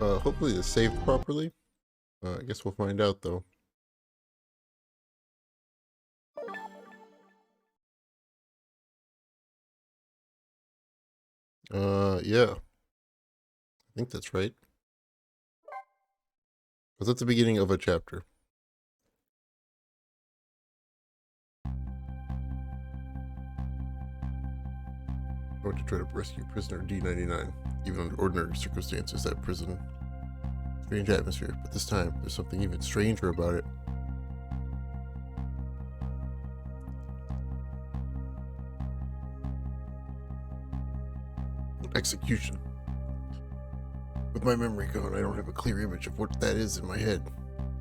Hopefully it's saved properly. I guess we'll find out though. Yeah. I think that's right. Because that's the beginning of a chapter. I went to try to rescue prisoner D99. Even under ordinary circumstances, that prison. Strange atmosphere, but this time, there's something even stranger about it. Execution. With my memory gone, I don't have a clear image of what that is in my head.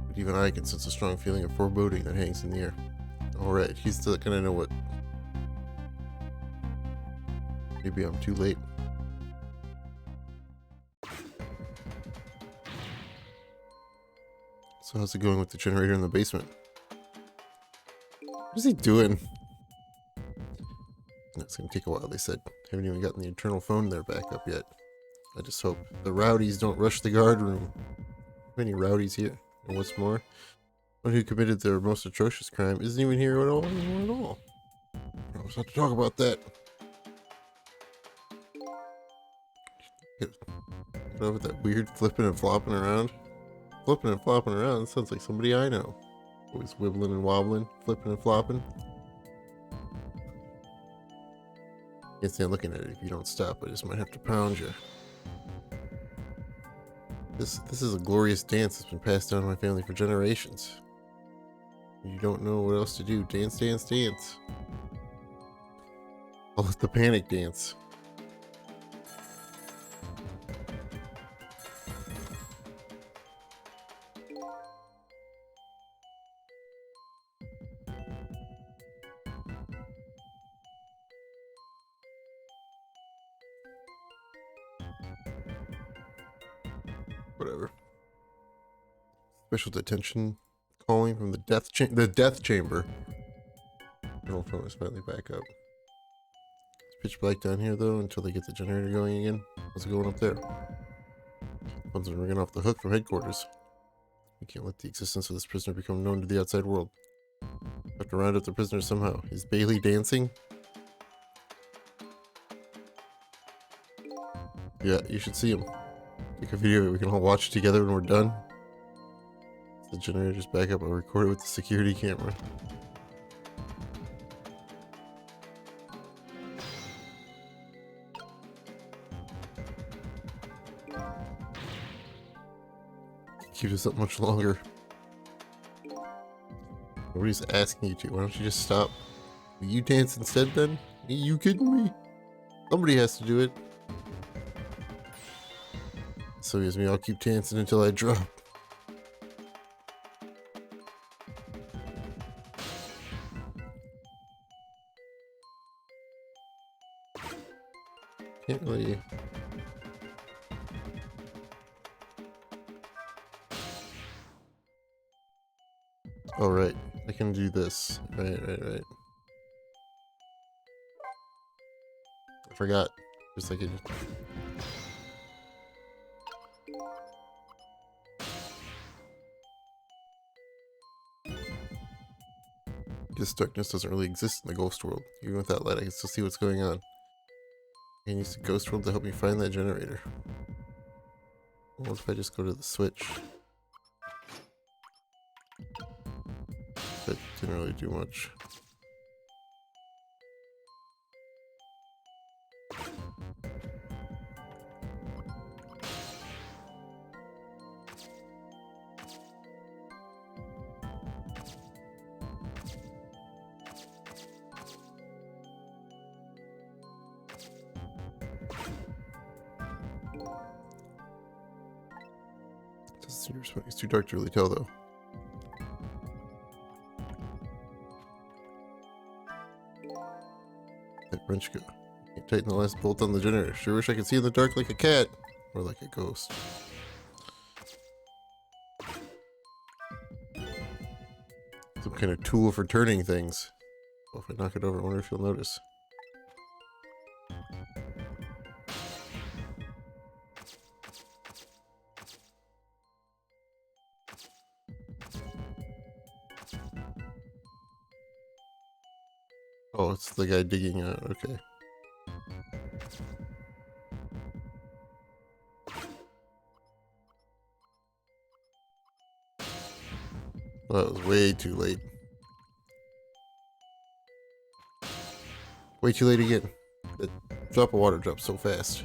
But even I can sense a strong feeling of foreboding that hangs in the air. Alright, he's still gonna know what. Maybe I'm too late. So how's it going with the generator in the basement? What is he doing? It's gonna take a while, they said. Haven't even gotten the internal phone there back up yet. I just hope the rowdies don't rush the guard room. Many rowdies here. And what's more, one who committed their most atrocious crime isn't even here at all anymore at all. I was not to talk about that. Get over that weird flipping and flopping around. Flipping and flopping around sounds like somebody I know. Always wibbling and wobbling, flipping and flopping. Can't stand looking at it if you don't stop. I just might have to pound you. This is a glorious dance that's been passed down in my family for generations. You don't know what else to do. Dance, dance, dance. Call it the panic dance. Whatever. Special detention calling from the death chamber. No phone is finally back up. It's pitch black down here though until they get the generator going again. How's it going up there? Phones are ringing off the hook from headquarters. We can't let the existence of this prisoner become known to the outside world. Have to round up the prisoner somehow. Is Bailey dancing? Yeah, you should see him. Take a video we can all watch together when we're done. The generator just back up. I'll record it with the security camera. Keep this up much longer. Nobody's asking you to. Why don't you just stop? Will you dance instead then? Are you kidding me? Somebody has to do it. So as me, I'll keep dancing until I drop. Can't really. Oh right, I can do this. Right. I forgot. Just like it. This darkness doesn't really exist in the ghost world. Even with that light, I can still see what's going on. I can use the ghost world to help me find that generator. What if I just go to the switch? That didn't really do much. It's too dark to really tell though. That wrench go. Can't tighten the last bolt on the generator. Sure wish I could see in the dark like a cat. Or like a ghost. Some kind of tool for turning things. Well, if I knock it over, I wonder if you'll notice. Oh, it's the guy digging out. Okay. Well, that was way too late. Way too late again. The drop of water drops so fast.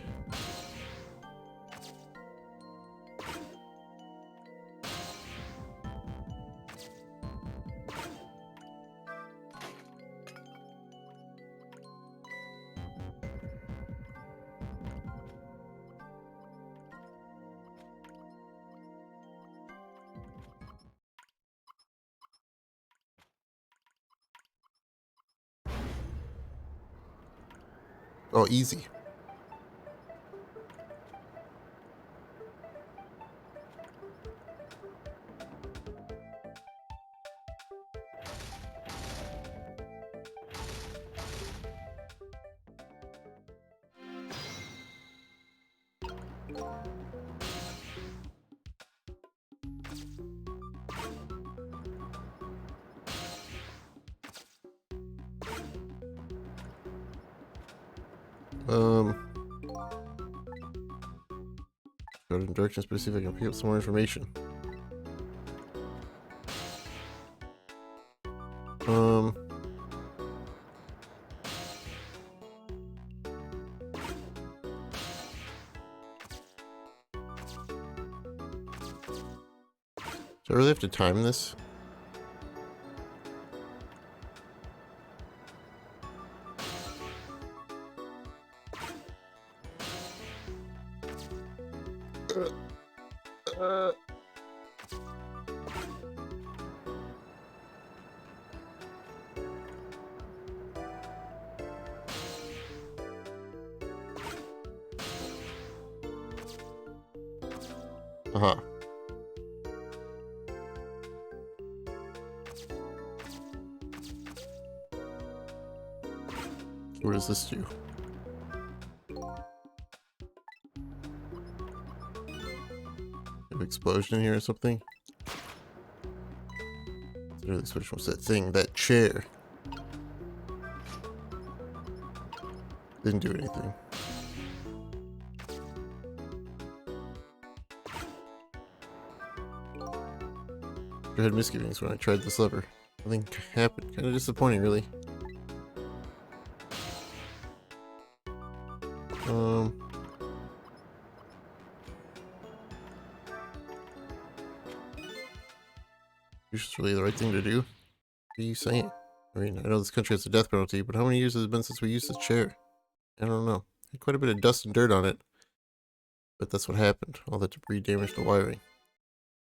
Oh, easy. Go in direction specific and pick up some more information. Do I really have to time this? Uh-huh. What does this do? An explosion here or something? Really switch. What's that thing? That chair. Didn't do anything. I had misgivings when I tried this lever. Nothing happened. Kind of disappointing, really. This is really the right thing to do. What are you saying? I mean, I know this country has a death penalty, but how many years has it been since we used this chair? I don't know. Had quite a bit of dust and dirt on it. But that's what happened. All that debris damaged the wiring.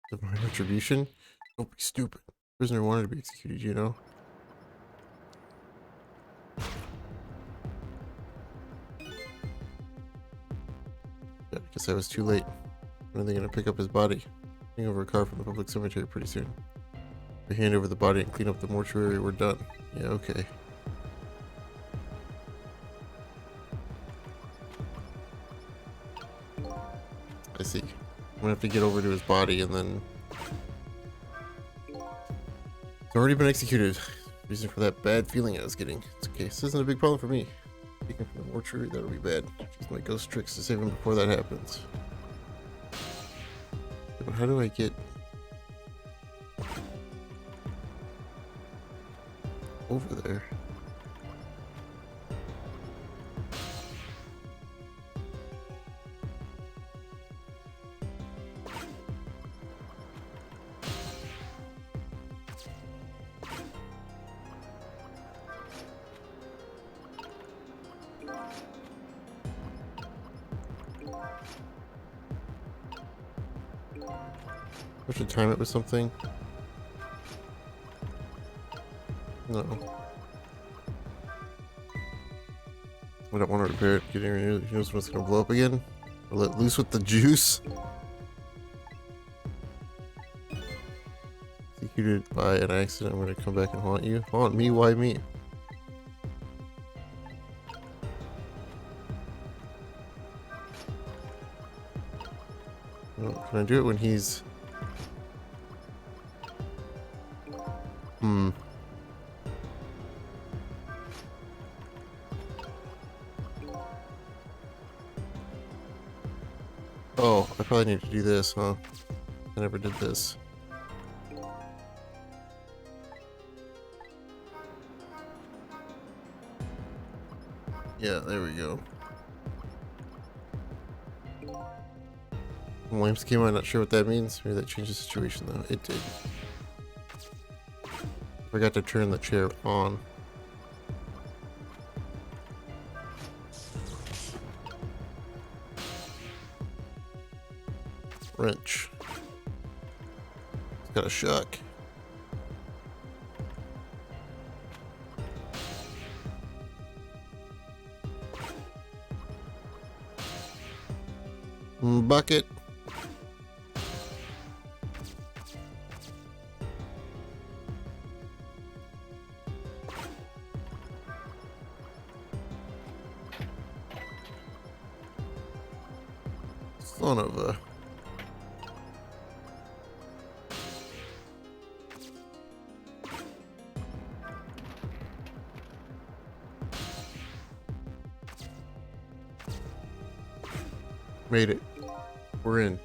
Divine retribution? Don't be stupid. Prisoner wanted to be executed, you know? Yeah, I guess I was too late. When are they gonna pick up his body? Bring over a car from the public cemetery pretty soon. We hand over the body and clean up the mortuary, we're done. Yeah, okay. I see. I'm gonna have to get over to his body and then... It's already been executed. Reason for that bad feeling I was getting. It's okay, this isn't a big problem for me. Taken from the mortuary, that'll be bad. Use my ghost tricks to save him before that happens. But how do I get... over there? I should time it with something. No. I don't want to repair it. Getting rid of knows when it's gonna blow up again. Or let loose with the juice. Executed by an accident. I'm gonna come back and haunt you. Haunt me? Why me? Well, can I do it when he's... Oh, I probably need to do this, huh? I never did this. Yeah, there we go. Lamps came on, not sure what that means. Maybe that changed the situation though. It did. Forgot to turn the chair on. Wrench. It's got a shock. Bucket. Son of a... Made it. We're in.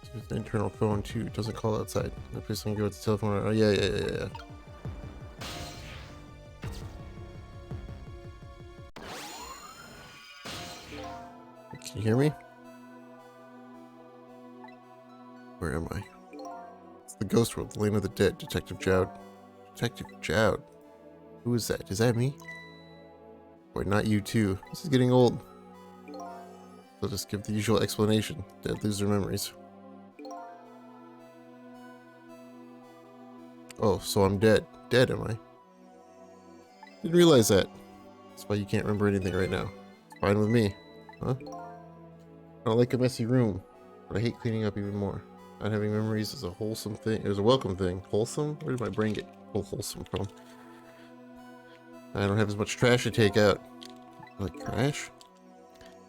It's an internal phone too. It doesn't call outside. No place I can go with the telephone. Oh yeah. Can you hear me? Where am I? It's the Ghost World, the Lane of the Dead, Detective Jowd. Detective Jowd? Who is that? Is that me? Boy, not you too. This is getting old. I'll just give the usual explanation. Dead lose their memories. Oh, so I'm dead. Dead, am I? Didn't realize that. That's why you can't remember anything right now. It's fine with me. Huh? I don't like a messy room, but I hate cleaning up even more. Not having memories is a wholesome thing. It was a welcome thing. Wholesome? Where did my brain get wholesome from? I don't have as much trash to take out. Like trash?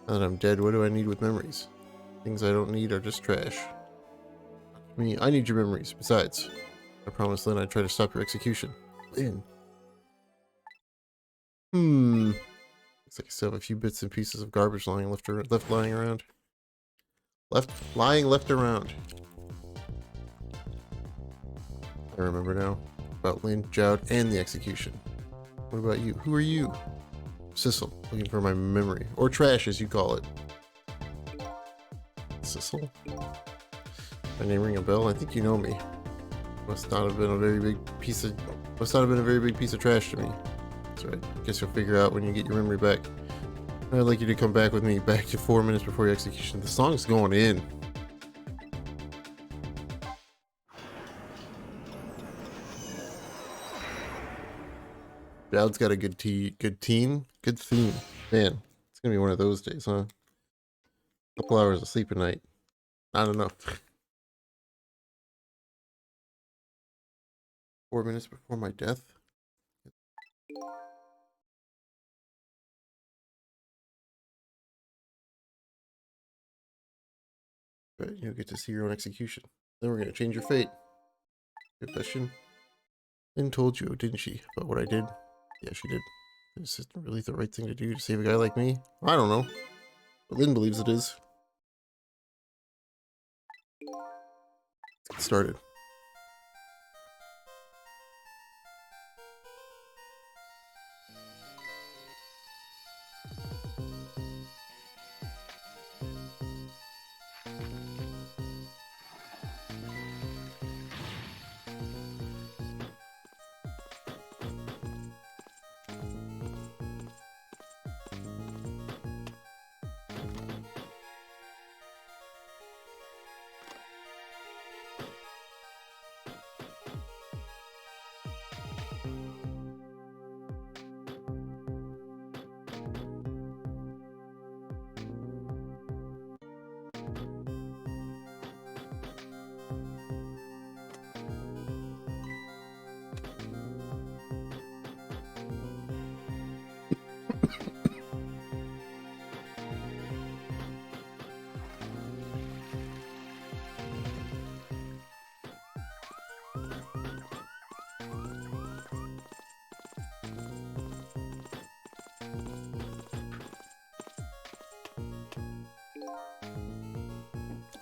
Now that I'm dead, what do I need with memories? Things I don't need are just trash. Me, I need your memories. Besides, I promised Lynn I'd try to stop your execution. Lynn. Looks like I still have a few bits and pieces of garbage lying left lying around. Left around. I remember now. About Lynn, Jowd, and the execution. What about you? Who are you? Sissel, looking for my memory. Or trash, as you call it. Sissel? My name ring a bell? I think you know me. Must not have been a very big piece of trash to me. That's right. Guess you'll figure out when you get your memory back. I'd like you to come back with me back to 4 minutes before your execution. The song's going in. Jowd's got a good theme. Man, it's gonna be one of those days, huh? A couple hours of sleep a night. Not enough. 4 minutes before my death. But you'll get to see your own execution. Then we're gonna change your fate. Confession. Lynn told you, didn't she, about what I did? Yeah, she did. Is it really the right thing to do to save a guy like me? I don't know. But Lynn believes it is. Let's get started.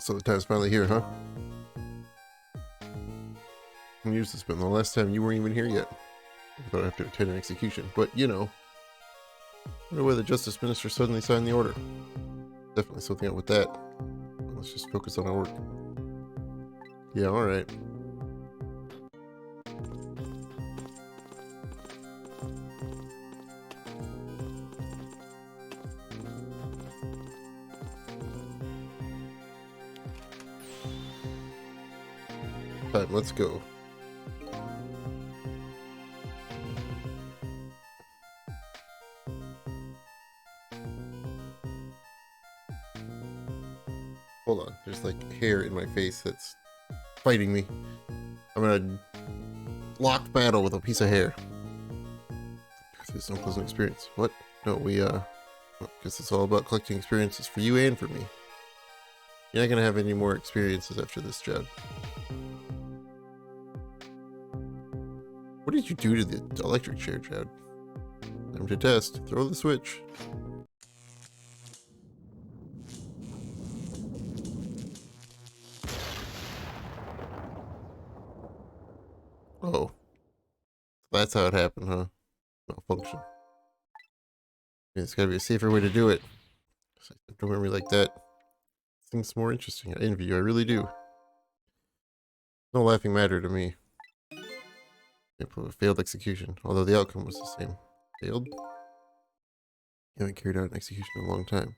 So the time's finally here, huh? How many years it's been? The last time you weren't even here yet. I thought I have to attend an execution, but you know. I wonder why the Justice Minister suddenly signed the order. Definitely something up with that. Let's just focus on our work. Yeah, alright. Time, let's go. Hold on, there's like hair in my face that's fighting me. I'm in a locked battle with a piece of hair. It's an unpleasant experience. What? No, guess it's all about collecting experiences for you and for me. You're not gonna have any more experiences after this job. What did you do to the electric chair, Chad? Time to test. Throw the switch. Oh. That's how it happened, huh? Malfunction. There's gotta be a safer way to do it. Don't remember me like that. This thing's more interesting. I envy you, I really do. No laughing matter to me. A failed execution, although the outcome was the same. Failed? You haven't carried out an execution in a long time.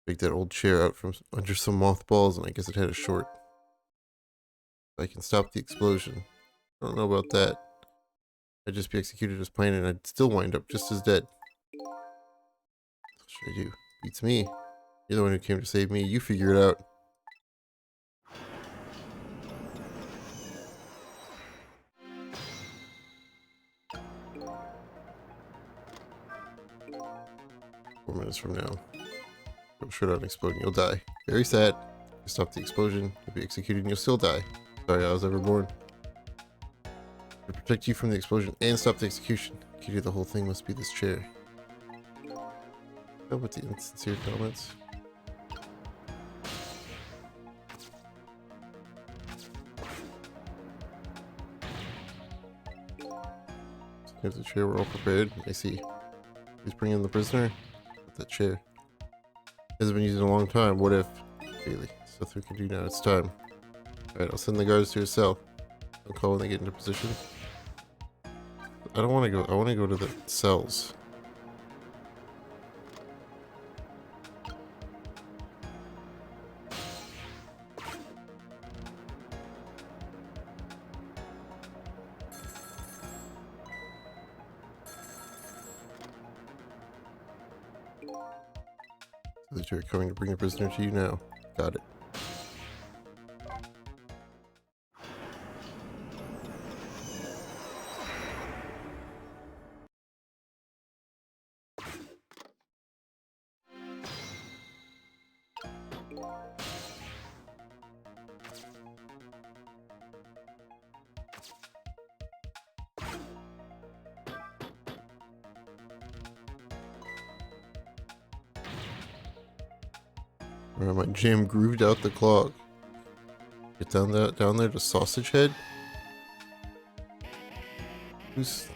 Take that old chair out from under some mothballs, and I guess it had a short. I can stop the explosion. I don't know about that. I'd just be executed as planned, and I'd still wind up just as dead. What should I do? Beats me. You're the one who came to save me. You figure it out. Four minutes from now. Go shut out and explode and you'll die. Very sad. You stop the explosion, you'll be executed and you'll still die. Sorry I was ever born. To protect you from the explosion and stop the execution, key to the whole thing must be this chair. How about the insincere comments? Here's the chair, we're all prepared. I see. Please bring in the prisoner. With that chair. Hasn't been used in a long time. What if? Really? Stuff we can do now. It's time. Alright, I'll send the guards to his cell. I'll call when they get into position. I don't want to go. I want to go to the cells. The two are coming to bring the prisoner to you now. Got it. My jam grooved out the clog. Get down there to Sausage Head. Who's...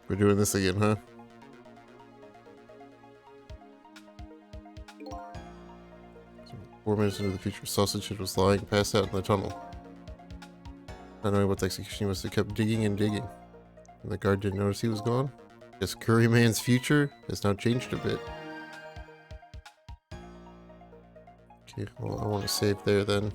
We're doing this again, huh? So 4 minutes into the future, Sausage Head was lying passed out in the tunnel. Not knowing what the execution, he must have kept digging and digging. And the guard didn't notice he was gone. Guess Curryman's future has now changed a bit. Okay, well, I want to save there then.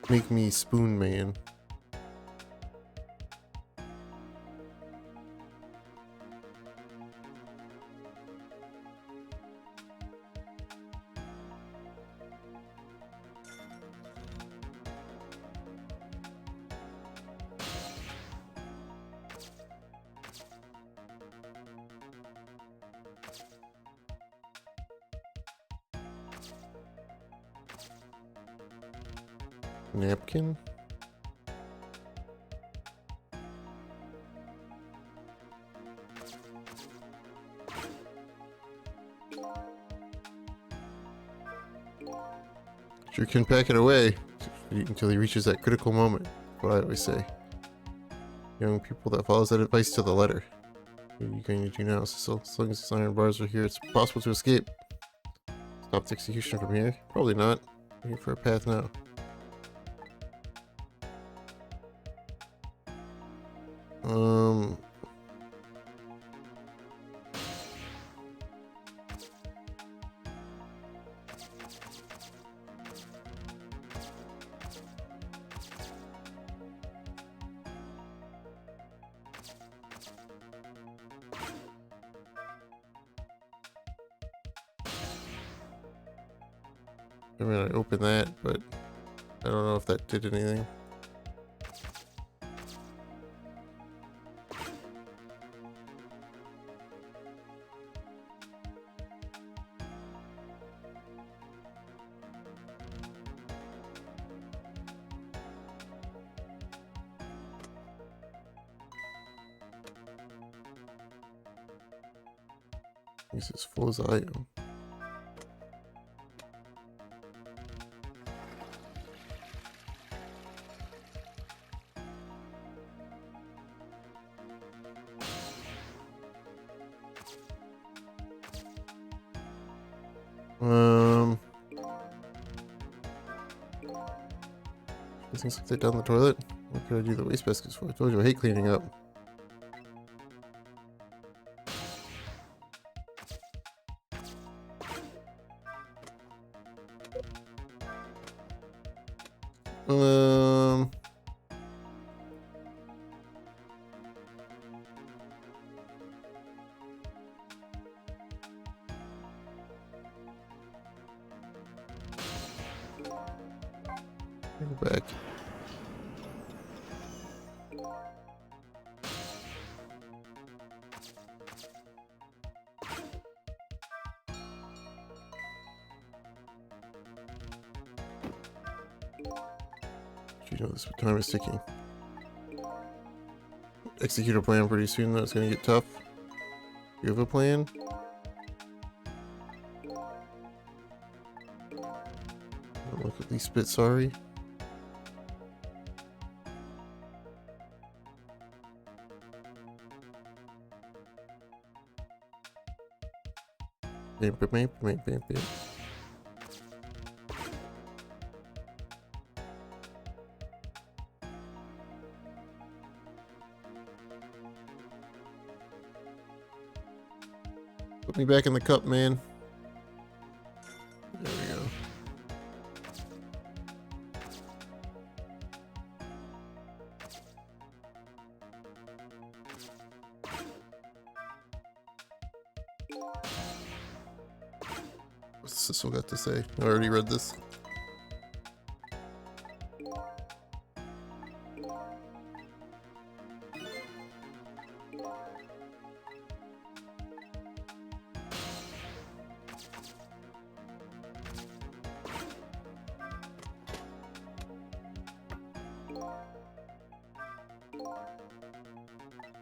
Make me Spoon Man. Napkin? Sure can pack it away until he reaches that critical moment. What I always say. Young people that follows that advice to the letter. What are you going to do now? So as long as these iron bars are here, it's possible to escape. Stop the execution from here? Probably not. Looking for a path now. I mean, I opened that, but I don't know if that did anything. He's as full as I am. Things like that down the toilet. What could I do the waste baskets for? I told you I hate cleaning up. Go back. You know this time is ticking. Execute a plan pretty soon, though. It's gonna get tough. You have a plan? Don't look at least a bit sorry. Bam. Put me back in the cup, man. There we go. What's Sissel got to say? I already read this.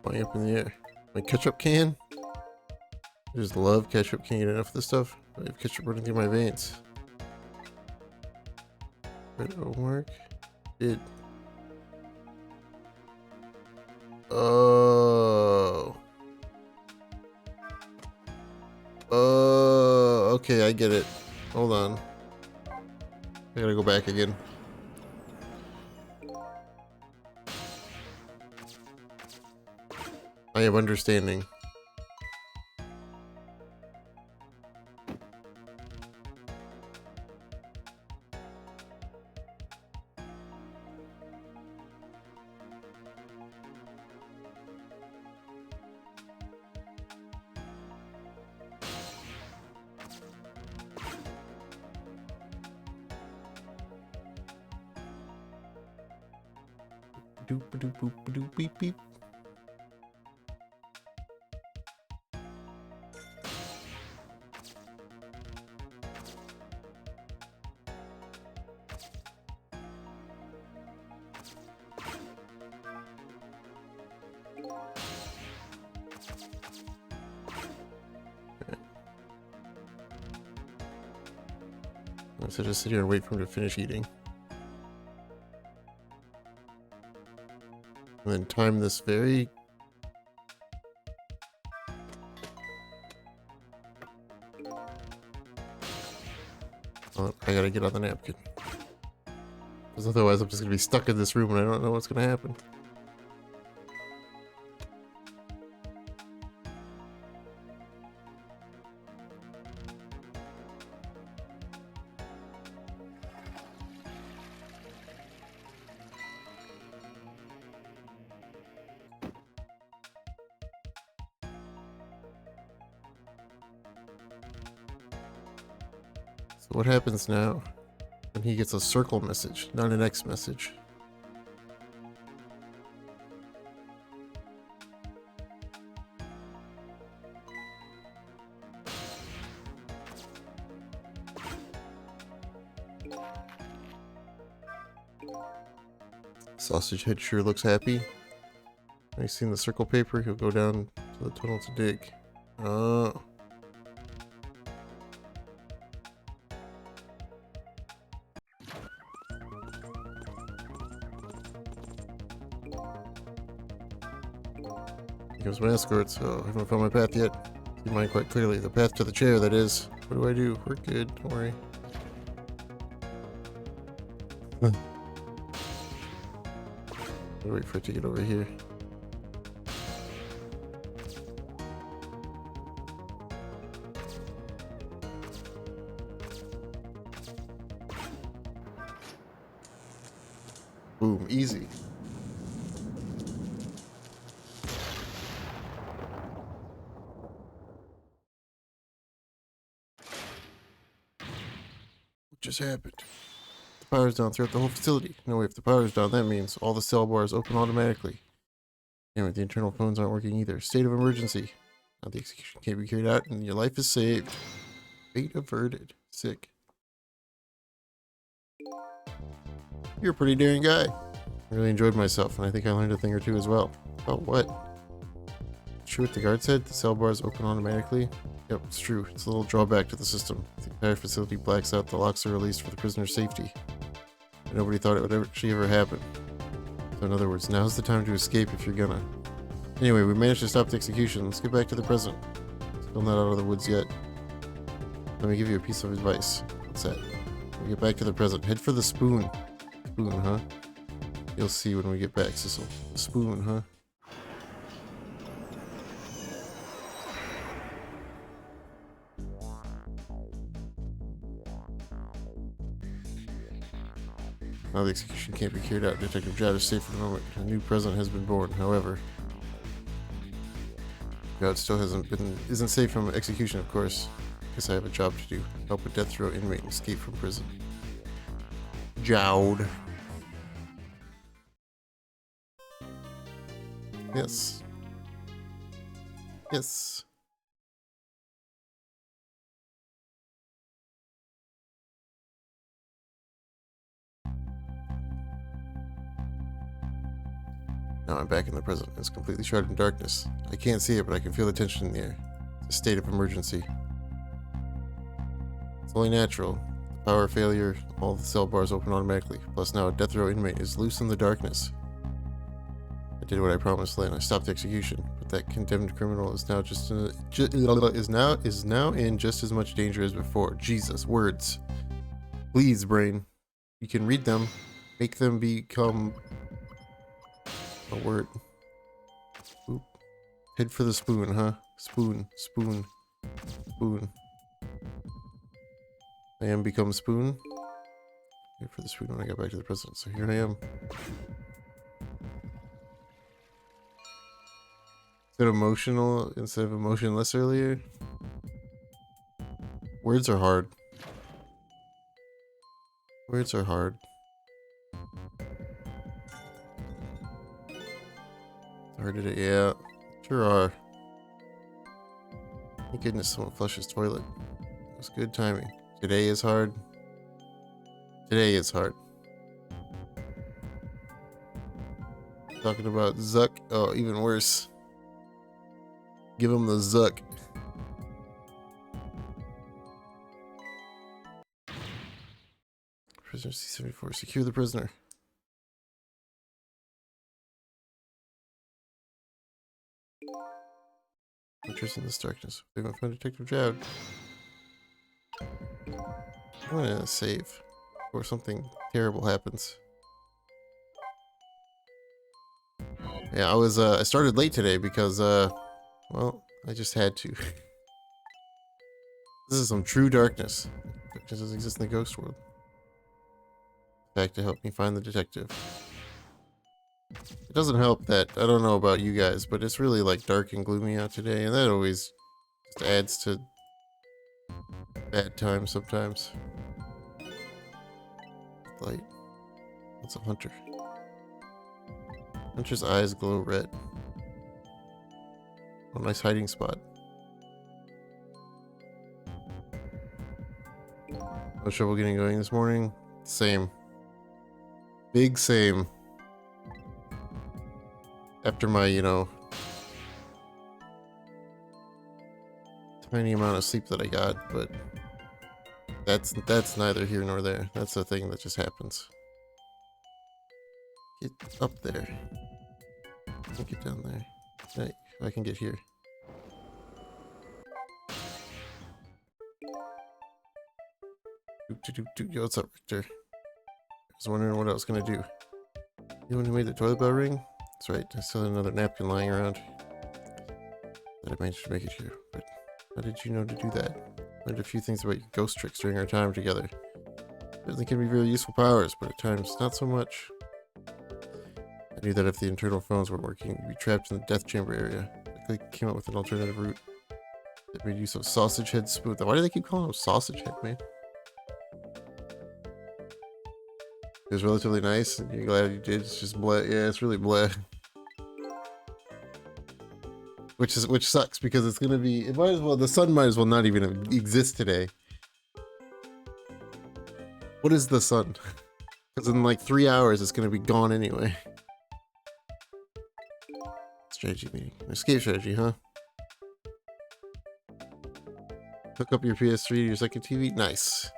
Flying up in the air. My ketchup can? I just love ketchup. Can't get enough of this stuff. I have ketchup running through my veins. Red homework. It. Oh. Oh. Okay, I get it. Hold on. I gotta go back again. I have understanding. Doop doop boop doop beep beep. So just sit here and wait for him to finish eating. And then time this very... Oh, I gotta get on the napkin. Because otherwise I'm just gonna be stuck in this room and I don't know what's gonna happen. So what happens now when he gets a circle message, not an X message? Sausage Head sure looks happy. When he's seen the circle paper, he'll go down to the tunnel to dig. Oh. Here comes my escort, so I haven't found my path yet. See mine quite clearly. The path to the chair, that is. What do? We're good, don't worry. I'll wait for it to get over here. Boom, easy. What just happened? The power's down throughout the whole facility. No way, if the power's down, that means all the cell bars open automatically. Damn it, the internal phones aren't working either. State of emergency. Now the execution can't be carried out and your life is saved. Fate averted. Sick. You're a pretty daring guy. I really enjoyed myself, and I think I learned a thing or two as well. About what? True what the guard said? The cell bars open automatically? Yep, it's true. It's a little drawback to the system. The entire facility blacks out, the locks are released for the prisoner's safety. But nobody thought it would actually ever happen. So in other words, now's the time to escape if you're gonna. Anyway, we managed to stop the execution. Let's get back to the present. Still not out of the woods yet. Let me give you a piece of advice. What's that? When we get back to the present, head for the spoon. Spoon, huh? You'll see when we get back, Sissel. The spoon, huh? Now the execution can't be carried out. Detective Jad is safe for the moment. A new president has been born. However, God still isn't safe from execution, of course. Guess I have a job to do. Help a death row inmate escape from prison. Jowd. Yes. Yes. Now I'm back in the present. It's completely shrouded in darkness. I can't see it, but I can feel the tension in the air. It's a state of emergency. It's only natural. The power failure, all the cell bars open automatically. Plus now a death row inmate is loose in the darkness. I did what I promised Lynn. I stopped the execution, but that condemned criminal is now is now in just as much danger as before. Jesus, words. Please, brain. You can read them. Make them become a word. Oop. Head for the spoon, huh? Spoon, spoon, spoon. I am become spoon. Head for the spoon when I got back to the present. So here I am. Is it emotional instead of emotionless earlier? Words are hard. Words are hard. hard today. Yeah, sure are. Thank goodness someone flushed his toilet. It was good timing. Today is hard. Today is hard. Talking about Zuck. Oh, even worse. Give him the Zuck. Prisoner C-74. Secure the prisoner. Interest in this darkness. They're gonna find Detective Jowd. I'm gonna save before something terrible happens. Yeah, I started late today because well, I just had to. This is some true darkness. Darkness doesn't exist in the ghost world. Back to help me find the detective. It doesn't help that, I don't know about you guys, but it's really like dark and gloomy out today, and that always just adds to bad times sometimes. Light. That's a hunter. Hunter's eyes glow red. Oh, nice hiding spot. No trouble getting going this morning? Same. Big same. After my, you know, tiny amount of sleep that I got, but that's neither here nor there. That's a thing that just happens. Get up there. Can't get down there. Hey, I can get here. Yo, what's up, Victor? I was wondering what I was gonna do. You the one who made the toilet bell ring? That's right, I still had another napkin lying around. That I managed to make it here, but how did you know to do that? I learned a few things about your ghost tricks during our time together. Certainly can be very useful powers, but at times not so much. I knew that if the internal phones weren't working, you'd be trapped in the death chamber area. I quickly came up with an alternative route that made use of sausage head spoon. Why do they keep calling him sausage head, man? It was relatively nice, and you're glad you did. It's just bleh. Yeah, it's really bleh. Which sucks because it's gonna be. It might as well. The sun might as well not even exist today. What is the sun? Because in like 3 hours, it's gonna be gone anyway. Strategy meeting. Escape strategy, huh? Hook up your PS3 to your second TV. Nice.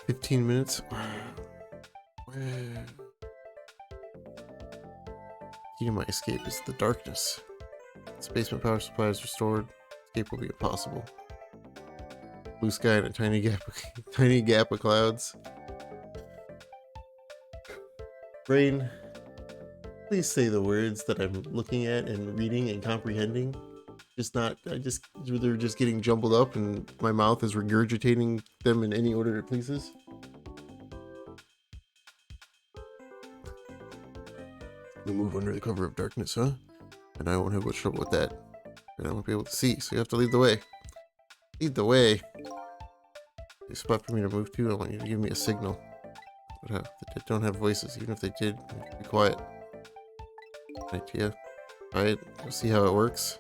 15 minutes. Key to my escape is the darkness. This basement power supply is restored. Escape will be impossible. Blue sky and a tiny gap of clouds. Brain, please say the words that I'm looking at and reading and comprehending. They're just getting jumbled up and my mouth is regurgitating them in any order it pleases. We move under the cover of darkness, huh? And I won't have much trouble with that. And I won't be able to see, so you have to lead the way. Lead the way. A spot for me to move to, I want you to give me a signal. But they don't have voices, even if they did, be quiet. Idea. Alright, we'll see how it works.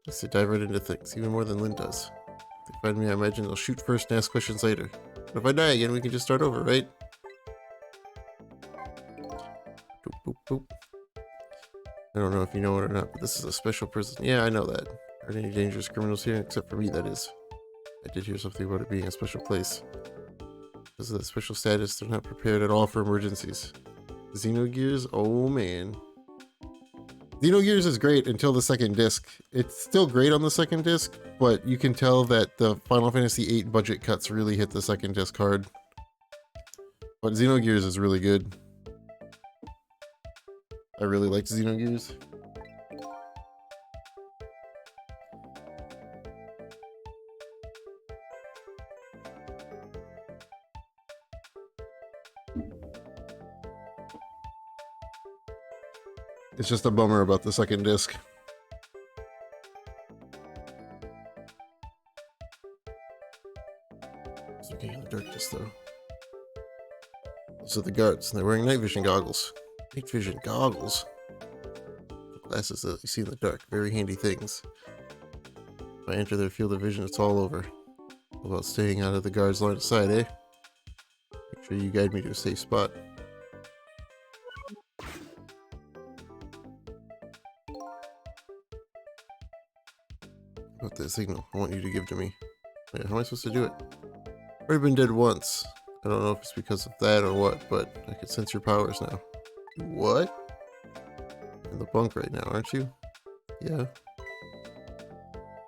Let's dive right into things, even more than Lynn does. If they find me, I imagine they'll shoot first and ask questions later. But if I die again, we can just start over, right? Boop, boop, boop. I don't know if you know it or not, but this is a special prison. Yeah, I know that. Aren't any dangerous criminals here, except for me, that is. I did hear something about it being a special place. Because of the special status, they're not prepared at all for emergencies. Xenogears? Oh man. Xenogears is great until the second disc. It's still great on the second disc, but you can tell that the Final Fantasy VIII budget cuts really hit the second disc hard. But Xenogears is really good. I really liked Xenogears. It's just a bummer about the second disc. It's looking in the darkness though. Those are the guards, and they're wearing night vision goggles. Night vision goggles. Glasses that you see in the dark. Very handy things. If I enter their field of vision, it's all over. How about staying out of the guard's line of sight, eh? Make sure you guide me to a safe spot. What that signal I want you to give to me. Wait, how am I supposed to do it? Already been dead once. I don't know if it's because of that or what, but I can sense your powers now. What? In the bunk right now, aren't you? Yeah.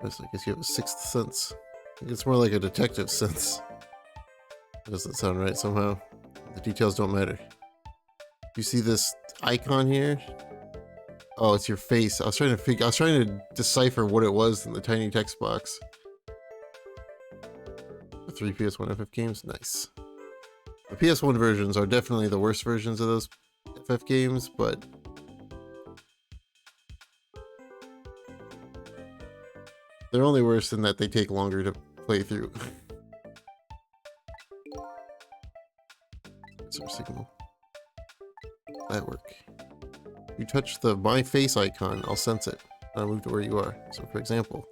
I guess you have a sixth sense. I think it's more like a detective sense. That doesn't sound right somehow. The details don't matter. You see this icon here? Oh, it's your face. I was trying to decipher what it was in the tiny text box. The 3 PS1 FF games, nice. The PS1 versions are definitely the worst versions of those FF games, but they're only worse in that they take longer to play through. That's our signal. That work. You touch the My Face icon, I'll sense it. I'll move to where you are. So for example,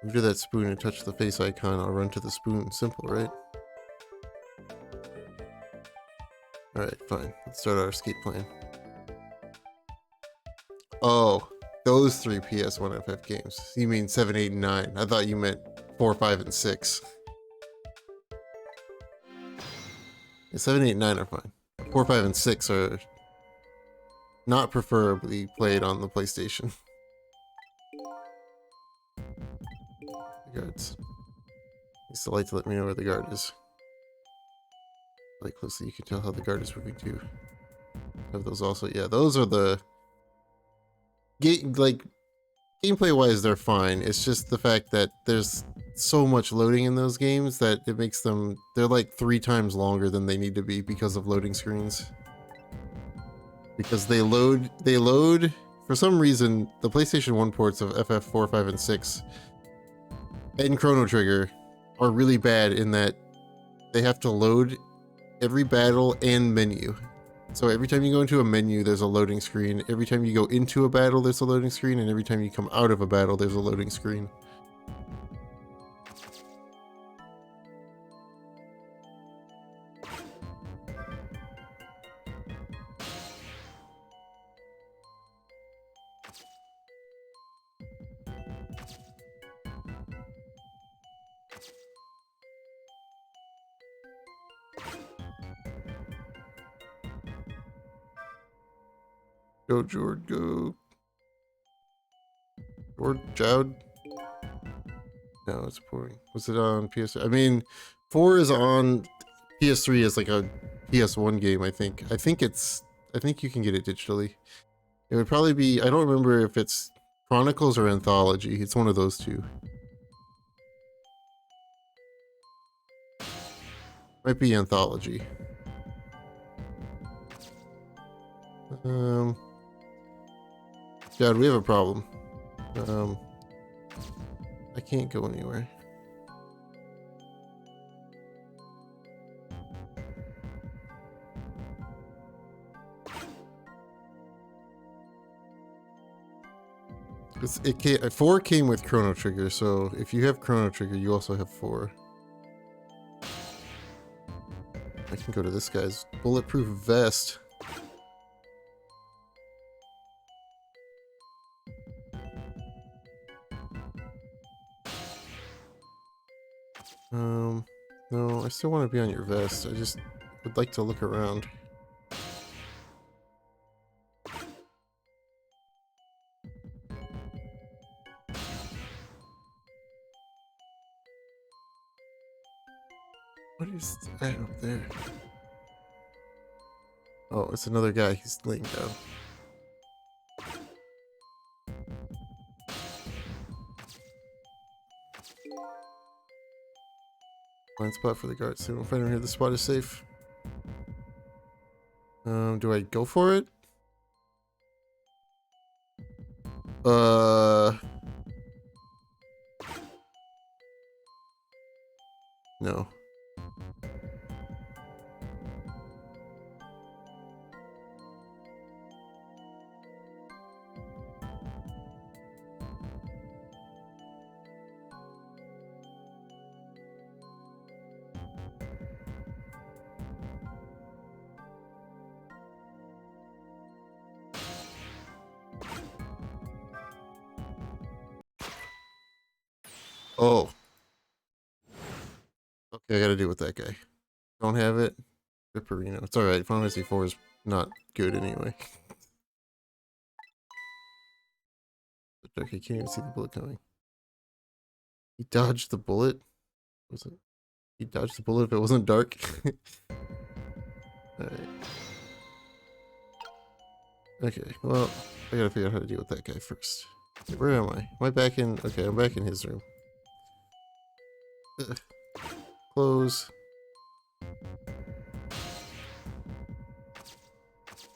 move to that spoon and touch the face icon, I'll run to the spoon. Simple, right? Alright, fine. Let's start our escape plan. Oh, those 3 PS1 FF games. You mean 7, 8, and 9. I thought you meant 4, 5, and 6. Yeah, 7, 8, and 9 are fine. 4, 5, and 6 are not preferably played on the PlayStation. The guards. Use the light to let me know where the guard is. Light closely, you can tell how the guard is moving too. Have those also. Yeah, those are the gameplay wise, they're fine. It's just the fact that there's so much loading in those games that it makes them, they're like 3 times longer than they need to be because of loading screens. Because they load, for some reason, the PlayStation 1 ports of FF4, 5, and 6 and Chrono Trigger are really bad in that they have to load every battle and menu. So every time you go into a menu, there's a loading screen. Every time you go into a battle, there's a loading screen. And every time you come out of a battle, there's a loading screen. Go, Jord, go. Jord, Jowd. No, it's boring. Was it on PS? I mean, 4 is on PS3 as like a PS1 game, I think. I think you can get it digitally. It would probably be, I don't remember if it's Chronicles or Anthology. It's one of those two. Might be Anthology. Dad, we have a problem. I can't go anywhere. It 4 came with Chrono Trigger, so if you have Chrono Trigger, you also have 4. I can go to this guy's bulletproof vest. No, I still want to be on your vest. I just would like to look around. What is that up there? Oh, it's another guy. He's laying down. Blind spot for the guards. They won't find him here. The spot is safe. Do I go for it? No. Oh. Okay, I gotta deal with that guy. Don't have it. Ripperino. It's alright. Final Fantasy 4 is not good anyway. Okay, can't even see the bullet coming. He dodged the bullet? Was it? He dodged the bullet if it wasn't dark? Alright. Okay, well, I gotta figure out how to deal with that guy first. Okay, where am I? Am I back in? Okay, I'm back in his room. Ugh. Close.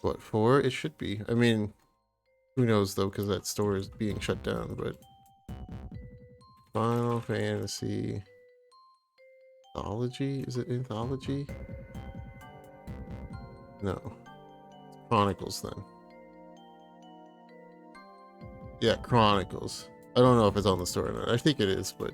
What, 4? It should be. I mean, who knows though, because that store is being shut down, but... Final Fantasy... Anthology? Is it Anthology? No. It's Chronicles then. Yeah, Chronicles. I don't know if it's on the store or not. I think it is, but...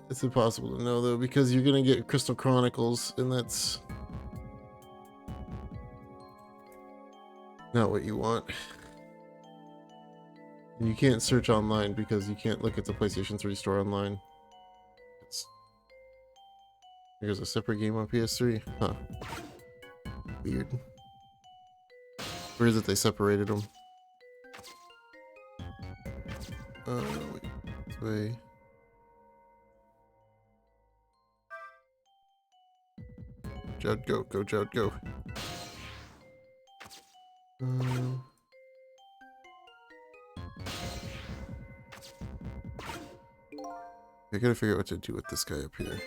it's impossible to know though, because you're gonna get Crystal Chronicles, and that's... not what you want. And you can't search online because you can't look at the PlayStation 3 store online. There's a separate game on PS3? Huh. Weird. Where is it they separated them? Wait. This way. Judd, go. Go, Judd, go. I gotta figure out what to do with this guy up here.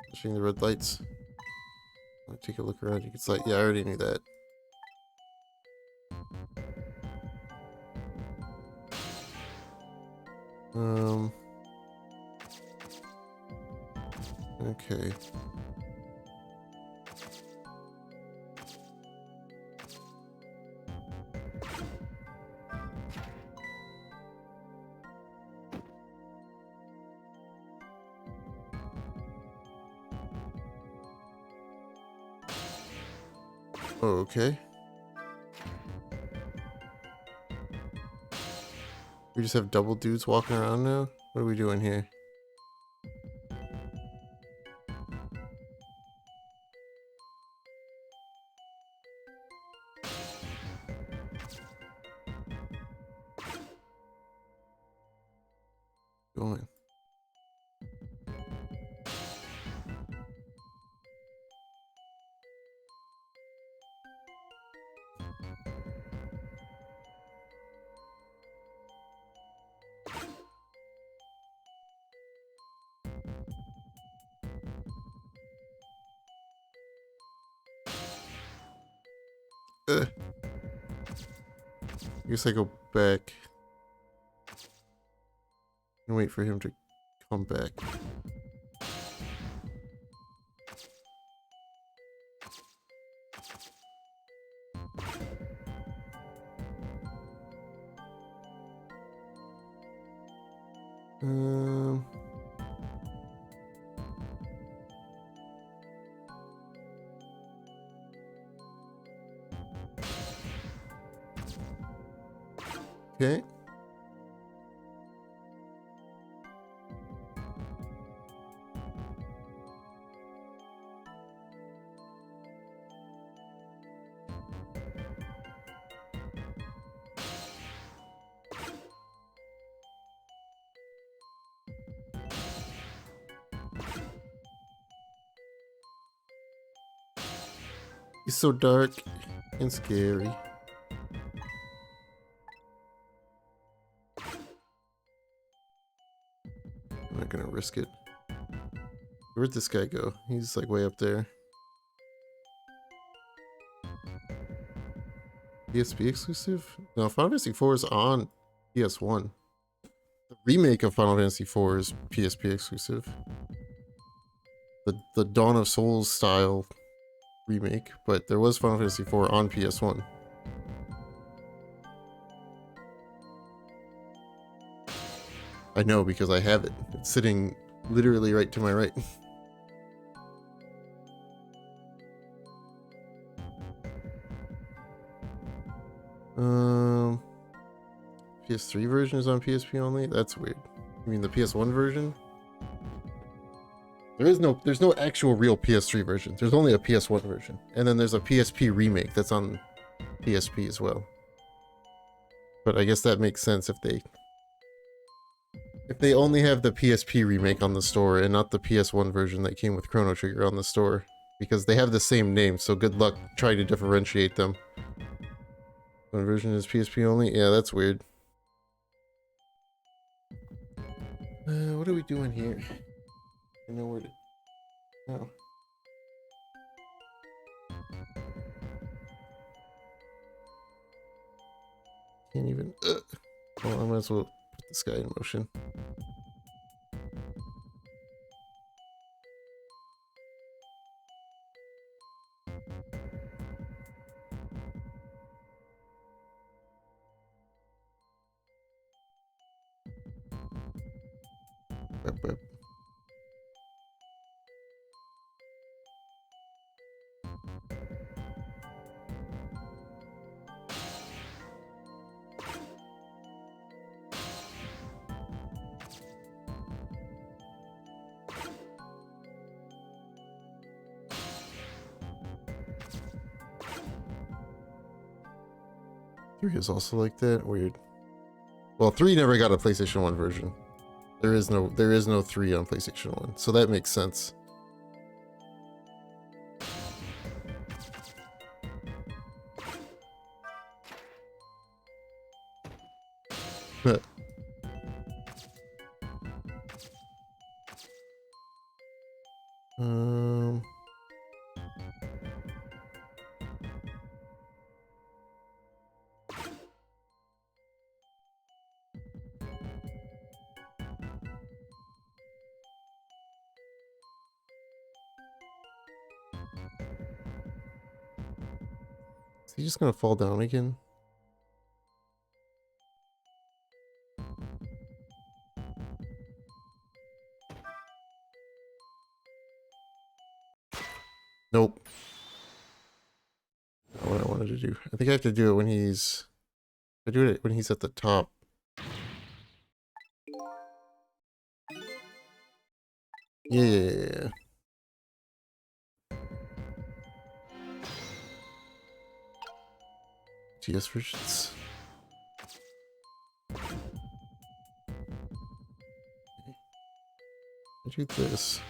Flashing the red lights. I'll take a look around. You can see, yeah, I already knew that. Okay. Oh, okay. We just have double dudes walking around now? What are we doing here? Going. I guess I go back and wait for him to come back. Okay. He's so dark and scary. I'm not gonna risk it. Where'd this guy go? He's like way up there. PSP exclusive? No, Final Fantasy 4 is on PS1. The remake of Final Fantasy 4 is PSP exclusive. The Dawn of Souls style remake, but there was Final Fantasy 4 on PS1. I know because I have it. It's sitting literally right to my right. PS3 version is on PSP only? That's weird. You mean the PS1 version? There's no actual real PS3 version. There's only a PS1 version. And then there's a PSP remake that's on PSP as well. But I guess that makes sense if they only have the PSP remake on the store and not the PS1 version that came with Chrono Trigger on the store. Because they have the same name, so good luck trying to differentiate them. One version is PSP only? Yeah, that's weird. What are we doing here? I know where to... Oh. Can't even... Well, I might as well put this guy in motion. Whip. Three is also like that. Weird. Well, 3 never got a PlayStation 1 version. There is no 3 on PlayStation 1, so that makes sense. Is he just gonna fall down again? Nope. Not what I wanted to do. I think I have to do it when he's... I do it when he's at the top. Yeah. GS versions. I do this.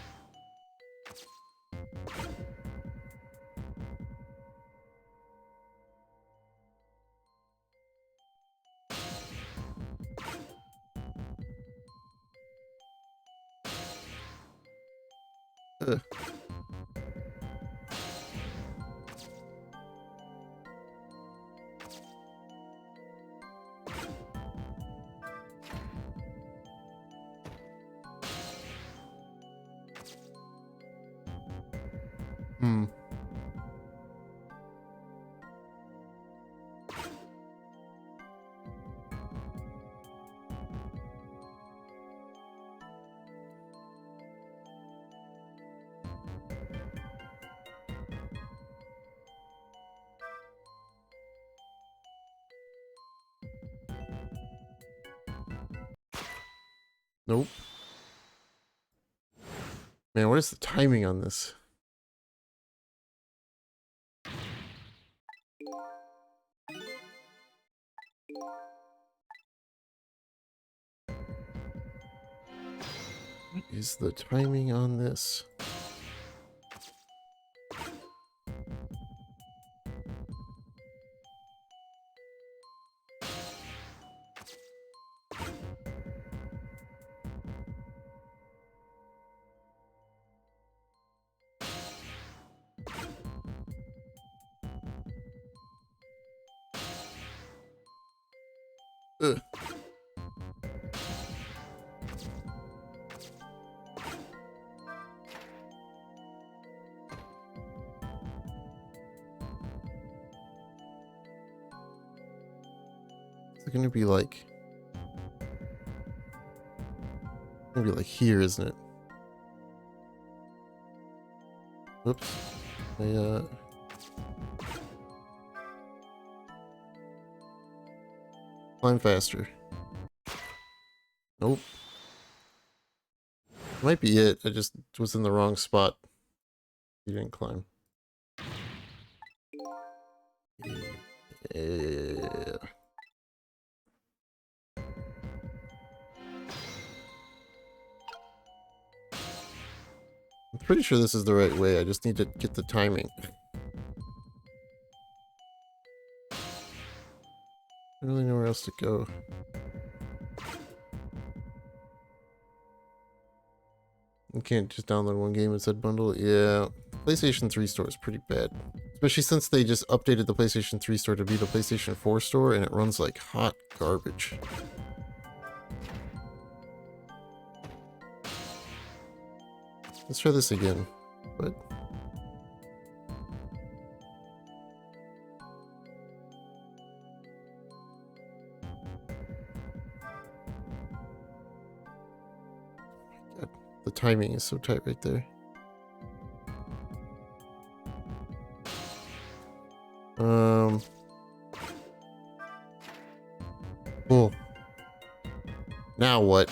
Ugh. Nope. Man, what is the timing on this? What is the timing on this? Ugh. It's gonna be like... Maybe like here, isn't it? Whoops. Climb faster. Nope. Might be it. I just was in the wrong spot. You didn't climb. Yeah. I'm pretty sure this is the right way. I just need to get the timing. I don't really know where else to go. You can't just download one game and said bundle. Yeah, PlayStation 3 store is pretty bad. Especially since they just updated the PlayStation 3 store to be the PlayStation 4 store and it runs like hot garbage. Let's try this again, but... God, the timing is so tight right there. Cool. Now what?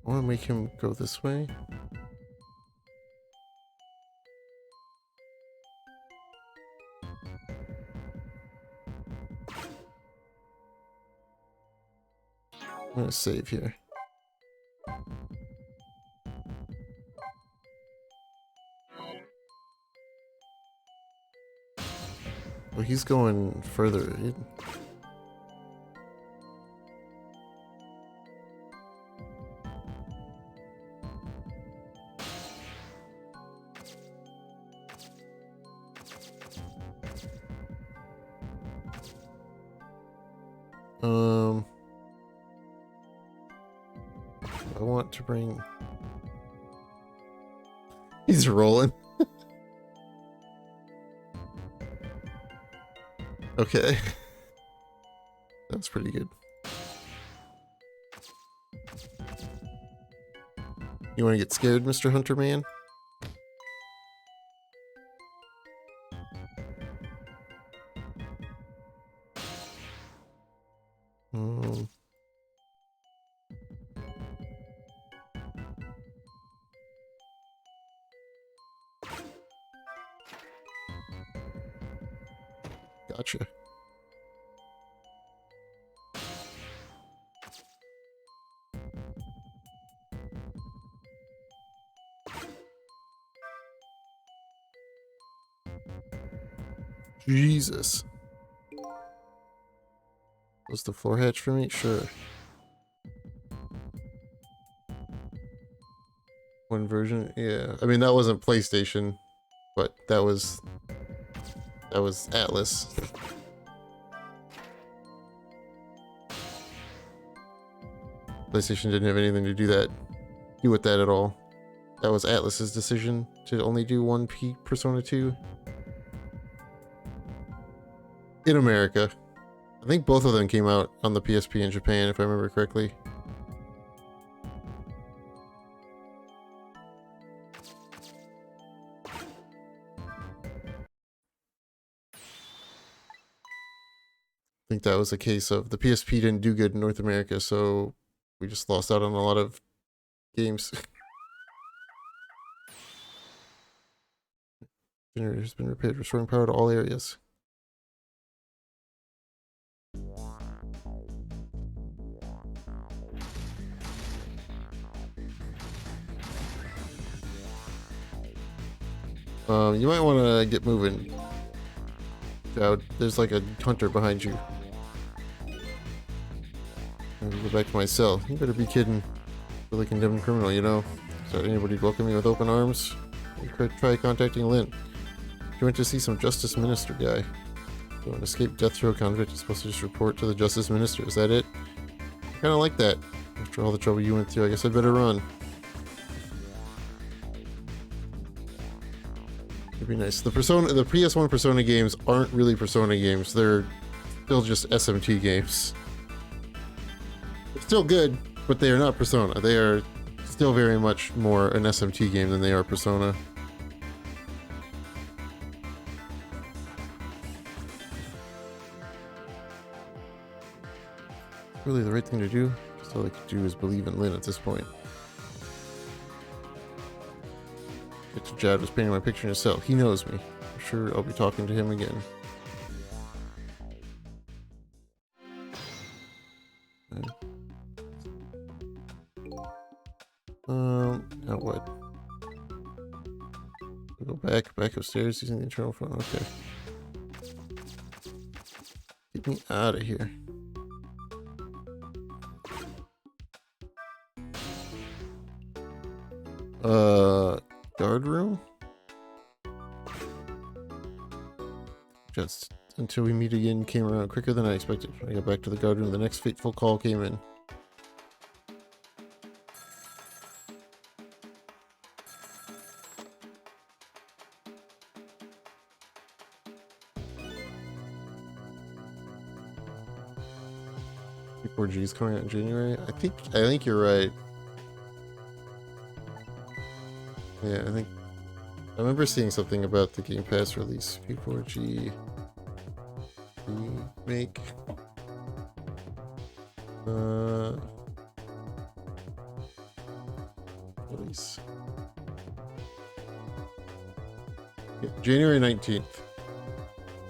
I want to make him go this way. I'm gonna save here. Well, he's going further. I want to bring... He's rolling. Okay. That's pretty good. You want to get scared, Mr. Hunter Man? Gotcha. Jesus. Was the floor hatch for me? Sure. One version? Yeah. I mean, that wasn't PlayStation, but that was Atlas. PlayStation didn't have anything to do with that at all. That was Atlas's decision to only do one Persona 2. In America. I think both of them came out on the PSP in Japan, if I remember correctly. I think that was a case of the PSP didn't do good in North America, so we just lost out on a lot of games. Generator has been repaired, restoring power to all areas. You might want to get moving. There's like a hunter behind you. I'm gonna go back to my cell. You better be kidding. Really condemned criminal, you know. Is there anybody welcome me with open arms? Try contacting Lynn. You went to see some Justice Minister guy. You want to escape death row convict, you're supposed to just report to the Justice Minister. Is that it? I kinda like that. After all the trouble you went through, I guess I'd better run. It'd be nice. The PS1 Persona games aren't really Persona games. They're still just SMT games. They're still good, but they are not Persona. They are still very much more an SMT game than they are Persona. Really the right thing to do? Just all I could do is believe in Lynn at this point. Mr. Jad was painting my picture in his cell. He knows me. I'm sure I'll be talking to him again. Okay. Now what? Go back upstairs using the internal phone. Okay. Get me out of here. Guard room? Just until we meet again came around quicker than I expected. When I got back to the guard room, the next fateful call came in. P4G's coming out in January. I think you're right. Yeah, I remember seeing something about the Game Pass release. P4G remake. Release. Yeah, January 19th.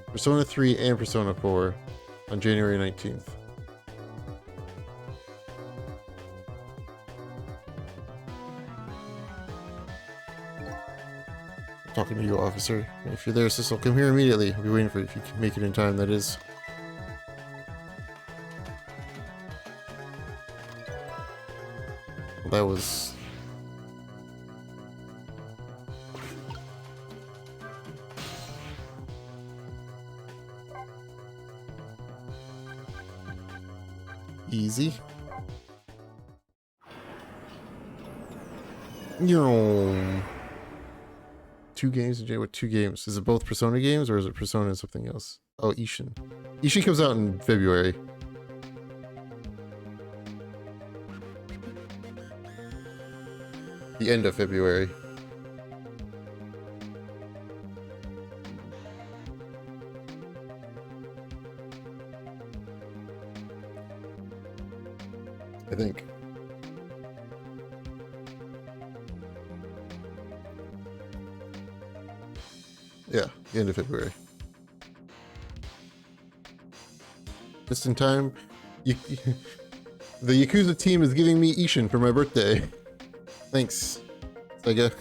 Persona 3 and Persona 4 on January 19th. Talking to you, officer. If you're there, Cecil, come here immediately. I'll be waiting for you if you can make it in time, that is. Well, that was... easy. Yo. 2 games in January? What 2 games? Is it both Persona games or is it Persona and something else? Oh, Ishin. Ishin comes out in February. The end of February. I think. Yeah, the end of February. Just in time. The Yakuza team is giving me Ishin for my birthday. Thanks, Sega. At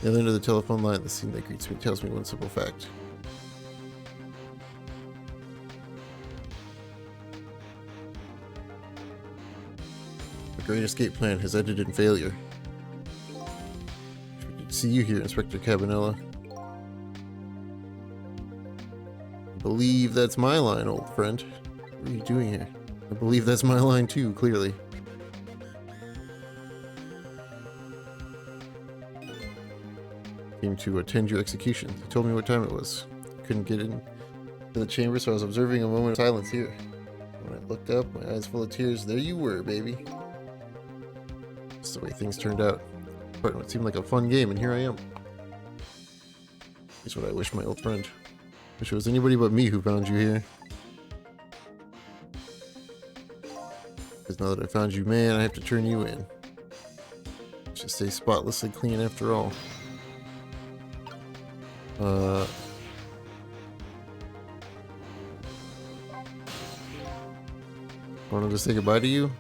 the end of the telephone line, the scene that greets me tells me one simple fact. The Great Escape Plan has ended in failure. See you here, Inspector Cabanella. I believe that's my line, old friend. What are you doing here? I believe that's my line too, clearly. Came to attend your execution. He told me what time it was. Couldn't get into the chamber, so I was observing a moment of silence here. When I looked up, my eyes full of tears, there you were, baby. Just the way things turned out. Part of what seemed like a fun game, and here I am. Here's what I wish my old friend. Wish it was anybody but me who found you here. Because now that I found you, man, I have to turn you in. Just stay spotlessly clean after all. Wanted to say goodbye to you?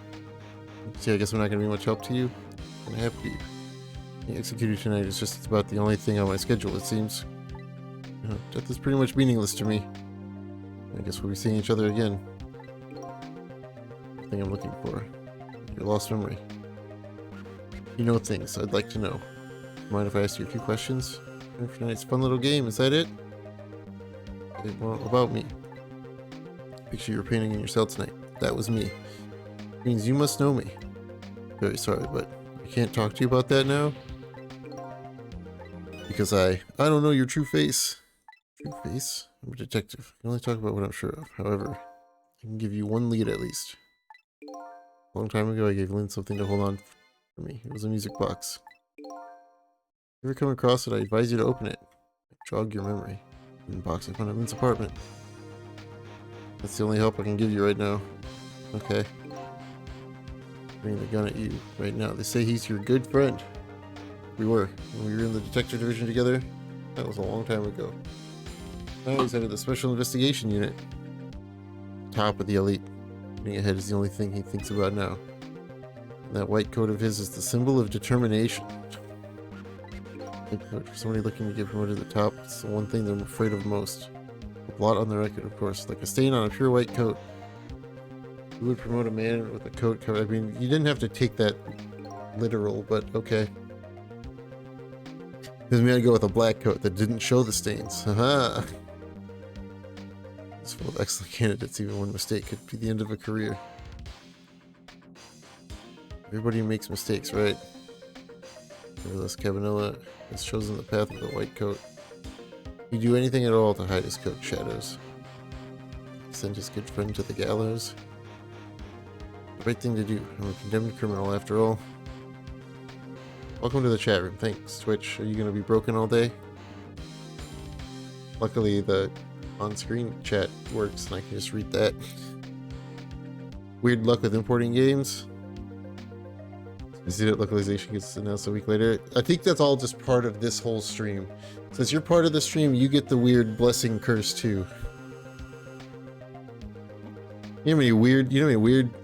See, I guess I'm not going to be much help to you. I'm happy. Being executed tonight is just about the only thing on my schedule, it seems. Death is pretty much meaningless to me. I guess we'll be seeing each other again. The thing I'm looking for. Your lost memory. You know things I'd like to know. Mind if I ask you a few questions? For tonight's fun little game, is that it? Okay, well, about me. Picture you were painting in your cell tonight. That was me. Means you must know me. Very sorry, but I can't talk to you about that now. Because I don't know your true face. True face? I'm a detective. I can only talk about what I'm sure of. However, I can give you one lead at least. A long time ago, I gave Lynn something to hold on for me. It was a music box. If you ever come across it, I advise you to open it. Jog your memory. In the box I found at Lynn's apartment. That's the only help I can give you right now. Okay. Bringing the gun at you right now. They say he's your good friend. We were. When we were in the detective division together. That was a long time ago. Now he's head of the Special Investigation Unit. Top of the elite. Getting ahead is the only thing he thinks about now. And that white coat of his is the symbol of determination. For somebody looking to get promoted to the top, it's the one thing they're afraid of most. A blot on the record, of course, like a stain on a pure white coat. Who would promote a man with a coat cover? I mean, you didn't have to take that literal, but okay. Because we had to go with a black coat that didn't show the stains. Haha! It's full of excellent candidates. Even one mistake could be the end of a career. Everybody makes mistakes, right? Nevertheless, Cabanilla has chosen the path of the white coat. He'd do anything at all to hide his coat shadows. Send his good friend to the gallows. The right thing to do. I'm a condemned criminal after all. Welcome to the chat room. Thanks, Twitch. Are you going to be broken all day? Luckily, the on-screen chat works and I can just read that. Weird luck with importing games. You see that localization gets announced a week later. I think that's all just part of this whole stream. Since you're part of the stream, you get the weird blessing curse too. You know how many weird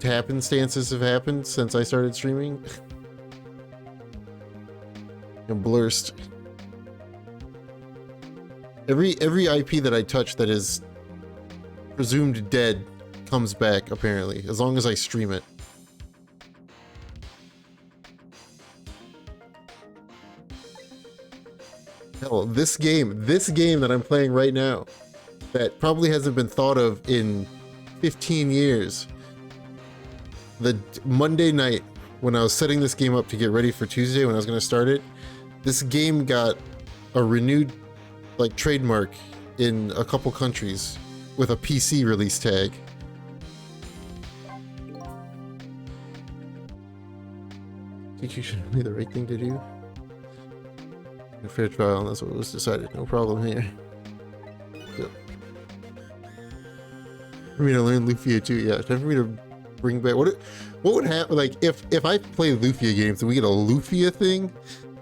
happenstances have happened since I started streaming? I'm blurst. Every IP that I touch that is presumed dead comes back, apparently, as long as I stream it. Hell, this game that I'm playing right now, that probably hasn't been thought of in 15 years. The Monday night when I was setting this game up to get ready for Tuesday when I was going to start it, this game got a renewed trademark in a couple countries with a PC release tag. I think you should be the right thing to do. A fair trial, and that's what was decided. No problem here. So, for me to learn Lufia too, yeah. Time for me to bring back what would happen if I play Lufia games and we get a Lufia thing.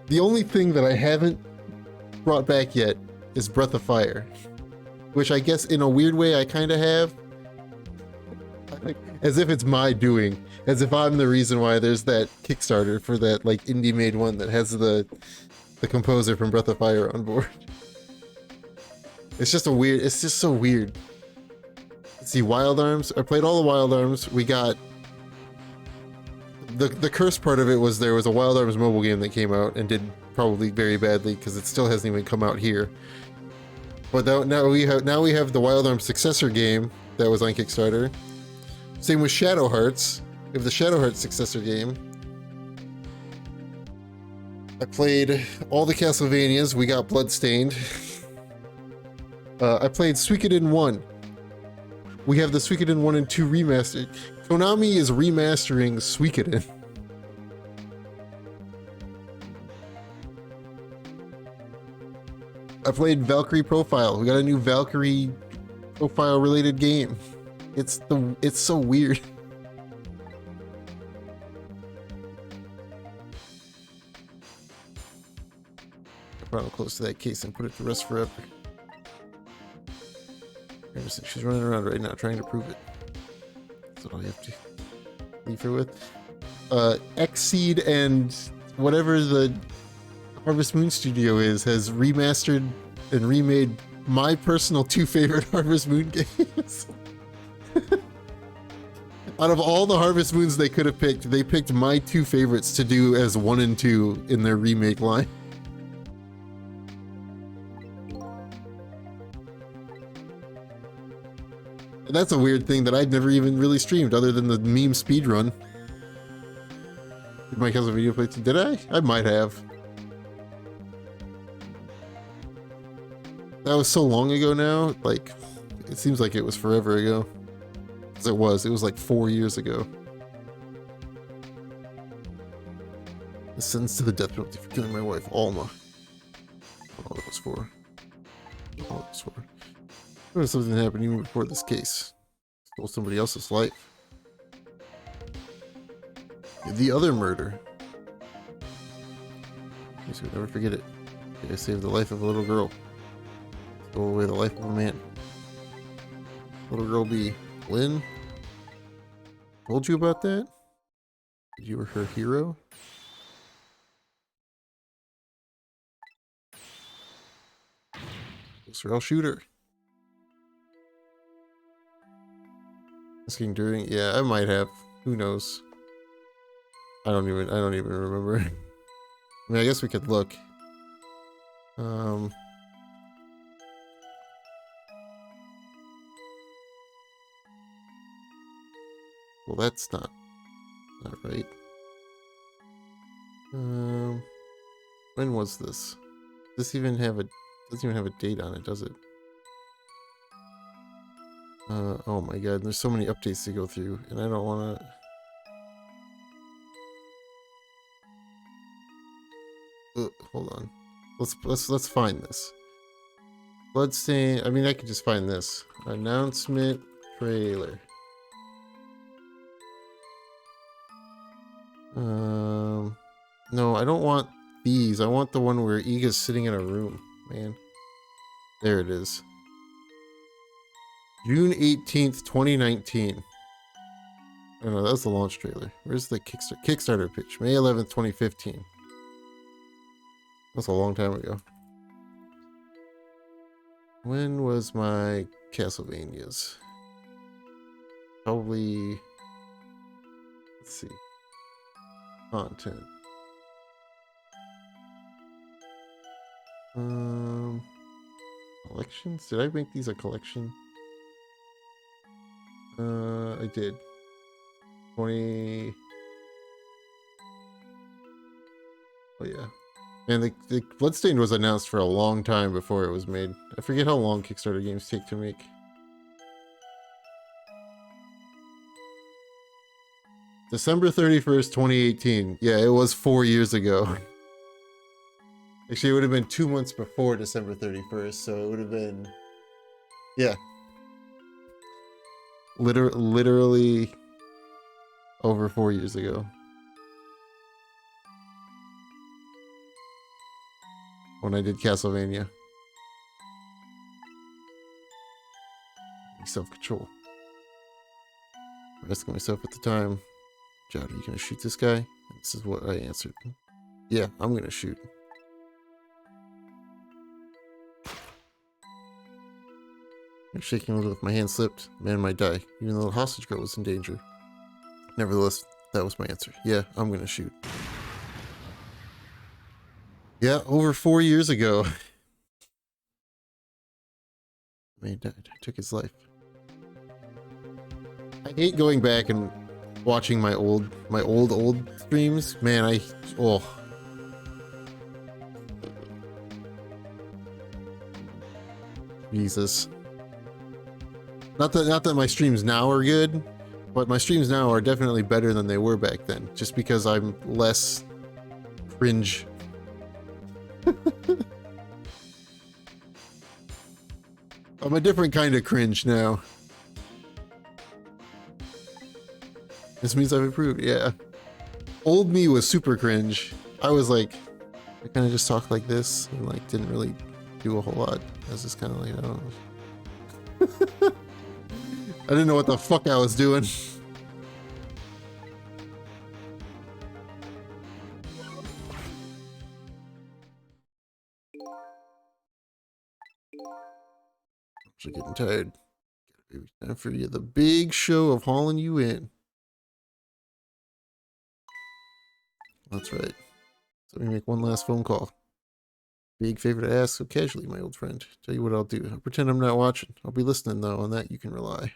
The only thing that I haven't brought back yet is Breath of Fire, which I guess in a weird way I kind of have, as if it's my doing, as if I'm the reason why there's that Kickstarter for that indie made one that has the composer from Breath of Fire on board. It's just so weird. Let's see, Wild Arms. I played all the Wild Arms. We got the curse part of it was there was a Wild Arms mobile game that came out and did probably very badly because it still hasn't even come out here. But now we have the Wild Arms successor game that was on Kickstarter. Same with Shadow Hearts. We have the Shadow Hearts successor game. I played all the Castlevanias. We got Bloodstained. I played Suikoden 1. We have the Suikoden 1 and 2 remastered. Konami is remastering Suikoden. I played Valkyrie Profile. We got a new Valkyrie Profile related game. It's so weird. I'll close to that case and put it to rest forever. She's running around right now trying to prove it. That's what I have to leave her with. Xseed and whatever the Harvest Moon studio has remastered and remade my personal 2 favorite Harvest Moon games. Out of all the Harvest Moons they could have picked, they picked my 2 favorites to do as 1 and 2 in their remake line. And that's a weird thing that I'd never even really streamed other than the meme speedrun. Did Mike have a video playthrough? Did I? I might have. That was so long ago now. Like, it seems like it was forever ago. Because it was like 4 years ago. The sentence to the death penalty for killing my wife, Alma. All that was for. All that was for. There was something that happened even before this case. Stole somebody else's life. The other murder. I should never forget it. I saved the life of a little girl. Stole away the life of a man. Little girl B. Lynn? Told you about that? You were her hero? Or I'll shoot her. Asking during, yeah, I might have. Who knows? I don't even remember. I mean, I guess we could look. Well, that's not right. When was this? Does this even have a? Doesn't even have a date on it, does it? Oh my god, there's so many updates to go through, and I don't want to. Hold on, let's find this. Bloodstain. I mean, I could just find this announcement trailer. No, I don't want these. I want the one where Iga's sitting in a room, man. There it is. June 18th, 2019. Oh no, that's the launch trailer. Where's the Kickstarter pitch? May 11th, 2015. That's a long time ago. When was my Castlevanias? Probably... Let's see. Content. Collections? Did I make these a collection? I did. 20... Oh yeah. And the Bloodstained was announced for a long time before it was made. I forget how long Kickstarter games take to make. December 31st, 2018. Yeah, it was 4 years ago. Actually, it would have been 2 months before December 31st, so it would have been... Yeah. Literally over 4 years ago. When I did Castlevania. Self-control. I'm asking myself at the time, John, are you gonna shoot this guy? And this is what I answered. Yeah, I'm gonna shoot. I'm shaking a little if my hand slipped. The man might die, even though the hostage girl was in danger. Nevertheless, that was my answer. Yeah, I'm gonna shoot. Yeah, over 4 years ago. Man died. I took his life. I hate going back and watching my old streams. Man, oh. Jesus. Not that my streams now are good, but my streams now are definitely better than they were back then, just because I'm less cringe. I'm a different kind of cringe now. This means I've improved, yeah. Old me was super cringe. I was like, I kind of just talked like this and like didn't really do a whole lot. I was just kind of like, I don't know. I didn't know what the fuck I was doing. I'm getting tired. Time for you, the big show of hauling you in. That's right. So let me make one last phone call. Big favor to ask so casually, my old friend. Tell you what I'll do. I'll pretend I'm not watching. I'll be listening, though. On that, you can rely.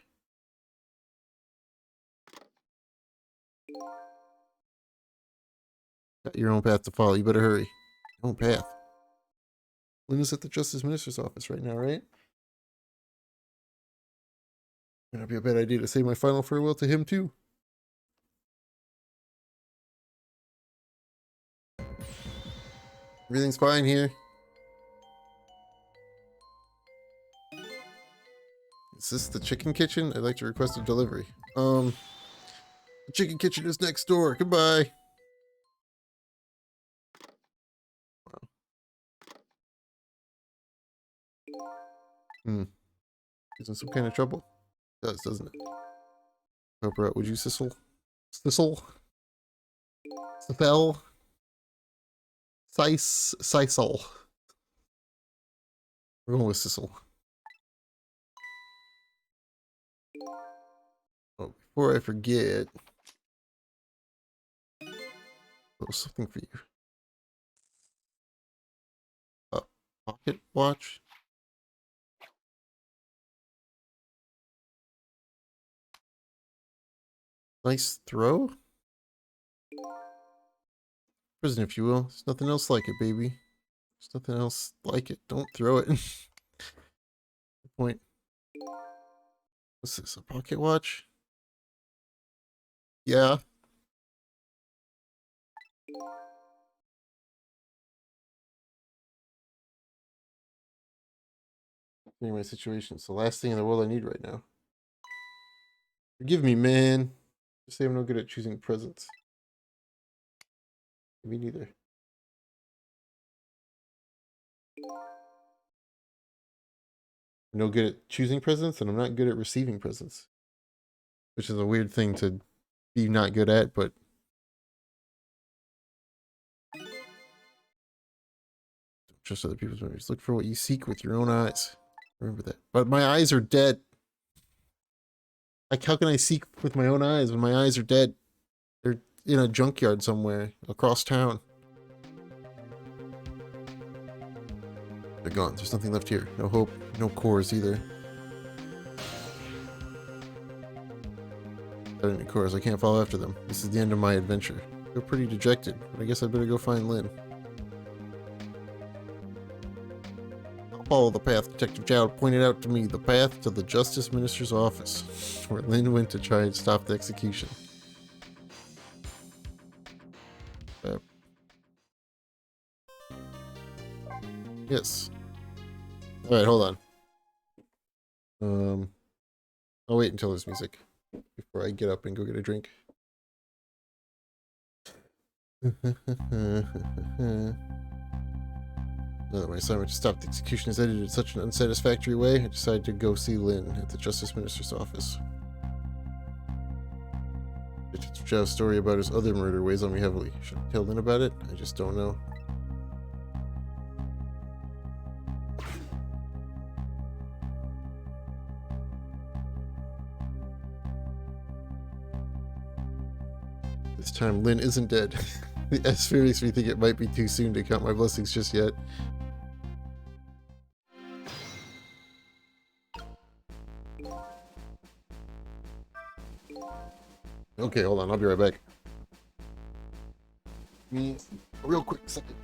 Got your own path to follow. You better hurry. Your own path. Lynn is at the Justice Minister's office right now, right? Might not be a bad idea to say my final farewell to him, too. Everything's fine here. Is this the chicken kitchen? I'd like to request a delivery. The chicken kitchen is next door. Goodbye. Wow. He's in some kind of trouble. It does, doesn't it? Help her out, would you, Sissel? Sissel? Sissel? Sisel. We're going with Sissel. Oh, before I forget, a little something for you. A pocket watch. Nice throw. Prison, if you will. There's nothing else like it, baby. There's nothing else like it. Don't throw it. Good point. What's this? A pocket watch? Yeah. Anyway, situation. It's the last thing in the world I need right now. Forgive me, man. Just say I'm no good at choosing presents. Me neither. I'm no good at choosing presents, and I'm not good at receiving presents. Which is a weird thing to be not good at, but... Don't trust other people's memories. Look for what you seek with your own eyes. Remember that. But my eyes are dead. Like, how can I seek with my own eyes when my eyes are dead? They're in a junkyard somewhere across town. They're gone. There's nothing left here. No hope. No cores either. I don't need cores. I can't follow after them. This is the end of my adventure. They're pretty dejected, but I guess I'd better go find Lynn. I'll follow the path Detective Chow pointed out to me. The path to the Justice Minister's office, where Lynn went to try and stop the execution. Yes. Alright, hold on. I'll wait until there's music before I get up and go get a drink. Now that my assignment to stop the execution is ended in such an unsatisfactory way, I decided to go see Lynn at the Justice Minister's office. Detective Chow's story about his other murder weighs on me heavily. Should I tell Lynn about it? I just don't know. This time, Lynn isn't dead. The S-Fear makes me think it might be too soon to count my blessings just yet. Okay, hold on. I'll be right back. Me, a real quick second.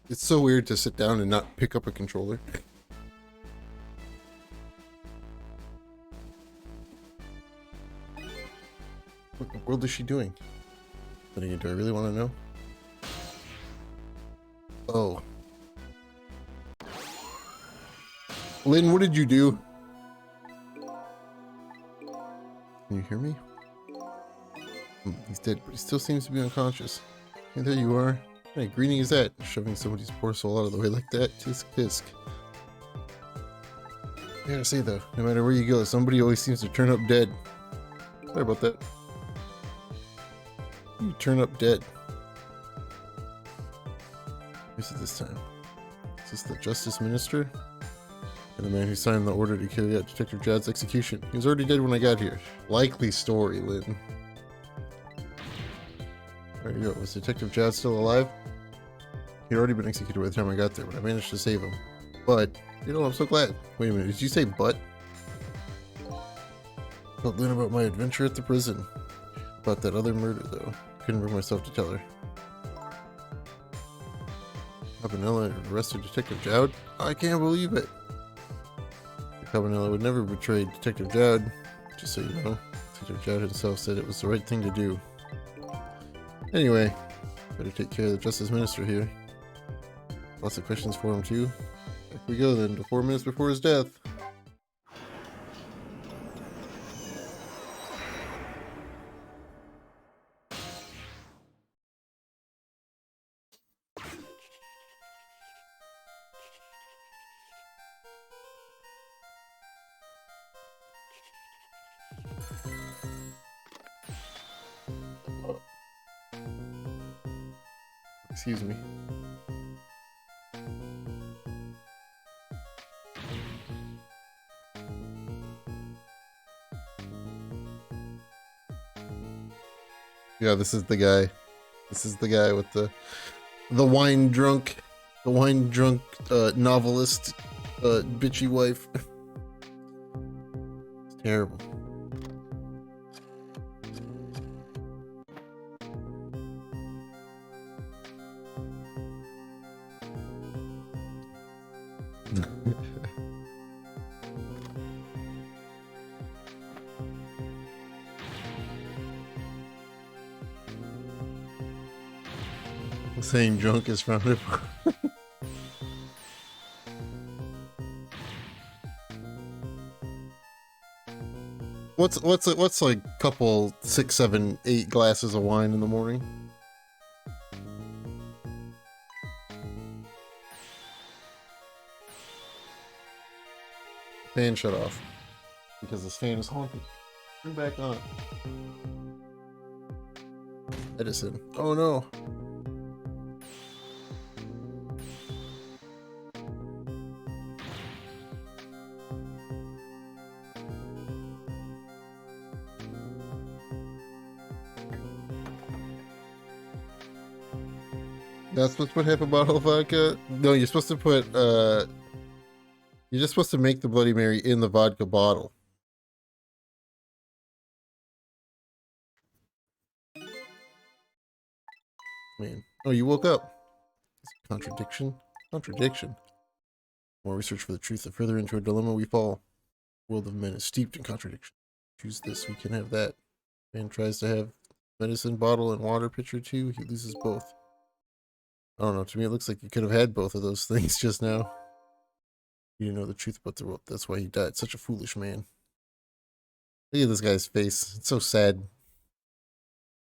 It's so weird to sit down and not pick up a controller. What the world is she doing? Do I really want to know? Oh. Lynn, what did you do? Can you hear me? He's dead, but he still seems to be unconscious. Hey, there you are. Hey, greeting is that? Shoving somebody's poor soul out of the way like that? Tisk tisk. I gotta say though, no matter where you go, somebody always seems to turn up dead. Sorry about that. You turn up dead. Who's it this time? Is this the Justice Minister? And the man who signed the order to carry out Detective Jad's execution. He was already dead when I got here. Likely story, Lynn. There you go. Was Detective Jad still alive? He'd already been executed by the time I got there, but I managed to save him. But, you know, I'm so glad. Wait a minute, did you say but? Told Lynn about my adventure at the prison. About that other murder, though. Couldn't bring myself to tell her. Cabanella arrested Detective Jowd? I can't believe it. Cabanella would never betray Detective Jowd. Just so you know, Detective Jowd himself said it was the right thing to do. Anyway, better take care of the Justice Minister here. Lots of questions for him too. Back we go then, to 4 minutes before his death. Excuse me. Yeah, this is the guy. This is the guy with the wine drunk, novelist, bitchy wife. It's terrible. Saying drunk is frowned upon. What's like a couple 6, 7, 8 glasses of wine in the morning? Fan shut off because this fan is haunted. Turn back on. Edison. Oh no. That's what's what happened bottle of vodka? No, you're supposed to put you're just supposed to make the Bloody Mary in the vodka bottle. Man. Oh, you woke up. Contradiction? Contradiction. More research for the truth, the further into a dilemma we fall. The world of men is steeped in contradiction. Choose this, we can have that. Man tries to have medicine bottle and water pitcher too, he loses both. I don't know, to me it looks like he could have had both of those things just now. He didn't know the truth about the world, that's why he died. Such a foolish man. Look at this guy's face, it's so sad.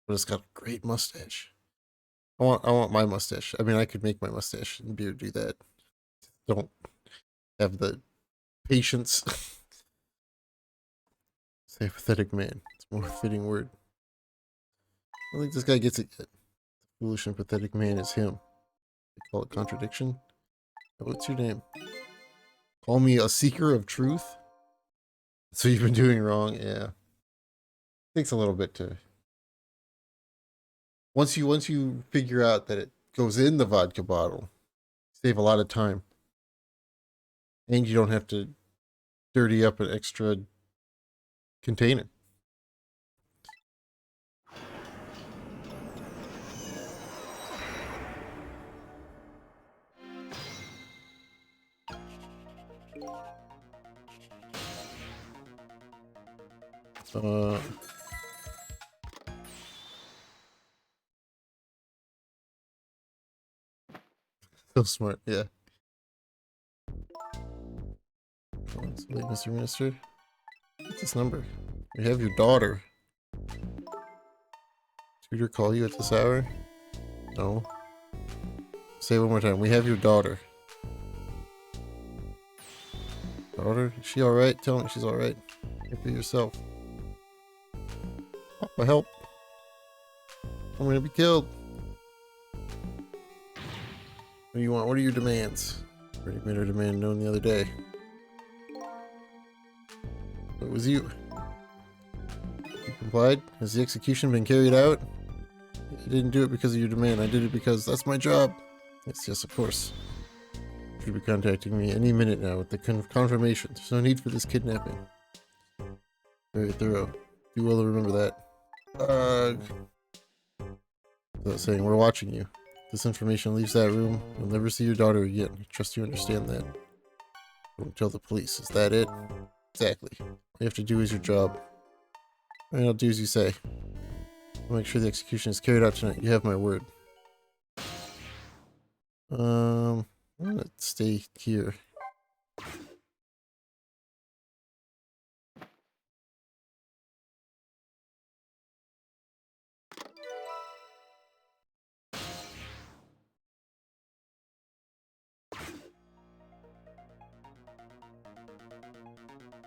But it's got a great mustache. I want my mustache. I mean, I could make my mustache and beard do that. Don't have the patience. Say pathetic man. It's a more fitting word. I don't think this guy gets it yet. The foolish and pathetic man is him. They call it contradiction. What's your name? Call me a seeker of truth? So you've been doing wrong? Yeah. Takes a little bit to... Once you figure out that it goes in the vodka bottle, save a lot of time. And you don't have to dirty up an extra container. So smart, yeah. It's late, Mr. Minister. What's this number? We have your daughter. Tutor call you at this hour? No. Say it one more time. We have your daughter. Daughter? Is she alright? Tell me she's alright. Help her yourself. Papa, help. I'm gonna be killed. What do you want? What are your demands? Already made our demand known the other day. It was you. You complied? Has the execution been carried out? I didn't do it because of your demand. I did it because that's my job. Yes, of course. You should be contacting me any minute now with the confirmation. There's no need for this kidnapping. Very thorough. Do well to remember that. Without saying, we're watching you. If this information leaves that room, you'll never see your daughter again. I trust you understand that. Don't tell the police. Is that it? Exactly. All you have to do is your job. And I'll do as you say. I'll make sure the execution is carried out tonight. You have my word. I'm gonna stay here.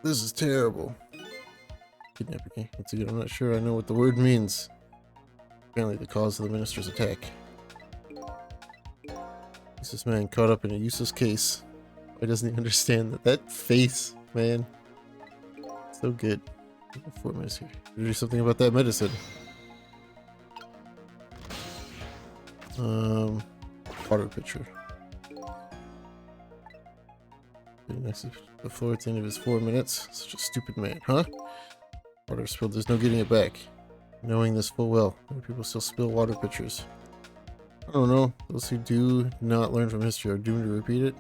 This is terrible. Kidnapping. Once again, I'm not sure I know what the word means. Apparently the cause of the minister's attack. Is this man caught up in a useless case? Why doesn't he understand that? That face, man. So good. 4 minutes here. Do something about that medicine. Water pitcher. Next to the floor at the end of his 4 minutes. Such a stupid man, huh? Water spilled, there's no getting it back. Knowing this full well, many people still spill water pitchers. I don't know. Those who do not learn from history are doomed to repeat it.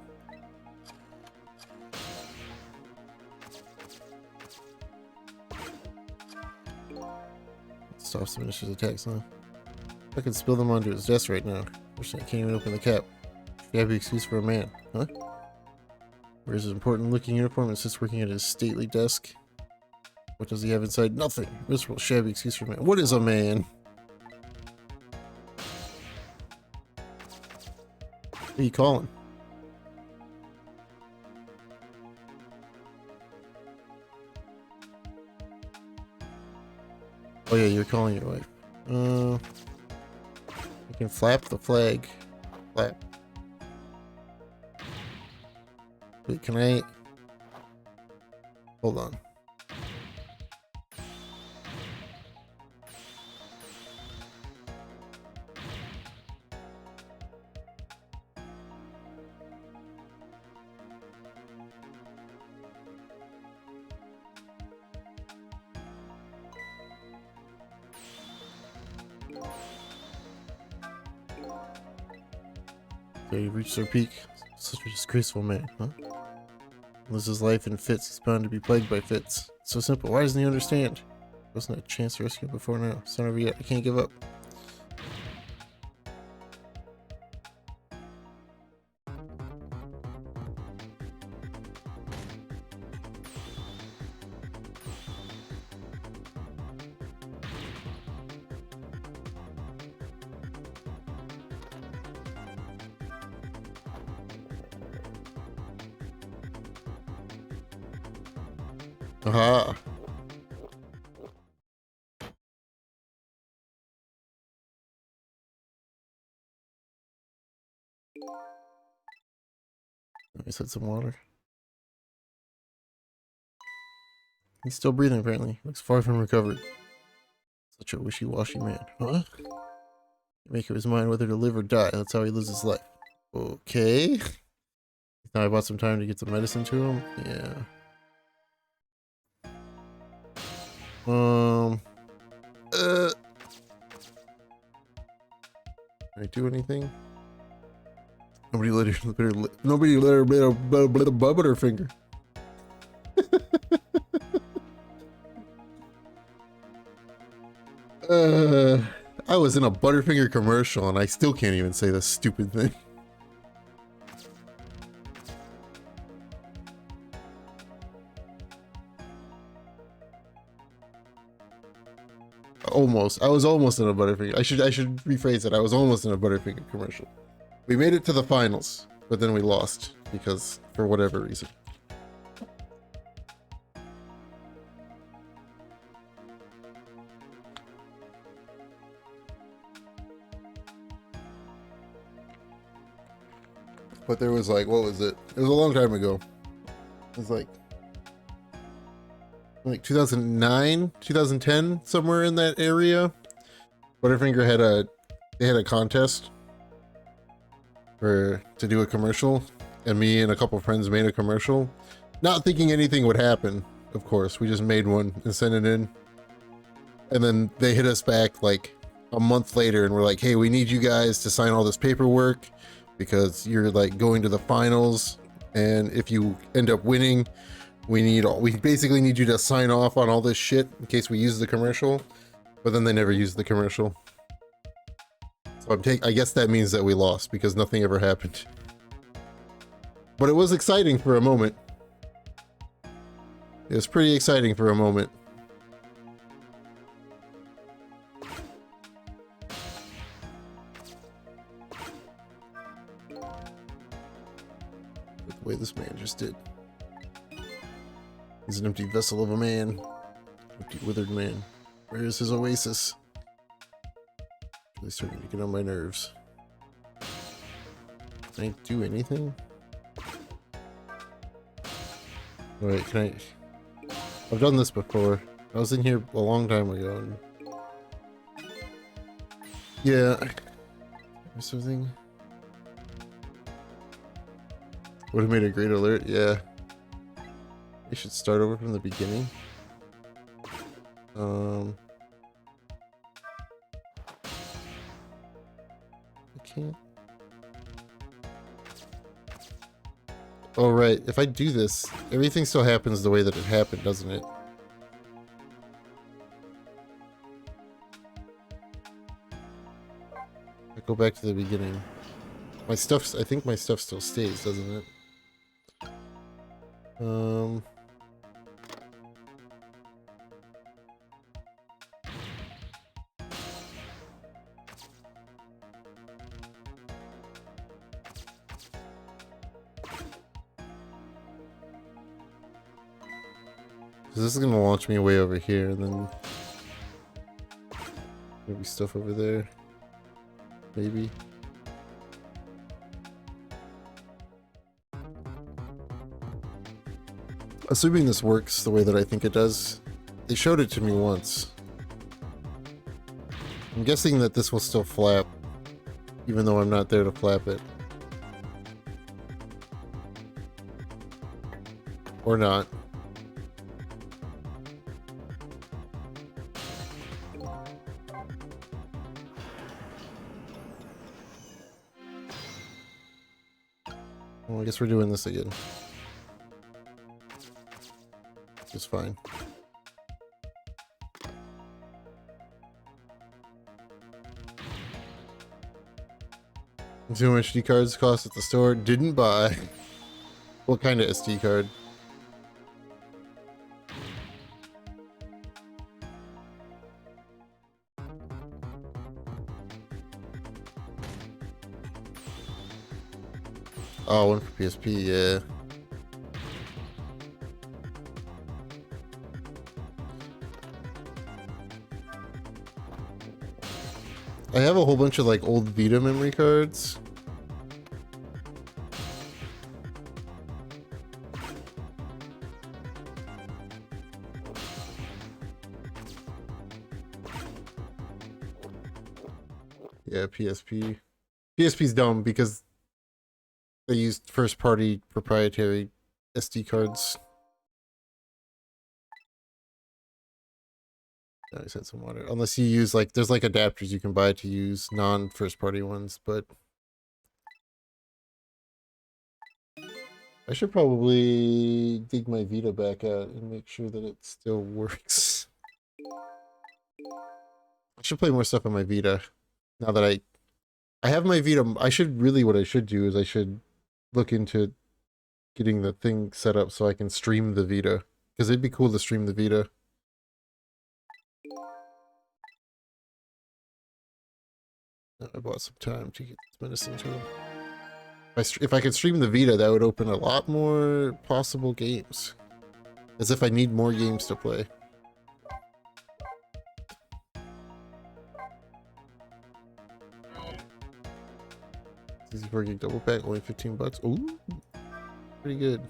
Stops the minister's attacks, huh? I could spill them onto his desk right now. Fortunately, I can't even open the cap. Shabby excuse for a man, huh? Wears his important looking uniform and sits working at his stately desk. What does he have inside? Nothing. Miserable, shabby excuse for a man. What is a man? Who are you calling? Oh yeah, you're calling your wife. You can flap the flag. Flap. Wait, can I? Hold on. So you've reached our peak. Such a disgraceful man, huh? Lives his life in fits. He's bound to be plagued by fits. It's so simple. Why doesn't he understand? Wasn't a chance to rescue him before now. It's not over yet. I can't give up. Aha! I said some water. He's still breathing, apparently. Looks far from recovered. Such a wishy-washy man. Huh? Make up his mind whether to live or die. That's how he lives his life. Okay. Now I bought some time to get some medicine to him. Yeah. Can I do anything? Nobody let her bub at her finger. Uh, I was in a Butterfinger commercial and I still can't even say this stupid thing. Almost. I was almost in a Butterfinger. I should rephrase it. I was almost in a Butterfinger commercial. We made it to the finals, but then we lost because for whatever reason. But there was like, what was it? It was a long time ago. It was like 2009, 2010, somewhere in that area. Butterfinger had a contest to do a commercial, and me and a couple friends made a commercial, not thinking anything would happen. Of course, we just made one and sent it in, and then they hit us back like a month later, and we're like, "Hey, we need you guys to sign all this paperwork because you're like going to the finals, and if you end up winning, we basically need you to sign off on all this shit in case we use the commercial." But then they never used the commercial. So I guess that means that we lost because nothing ever happened. But it was exciting for a moment. It was pretty exciting for a moment. The way this man just did. He's an empty vessel of a man. Empty withered man. Where is his oasis? Really starting to get on my nerves. Can I do anything? Wait, can I... I've done this before. I was in here a long time ago. And... yeah. Or something. Would have made a great alert, yeah. We should start over from the beginning. I can't. Oh, right. If I do this, everything still happens the way that it happened, doesn't it? I go back to the beginning. I think my stuff still stays, doesn't it? So this is gonna launch me way over here, and then maybe stuff over there. Maybe. Assuming this works the way that I think it does, they showed it to me once. I'm guessing that this will still flap, even though I'm not there to flap it. Or not. Well, I guess we're doing this again. It's fine. Too much SD cards cost at the store. Didn't buy. What kind of SD card? Oh, one for PSP, yeah. I have a whole bunch of like old Vita memory cards. Yeah, PSP. PSP's dumb because they used first-party proprietary SD cards. I just had some water. Unless you use like, there's like adapters you can buy to use non-first-party ones, but I should probably dig my Vita back out and make sure that it still works. I should play more stuff on my Vita. Now that I have my Vita, what I should do is I should look into getting the thing set up so I can stream the Vita. Because it'd be cool to stream the Vita. I bought some time to get this medicine to him. If I could stream the Vita, that would open a lot more possible games. As if I need more games to play. 64 gig double pack, only 15 bucks. Ooh, pretty good.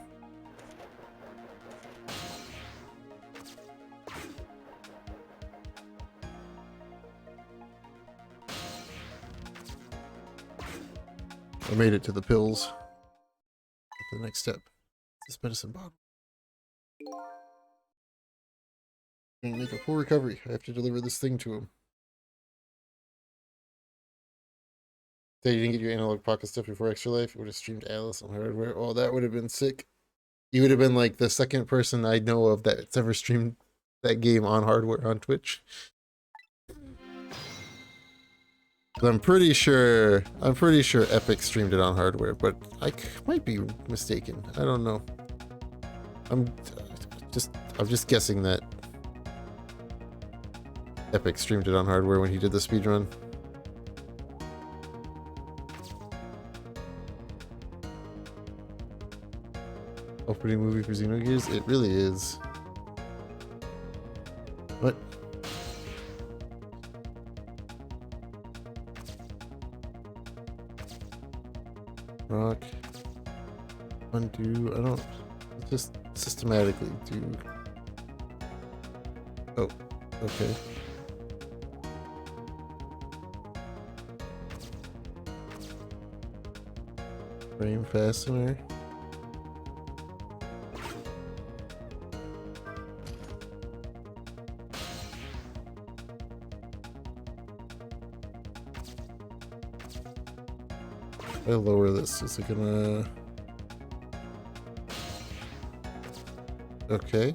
I made it to the pills. The next step. This medicine bottle. I'm gonna make a full recovery. I have to deliver this thing to him. Say you didn't get your analog pocket stuff before Extra Life, you would have streamed Alice on hardware. Oh, that would have been sick. You would have been like the second person I know of that's ever streamed that game on hardware on Twitch. I'm pretty sure Epic streamed it on hardware, but I might be mistaken. I don't know. I'm just guessing that Epic streamed it on hardware when he did the speedrun. Opening movie for Xenogears? It really is. What? Rock. Undo. I don't. Just systematically do. Oh, okay. Frame fastener. I lower this. Is it gonna? Okay.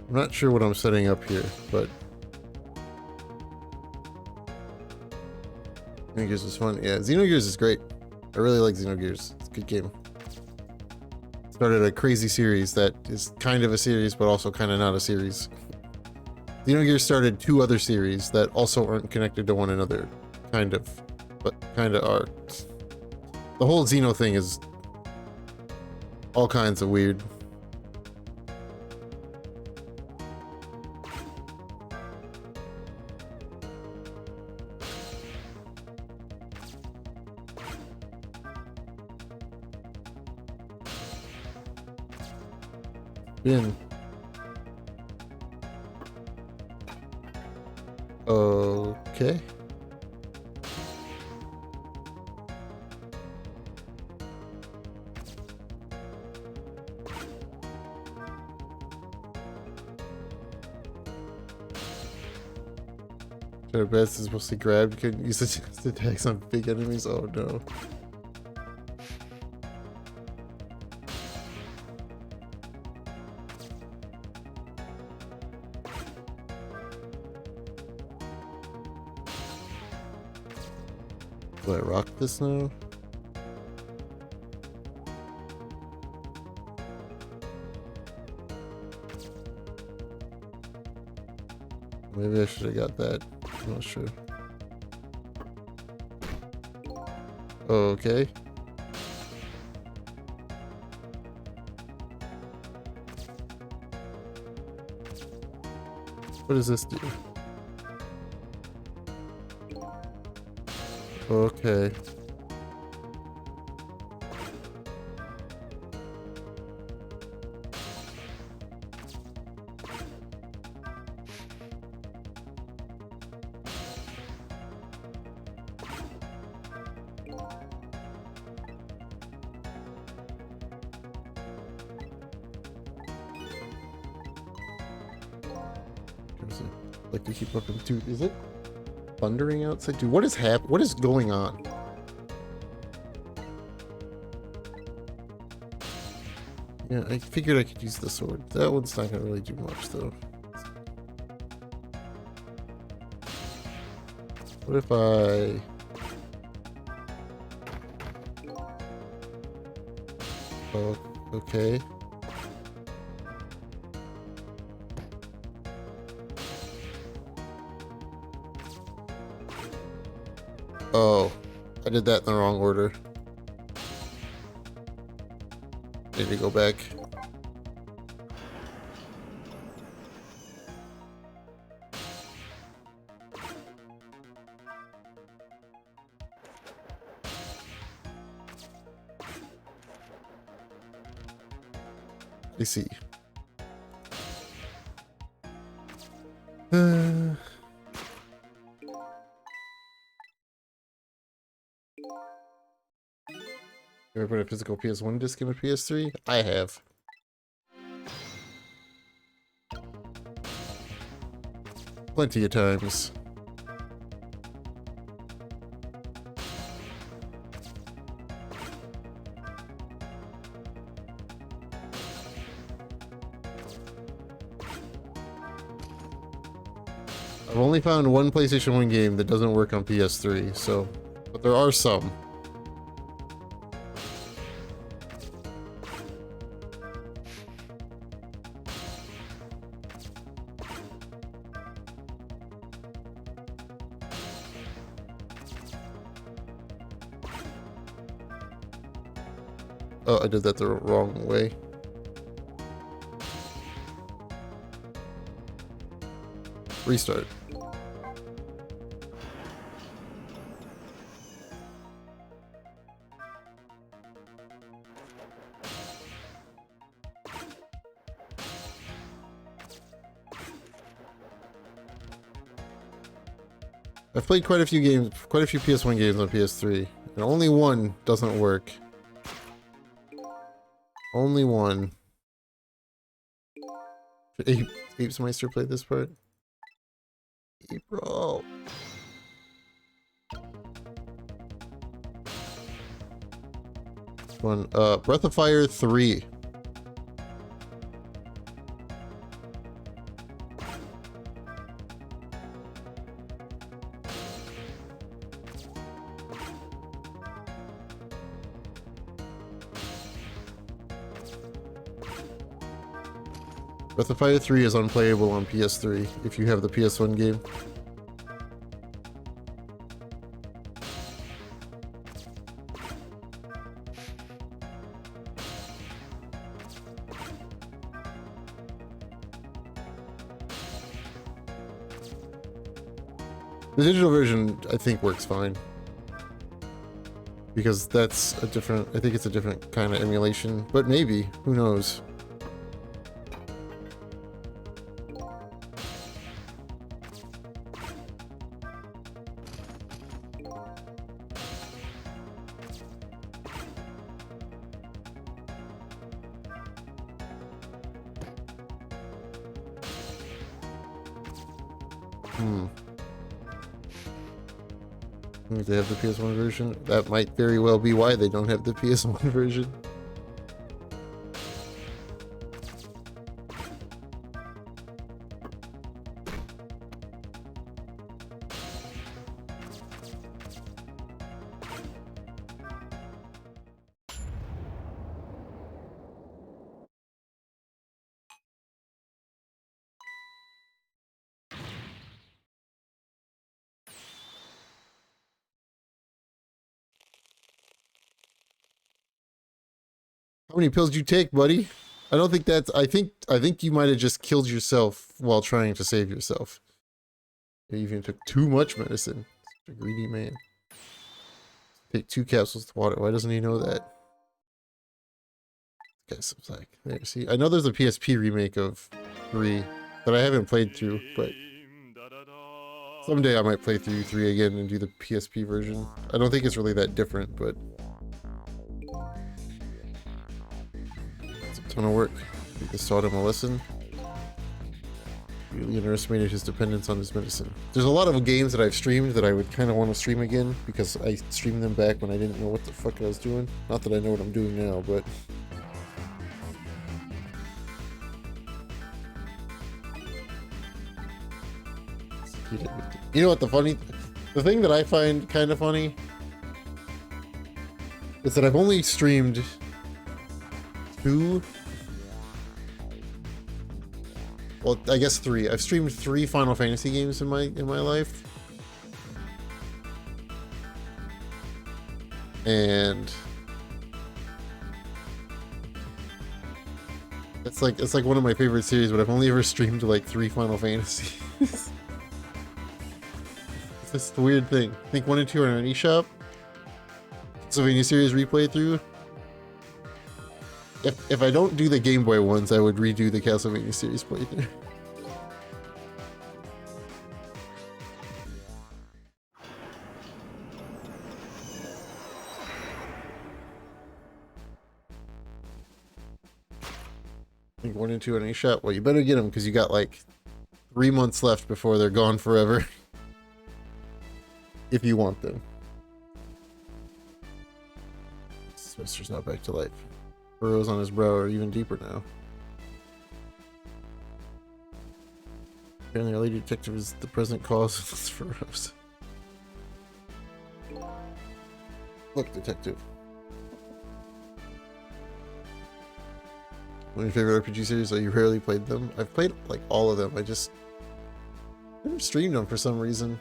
I'm not sure what I'm setting up here, but Xenogears is fun. Yeah, Xenogears is great. I really like Xenogears. It's a good game. Started a crazy series that is kind of a series, but also kind of not a series. Xenogears started 2 other series that also aren't connected to one another, kind of, but kind of are. The whole Xeno thing is all kinds of weird. Been. Okay. Our best is mostly grabbed. Couldn't use it to attacks on big enemies. Oh no. Do I rock this now? Maybe I should have got that. I'm not sure. Okay. What does this do? Okay. Like to keep up in dude, is it thundering outside? Dude, what is going on? Yeah, I figured I could use the sword. That one's not gonna really do much though. What if I... Oh, okay. Oh, I did that in the wrong order. Need to go back. I see. Ever put a physical PS1 disc in a PS3? I have. Plenty of times. I've only found one PlayStation 1 game that doesn't work on PS3, so... But there are some. Oh, I did that the wrong way. Restart. I've played quite a few games, quite a few PS1 games on PS3, and only one doesn't work. Only one. Should Apes Meister play this part? April. One. Breath of Fire 3. Breath of Fire 3 is unplayable on PS3 if you have the PS1 game. The digital version, I think, works fine. Because that's a different... I think it's a different kind of emulation. But maybe. Who knows? If they have the PS1 version, that might very well be why they don't have the PS1 version. How many pills did you take, buddy? I don't think that's... I think you might have just killed yourself while trying to save yourself. You even took too much medicine. Such a greedy man. Take 2 capsules of water. Why doesn't he know that? Guess it's like... There, see? I know there's a PSP remake of 3 that I haven't played through, but... Someday I might play through 3 again and do the PSP version. I don't think it's really that different, but... Ton of work. We just taught him a lesson. Really underestimated his dependence on his medicine. There's a lot of games that I've streamed that I would kind of want to stream again because I streamed them back when I didn't know what the fuck I was doing. Not that I know what I'm doing now, but You know what the thing that I find kind of funny is that I've only streamed two, well, I guess three. I've streamed 3 Final Fantasy games in my life. And it's like one of my favorite series, but I've only ever streamed like 3 Final Fantasies. It's just a weird thing. I think 1 and 2 are on eShop. Castlevania series replay through. If I don't do the Game Boy ones, I would redo the Castlevania series playthrough. I think 1 and 2 on eShop. Well, you better get them because you got like 3 months left before they're gone forever. If you want them. Sylvester's not back to life. Furrows on his brow are even deeper now. Apparently our lady detective is the present cause of this furrows. Look, detective. One of your favorite RPG series, though you rarely played them? I've played like all of them. I just never streamed them for some reason.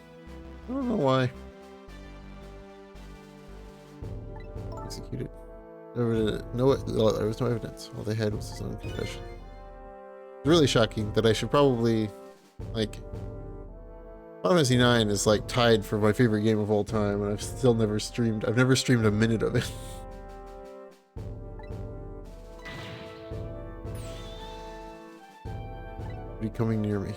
I don't know why. Executed. There was no evidence. All they had was his own confession. It's really shocking that I should probably, like, Final Fantasy IX is like tied for my favorite game of all time, and I've still never streamed. I've never streamed a minute of it. Be coming near me.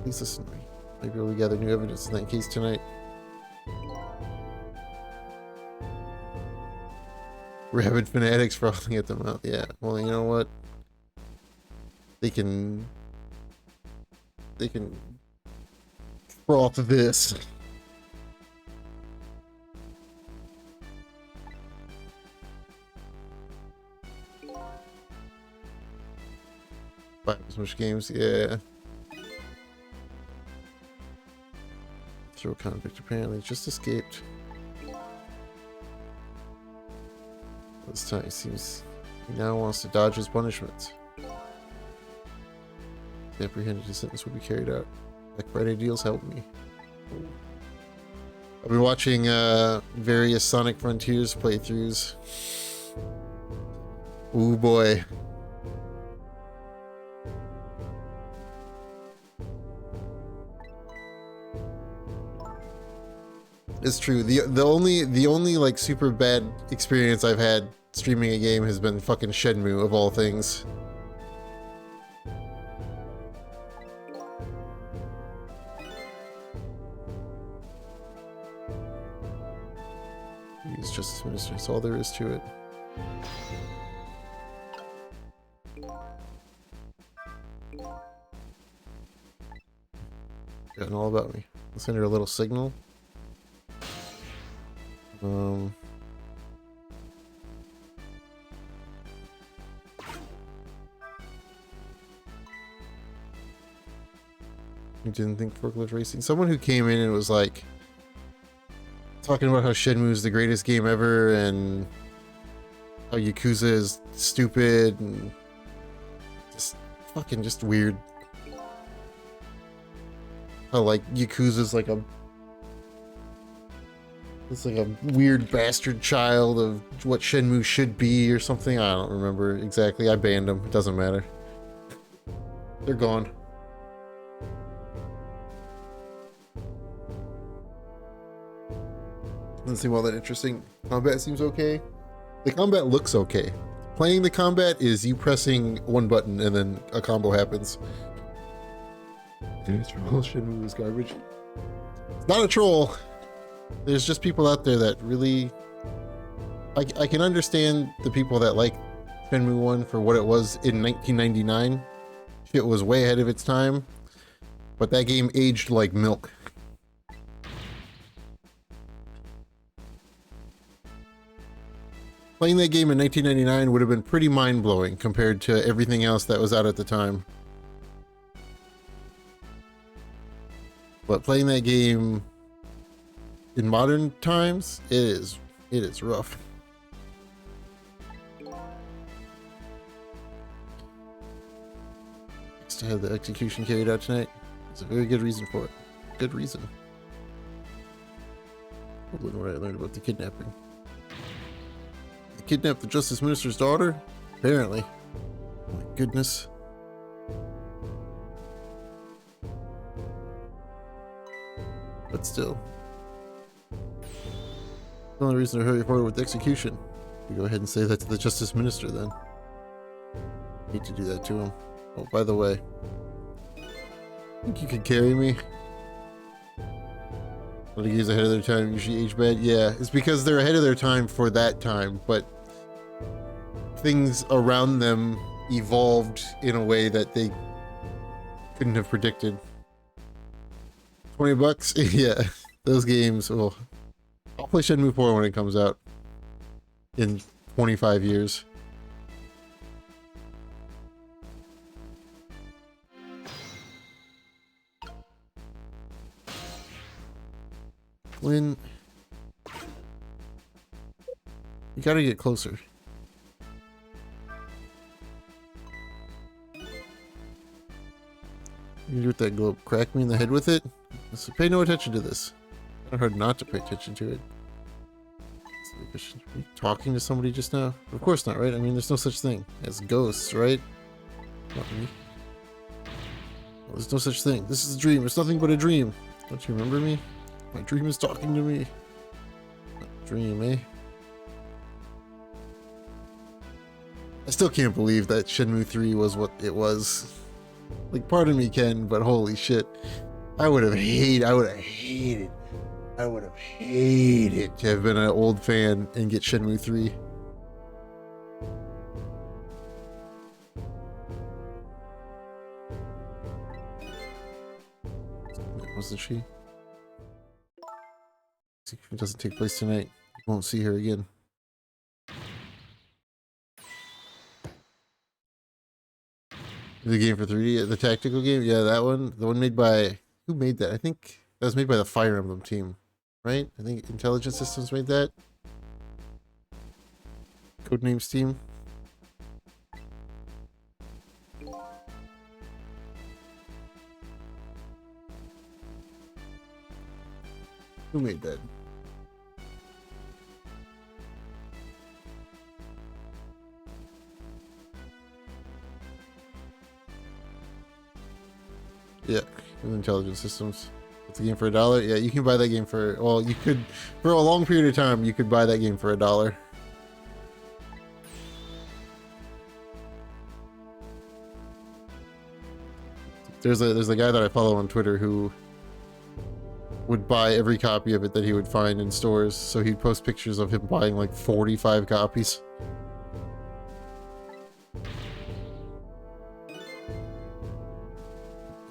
Please listen to me. Maybe we'll gather new evidence in that case tonight. Rabid fanatics frothing at the mouth. Yeah, well, you know what? They can froth this. Buy as much games, yeah. Throw convict apparently just escaped. This time it seems he now wants to dodge his punishment. If apprehended, his sentence would be carried out. Black Friday deals help me. I've been watching various Sonic Frontiers playthroughs. Ooh boy. It's true. The only like super bad experience I've had streaming a game has been fucking Shenmue of all things. He's Justice Minister. That's all there is to it. Forgotten all about me. I'll send her a little signal. You didn't think forklift racing? Someone who came in and was like talking about how Shenmue is the greatest game ever and how Yakuza is stupid and just fucking just weird. How like Yakuza's like a it's like a weird bastard child of what Shenmue should be or something. I don't remember exactly. I banned them. It doesn't matter. They're gone. Doesn't seem all that interesting. Combat seems okay. The combat looks okay. Playing the combat is you pressing one button and then a combo happens. Dude, it's troll. Shenmue is garbage. It's not a troll. There's just people out there that really... I can understand the people that like Shenmue 1 for what it was in 1999. It was way ahead of its time. But that game aged like milk. Playing that game in 1999 would have been pretty mind-blowing compared to everything else that was out at the time. But playing that game in modern times, it is rough. To have the execution carried out tonight. It's a very good reason for it. Good reason. What I learned about the kidnapping. They kidnapped the Justice Minister's daughter? Apparently. Oh my goodness. But still. The only reason to hurry forward with the execution. You go ahead and say that to the Justice Minister then. Need to do that to him. Oh, by the way, think you could carry me? Litigators ahead of their time usually age bad. Yeah, it's because they're ahead of their time for that time, but things around them evolved in a way that they couldn't have predicted. $20? Yeah, those games. Oh, I'll play Shenmue 4 when it comes out in 25 years. When you gotta get closer. You do with that globe. Crack me in the head with it? So pay no attention to this. It's not hard not to pay attention to it. Are you talking to somebody just now? Of course not, right? I mean, there's no such thing as ghosts, right? Not me. Well, there's no such thing. This is a dream. It's nothing but a dream. Don't you remember me? My dream is talking to me. Dream, eh? I still can't believe that Shenmue 3 was what it was. Like, part of me can, but holy shit. I would have hated to have been an old fan and get Shenmue 3. Wasn't she? If it doesn't take place tonight, you won't see her again. The game for 3D, the tactical game? Yeah, that one. The one made by... Who made that? I think that was made by the Fire Emblem team, right? I think Intelligent Systems made that. Codenames team. Who made that? Yeah, with Intelligent Systems. It's a game for $1. Yeah, you can buy that game for, well, you could, for a long period of time, you could buy that game for $1. There's a guy that I follow on Twitter who would buy every copy of it that he would find in stores. So he'd post pictures of him buying like 45 copies.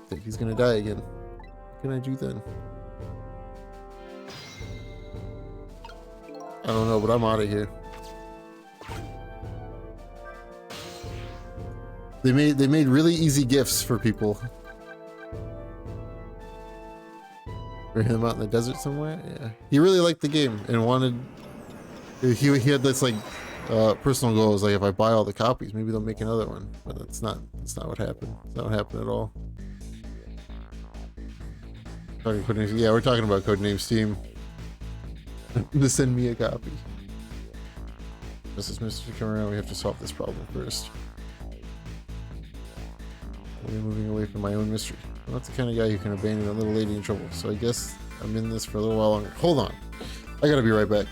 I think he's gonna die again. What can I do then? I don't know, but I'm out of here. They made really easy gifts for people. For him out in the desert somewhere. Yeah, he really liked the game and wanted. He had this like personal goal. Was like, if I buy all the copies, maybe they'll make another one. But that's not what happened. That's not what happened at all. Yeah, we're talking about Codenames Team. To send me a copy. Justice Minister to come around. We have to solve this problem first. We're moving away from my own mystery. I'm not the kind of guy who can abandon a little lady in trouble, so I guess I'm in this for a little while longer. Hold on. I gotta be right back.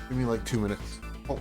Give me like 2 minutes. Oh.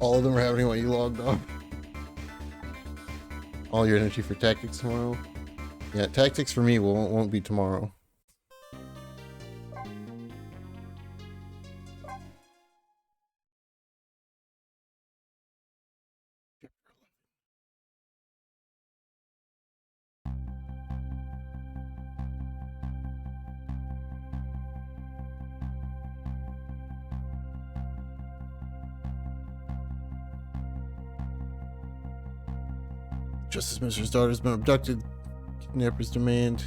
All of them are happening while you logged off. All your energy for tactics tomorrow. Yeah, tactics for me won't be tomorrow. Justice Minister's daughter has been abducted. Kidnappers demand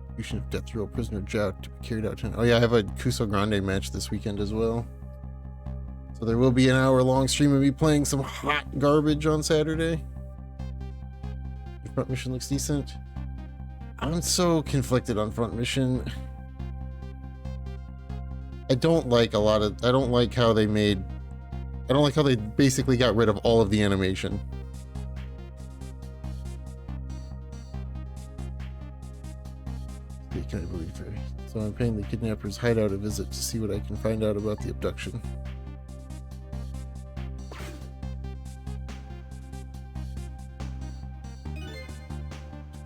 execution of death row prisoner jout to be carried out tonight. Oh yeah, I have a Cuso Grande match this weekend as well. So there will be an hour-long stream of me playing some hot garbage on Saturday. The front mission looks decent. I'm so conflicted on front mission. I don't like how they basically got rid of all of the animation. Can I believe her? So I'm paying the kidnapper's hideout a visit to see what I can find out about the abduction.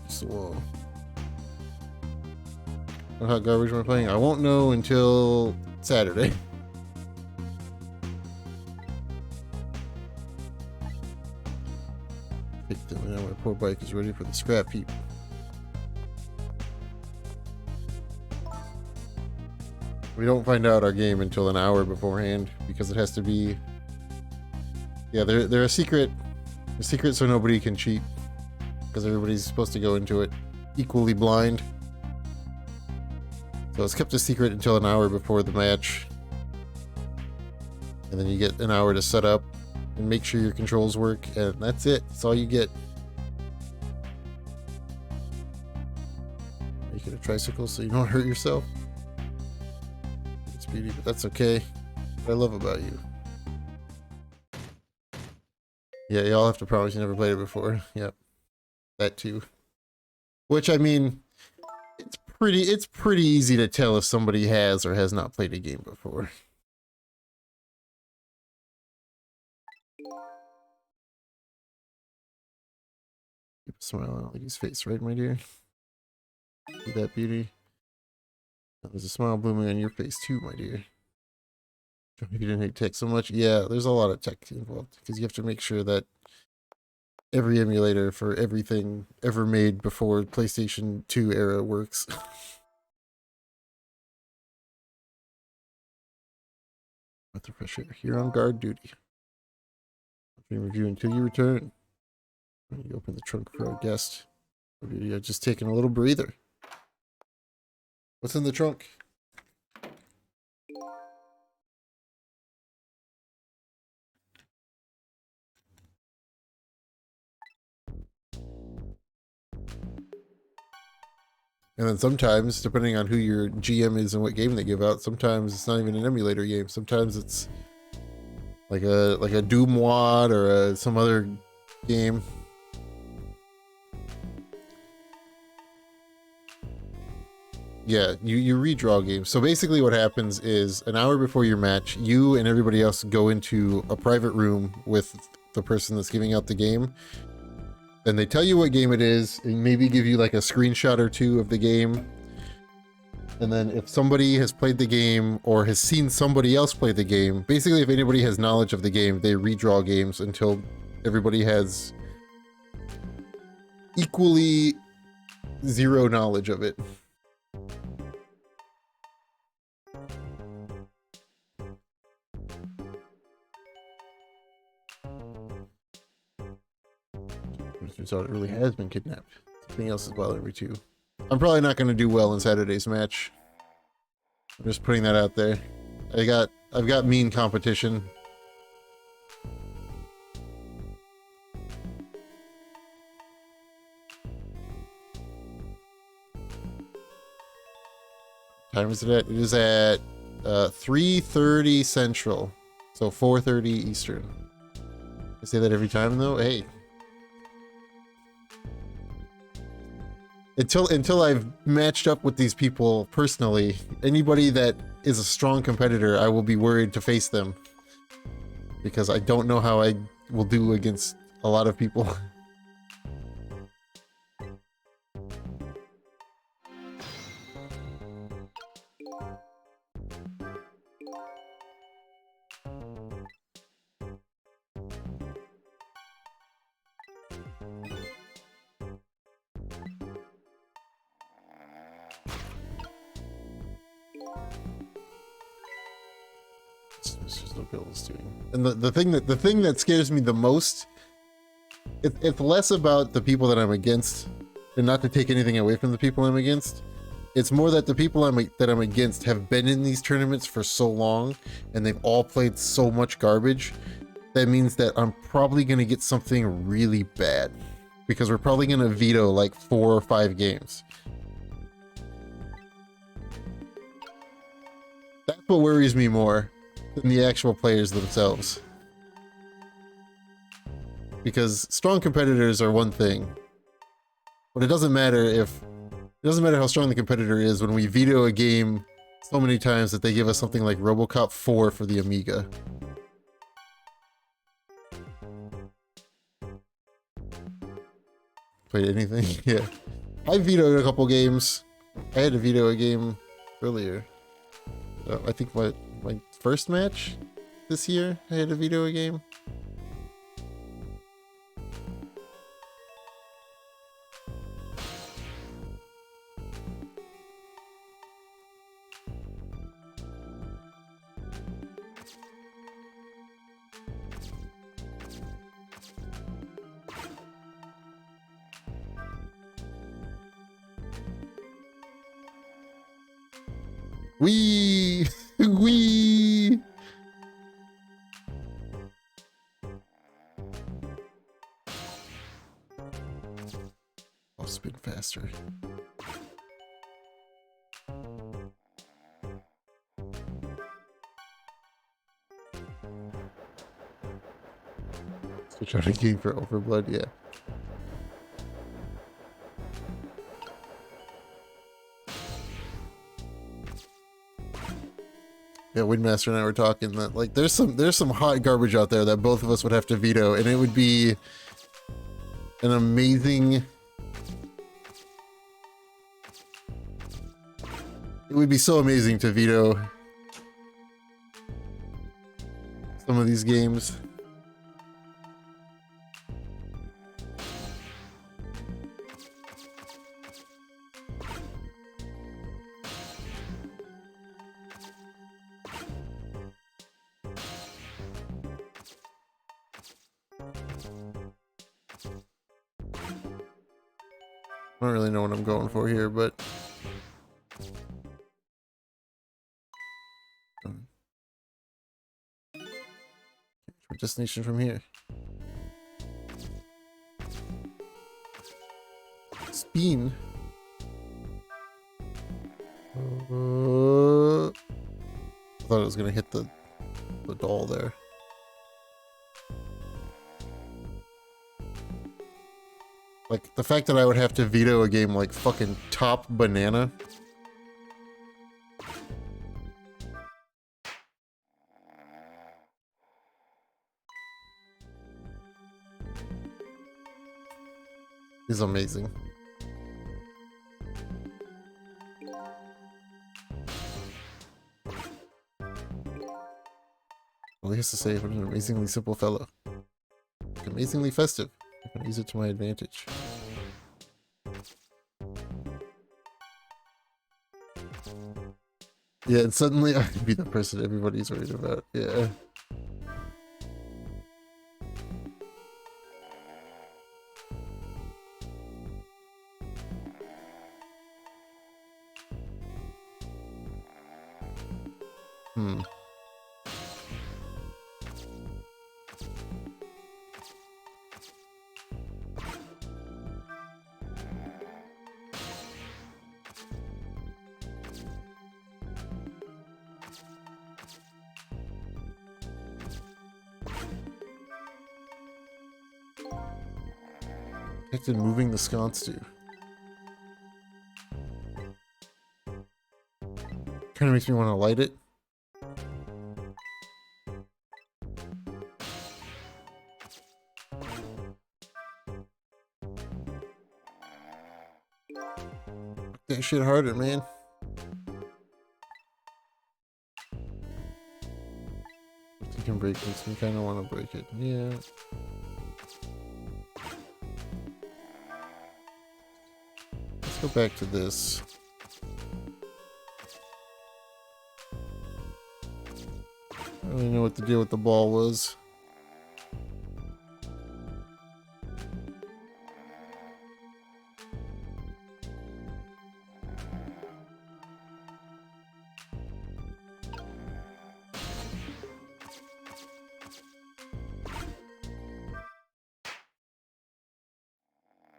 So, what hot garbage am I playing? I won't know until Saturday. Picked them, and now my poor bike is ready for the scrap heap. We don't find out our game until an hour beforehand because it has to be. Yeah, they're a secret. A secret so nobody can cheat because everybody's supposed to go into it equally blind. So it's kept a secret until an hour before the match, and then you get an hour to set up and make sure your controls work, and that's it. That's all you get. Make it a tricycle so you don't hurt yourself. Beauty, but that's okay. What I love about you. Yeah, y'all have to promise you never played it before. Yep. That too. Which, I mean, it's pretty easy to tell if somebody has or has not played a game before. Keep a smile on Lady's face, right, my dear? See that beauty? There's a smile blooming on your face too, my dear. You didn't hate tech so much. Yeah, there's a lot of tech involved because you have to make sure that every emulator for everything ever made before PlayStation 2 era works. With the pressure, you're on guard duty. I'll review until you return. You open the trunk for our guest. You're just taking a little breather. What's in the trunk? And then sometimes, depending on who your GM is and what game they give out, sometimes it's not even an emulator game. Sometimes it's like a Doom Wad or some other game. Yeah, you redraw games. So basically what happens is an hour before your match, you and everybody else go into a private room with the person that's giving out the game. And they tell you what game it is and maybe give you like a screenshot or two of the game. And then if somebody has played the game or has seen somebody else play the game, basically if anybody has knowledge of the game, they redraw games until everybody has equally zero knowledge of it. Turns out it really has been kidnapped. Something else is bothering me too. I'm probably not going to do well in Saturday's match. I'm just putting that out there. I've got mean competition. Time is it at? It is at 3:30 Central, so 4:30 Eastern. I say that every time though. Hey, until I've matched up with these people personally, anybody that is a strong competitor, I will be worried to face them. Because I don't know how I will do against a lot of people. It's just no bills doing. And the thing that scares me the most, it's less about the people that I'm against, and not to take anything away from the people I'm against. It's more that the people that I'm against have been in these tournaments for so long, and they've all played so much garbage. That means that I'm probably gonna get something really bad, because we're probably gonna veto like 4 or 5 games. That's what worries me more than the actual players themselves. Because strong competitors are one thing, but it doesn't matter how strong the competitor is when we veto a game so many times that they give us something like RoboCop 4 for the Amiga. Played anything? Yeah. I vetoed a couple games. I had to veto a game earlier. I think my first match this year, I had to veto a game. Wee! Wee! I'll spin faster. Switch out a game for Overblood, yeah. Yeah, Windmaster and I were talking that like there's some hot garbage out there that both of us would have to veto, and it would be an amazing. It would be so amazing to veto some of these games. I don't really know what I'm going for here, but destination from here. Spin. I thought it was gonna hit the doll there. Like, the fact that I would have to veto a game like fucking Top Banana. Is amazing. Well, he has to say, what an amazingly simple fellow. Amazingly festive. I can use it to my advantage. Yeah, and suddenly I could be the person everybody's worried about. Yeah. Hmm. Connected moving the sconce to. Kind of makes me want to light it. That shit harder, man. You can break this. You kind of want to break it. Yeah. Let's go back to this. I don't really know what the deal with the ball was.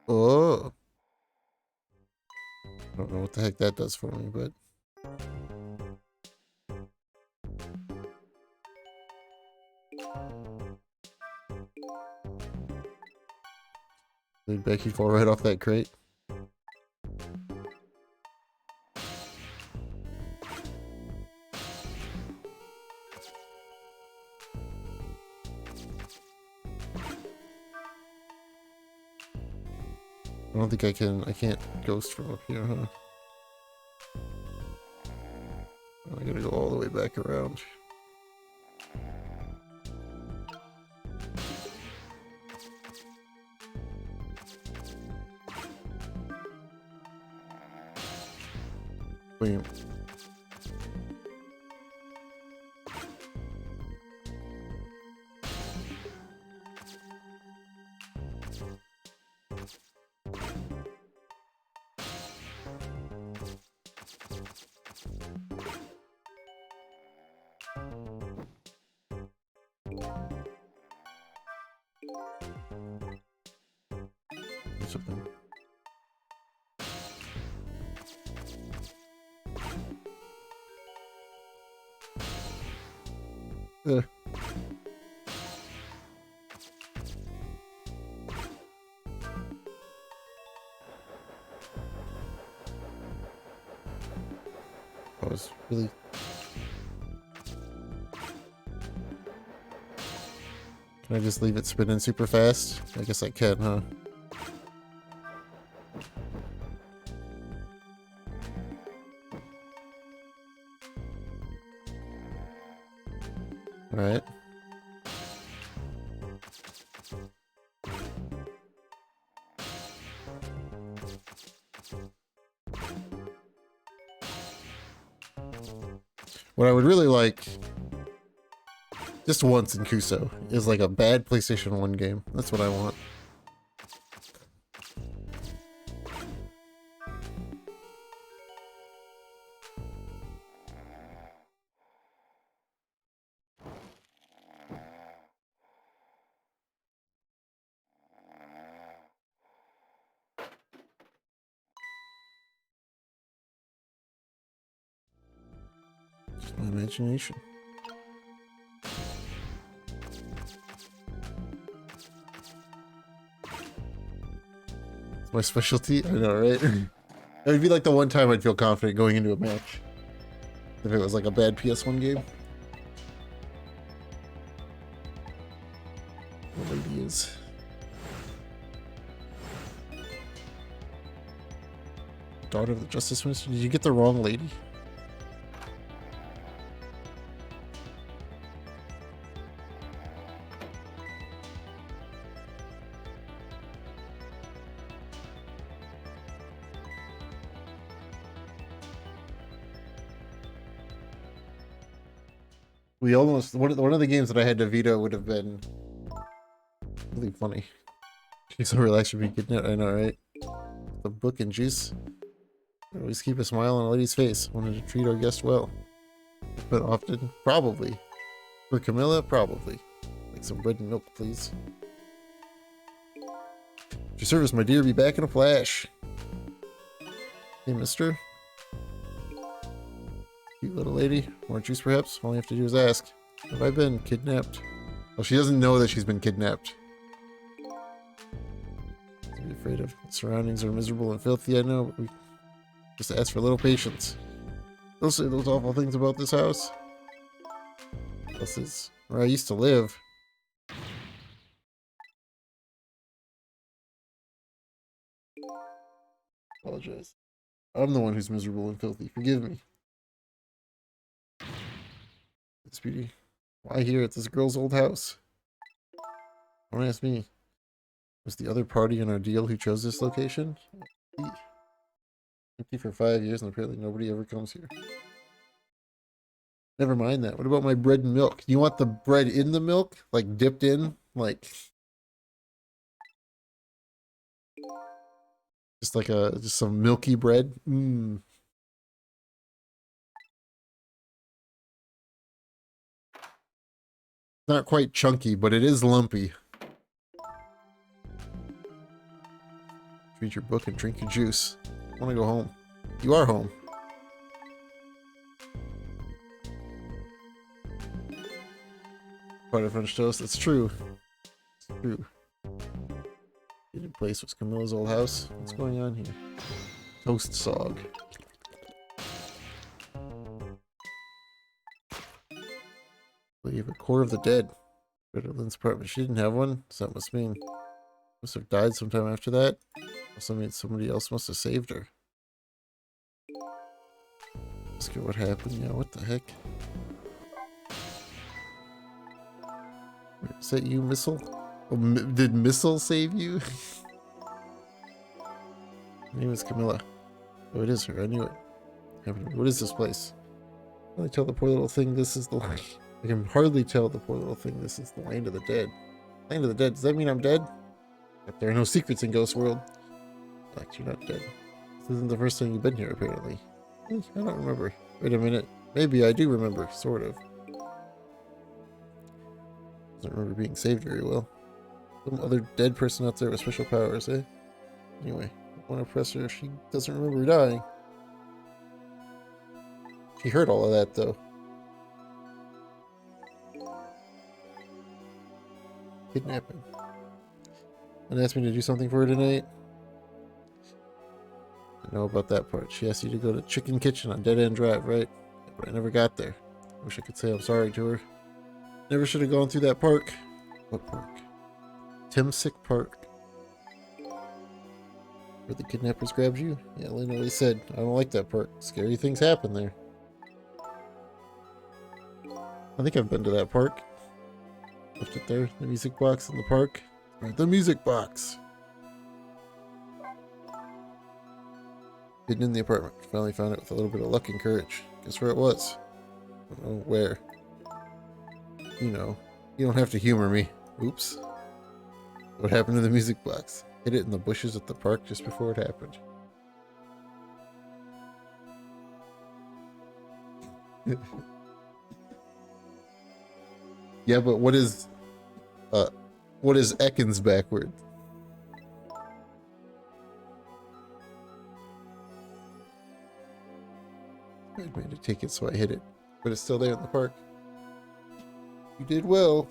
Oh. I don't know what the heck that does for me, but... Did Becky fall right off that crate? I don't think I can't ghost from up here, huh? I gotta go all the way back around. Wait. Something. I was really... Can I just leave it spinning super fast? I guess I can, huh? Alright. What I would really like, just once in Kuso, is like a bad PlayStation 1 game. That's what I want. Just my imagination. It's my specialty? I know, right? It would be like the one time I'd feel confident going into a match. If it was like a bad PS1 game. The lady is... Daughter of the Justice Minister? Did you get the wrong lady? We almost... One of the games that I had to veto would have been really funny. She's so relaxed for being kidnapped, I know, right? The book and juice. Always keep a smile on a lady's face. Wanted to treat our guest well. But often, probably. For Camilla, probably. Like some bread and milk, please. Your service, my dear. Be back in a flash. Hey, mister. Cute little lady. More juice, perhaps? All you have to do is ask. Have I been kidnapped? Well, she doesn't know that she's been kidnapped. To be afraid of. The surroundings are miserable and filthy, I know, but we just ask for a little patience. They'll say those awful things about this house. This is where I used to live. Apologize. I'm the one who's miserable and filthy. Forgive me. It's beauty. Why here at this girl's old house? Don't ask me. Was the other party in our deal who chose this location? Empty for 5 years and apparently nobody ever comes here. Never mind that. What about my bread and milk? You want the bread in the milk? Like dipped in? Like just like just some milky bread? Mmm. Not quite chunky, but it is lumpy. Read your book and drink your juice. I want to go home. You are home. Part of French toast. That's true. It's true. Hated place was Camilla's old house. What's going on here? Toast sog. Well, you have a core of the dead. Go to Lynn's apartment. She didn't have one, so that must mean must have died sometime after that. Also means somebody else must have saved her. Ask her what happened. Yeah, what the heck? Wait, is that you, Missile? Oh, did Missile save you? Her name is Camilla. Oh, it is her. I knew it. What is this place? I can tell the poor little thing this is the land. I can hardly tell the poor little thing this is the land of the dead. Land of the dead? Does that mean I'm dead? But there are no secrets in Ghost World. In fact, you're not dead. This isn't the first time you've been here, apparently. I don't remember. Wait a minute. Maybe I do remember, sort of. Doesn't remember being saved very well. Some other dead person out there with special powers, eh? Anyway, I want to press her if she doesn't remember dying. She heard all of that, though. Kidnapping. And asked me to do something for her tonight. I know about that part. She asked you to go to Chicken Kitchen on Dead End Drive, right? But I never got there. I wish I could say I'm sorry to her. Never should have gone through that park. What park? Timsick Park. Where the kidnappers grabbed you? Yeah, Lynn always said, I don't like that park. Scary things happen there. I think I've been to that park. Left it there, the music box in the park. Right, the music box. Hidden in the apartment. Finally found it with a little bit of luck and courage. Guess where it was? I don't know where. You know. You don't have to humor me. Oops. What happened to the music box? Hid it in the bushes at the park just before it happened. Yeah, but what is Ekans backward? I made it take it, so I hit it. But it's still there in the park. You did well.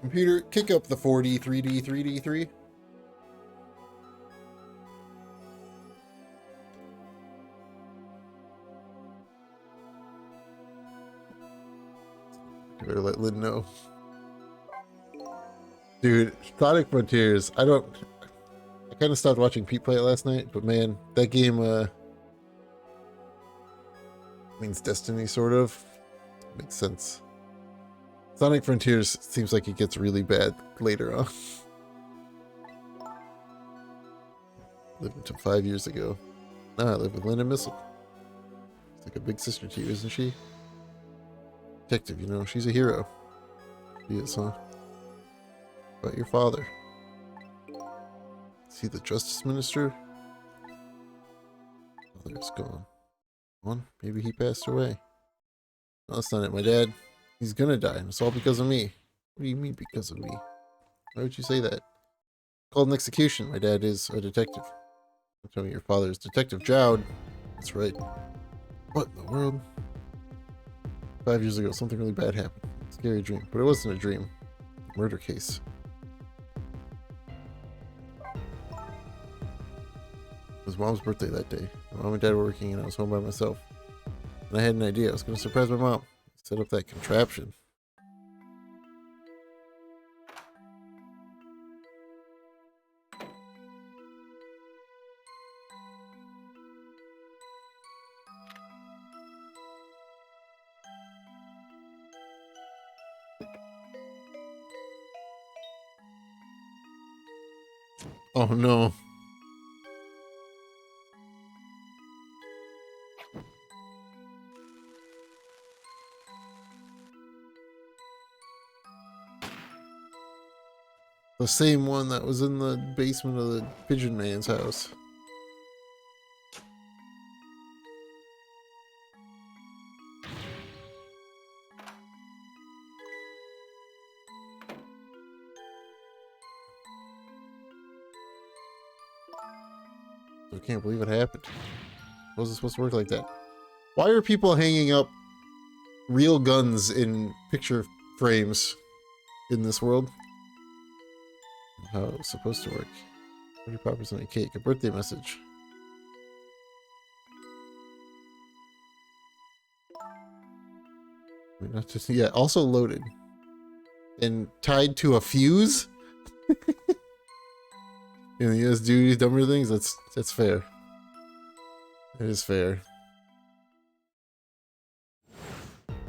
Computer, kick up the 4D, 3D, 3D, 3. You better let Lynn know. Dude, Sonic Frontiers, I kind of stopped watching Pete play it last night, but man, that game, means Destiny, sort of. Makes sense. Sonic Frontiers seems like it gets really bad later on. Lived until 5 years ago. Now I live with Lynn and Missile. She's like a big sister to you, isn't she? Detective, you know, she's a hero. She is, huh? About your father. Is he the Justice Minister? Father is gone. Maybe he passed away. No, that's not it. My dad, he's gonna die, and it's all because of me. What do you mean because of me? Why would you say that? Called an execution. My dad is a detective. Don't tell me your father is Detective Jowd. That's right. What in the world? 5 years ago, something really bad happened. Scary dream, but it wasn't a dream. Murder case. It was Mom's birthday that day. My mom and Dad were working and I was home by myself. And I had an idea. I was going to surprise my mom. Set up that contraption. Oh no. The same one that was in the basement of the Pigeon Man's house. I can't believe it happened. How was it supposed to work like that? Why are people hanging up real guns in picture frames in this world? How it was supposed to work. 35% of cake. A birthday message. I mean, not just, yeah, also loaded. And tied to a fuse? And you just do dumber things? That's fair. It is fair.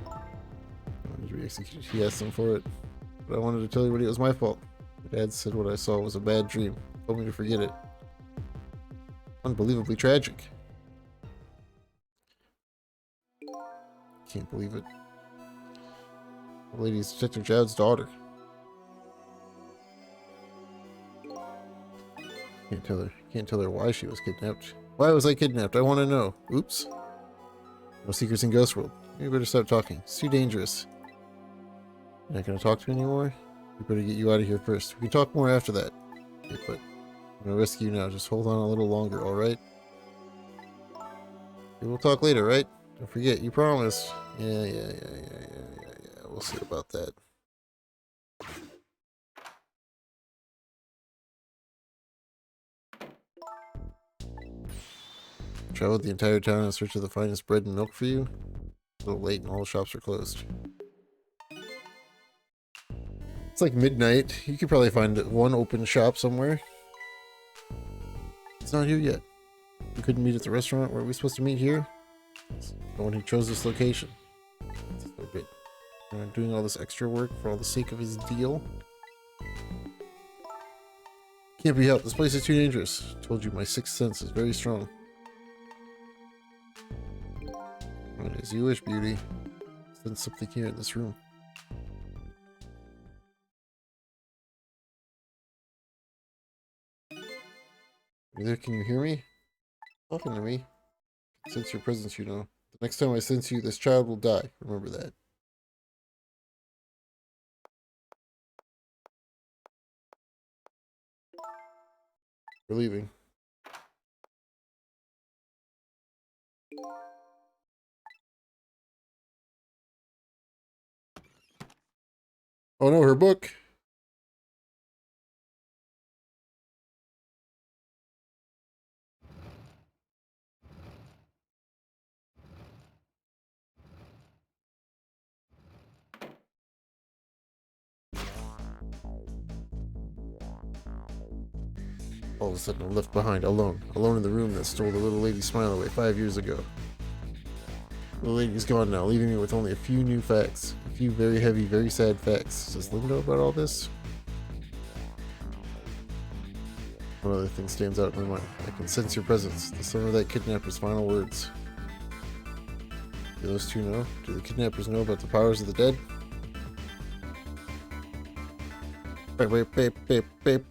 I wanted to re-execute. He asked him for it. But I wanted to tell everybody it was my fault. My dad said what I saw was a bad dream. Told me to forget it. Unbelievably tragic. Can't believe it. The lady's Detective Jowd's daughter. Can't tell her why she was kidnapped. Why was I kidnapped? I want to know. Oops. No secrets in Ghost World. You better stop talking. It's too dangerous. You're not gonna talk to me anymore? We better get you out of here first. We can talk more after that. Okay, but I'm gonna rescue you now. Just hold on a little longer, alright? Okay, we'll talk later, right? Don't forget, you promised. Yeah. We'll see about that. Traveled the entire town in search of the finest bread and milk for you. A little late and all the shops are closed. It's like midnight. You could probably find one open shop somewhere. It's not here yet. We couldn't meet at the restaurant. Were we supposed to meet here? It's the one who chose this location. It's so good. Doing all this extra work for all the sake of his deal. Can't be helped. This place is too dangerous. I told you my sixth sense is very strong. As you wish, beauty. Sense something here in this room. Either can you hear me? Talking to me. Sense your presence, you know. The next time I sense you, this child will die. Remember that. We're leaving. Oh no, her book. All of a sudden I'm left behind, alone. Alone in the room that stole the little lady's smile away 5 years ago. The lady's gone now, leaving me with only a few new facts. A few very heavy, very sad facts. Does Lynn know about all this? One other thing stands out in my mind. I can sense your presence. The son of that kidnapper's final words. Do those two know? Do the kidnappers know about the powers of the dead? Beep.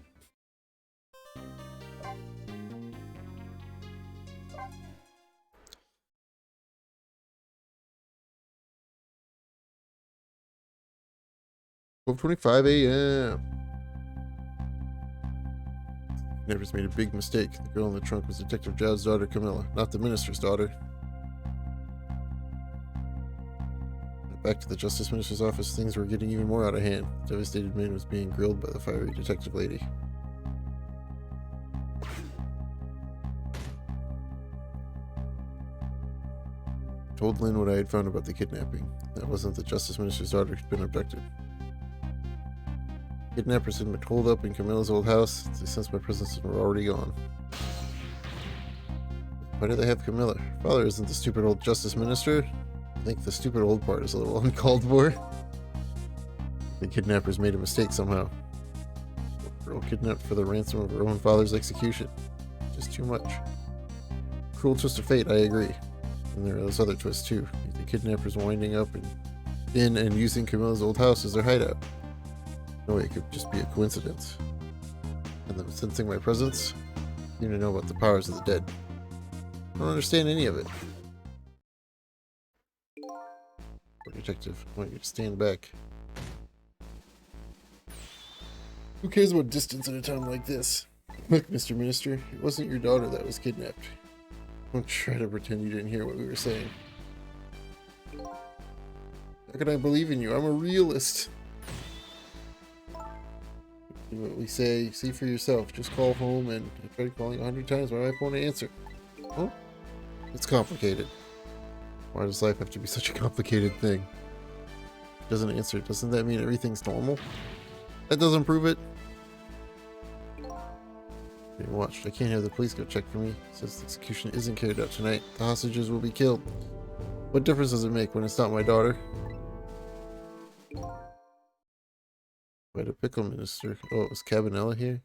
12:25 a.m. Kidnappers made a big mistake. The girl in the trunk was Detective Jowd's daughter, Camilla, not the minister's daughter. Back to the Justice Minister's office, things were getting even more out of hand. The devastated man was being grilled by the fiery detective lady. Told Lynn what I had found about the kidnapping. That wasn't the Justice Minister's daughter who'd been abducted. Kidnappers had been holed up in Camilla's old house. They sensed my presence and were already gone. Why do they have Camilla? Her father isn't the stupid old Justice Minister. I think the stupid old part is a little uncalled for. The kidnappers made a mistake somehow. A girl kidnapped for the ransom of her own father's execution. Just too much. Cruel twist of fate, I agree. And there are those other twists too. The kidnappers winding up in and using Camilla's old house as their hideout. No way it could just be a coincidence. And them sensing my presence, seem to know about the powers of the dead. I don't understand any of it. Detective, I want you to stand back. Who cares about distance in a time like this? Look, Mr. Minister, it wasn't your daughter that was kidnapped. Don't try to pretend you didn't hear what we were saying. How can I believe in you? I'm a realist. Do what we say. See for yourself. Just call home, and I tried calling 100 times. My wife won't answer. Oh, it's complicated. Why does life have to be such a complicated thing? Doesn't answer. Doesn't that mean everything's normal? That doesn't prove it. Being watched. I can't have the police go check for me. It says the execution isn't carried out tonight. The hostages will be killed. What difference does it make when it's not my daughter? Why the pickle minister? Oh, it was Cabanella here?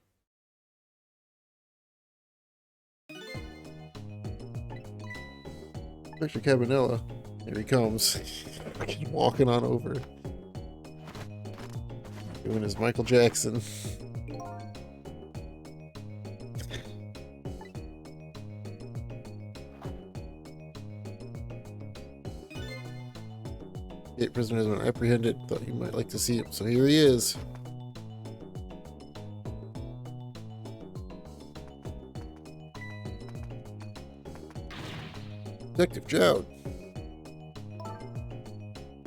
Mr. Cabanella. Here he comes. Fucking walking on over. Doing his Michael Jackson. The prisoner has been apprehended. Thought you might like to see him, so here he is. Detective Jowd.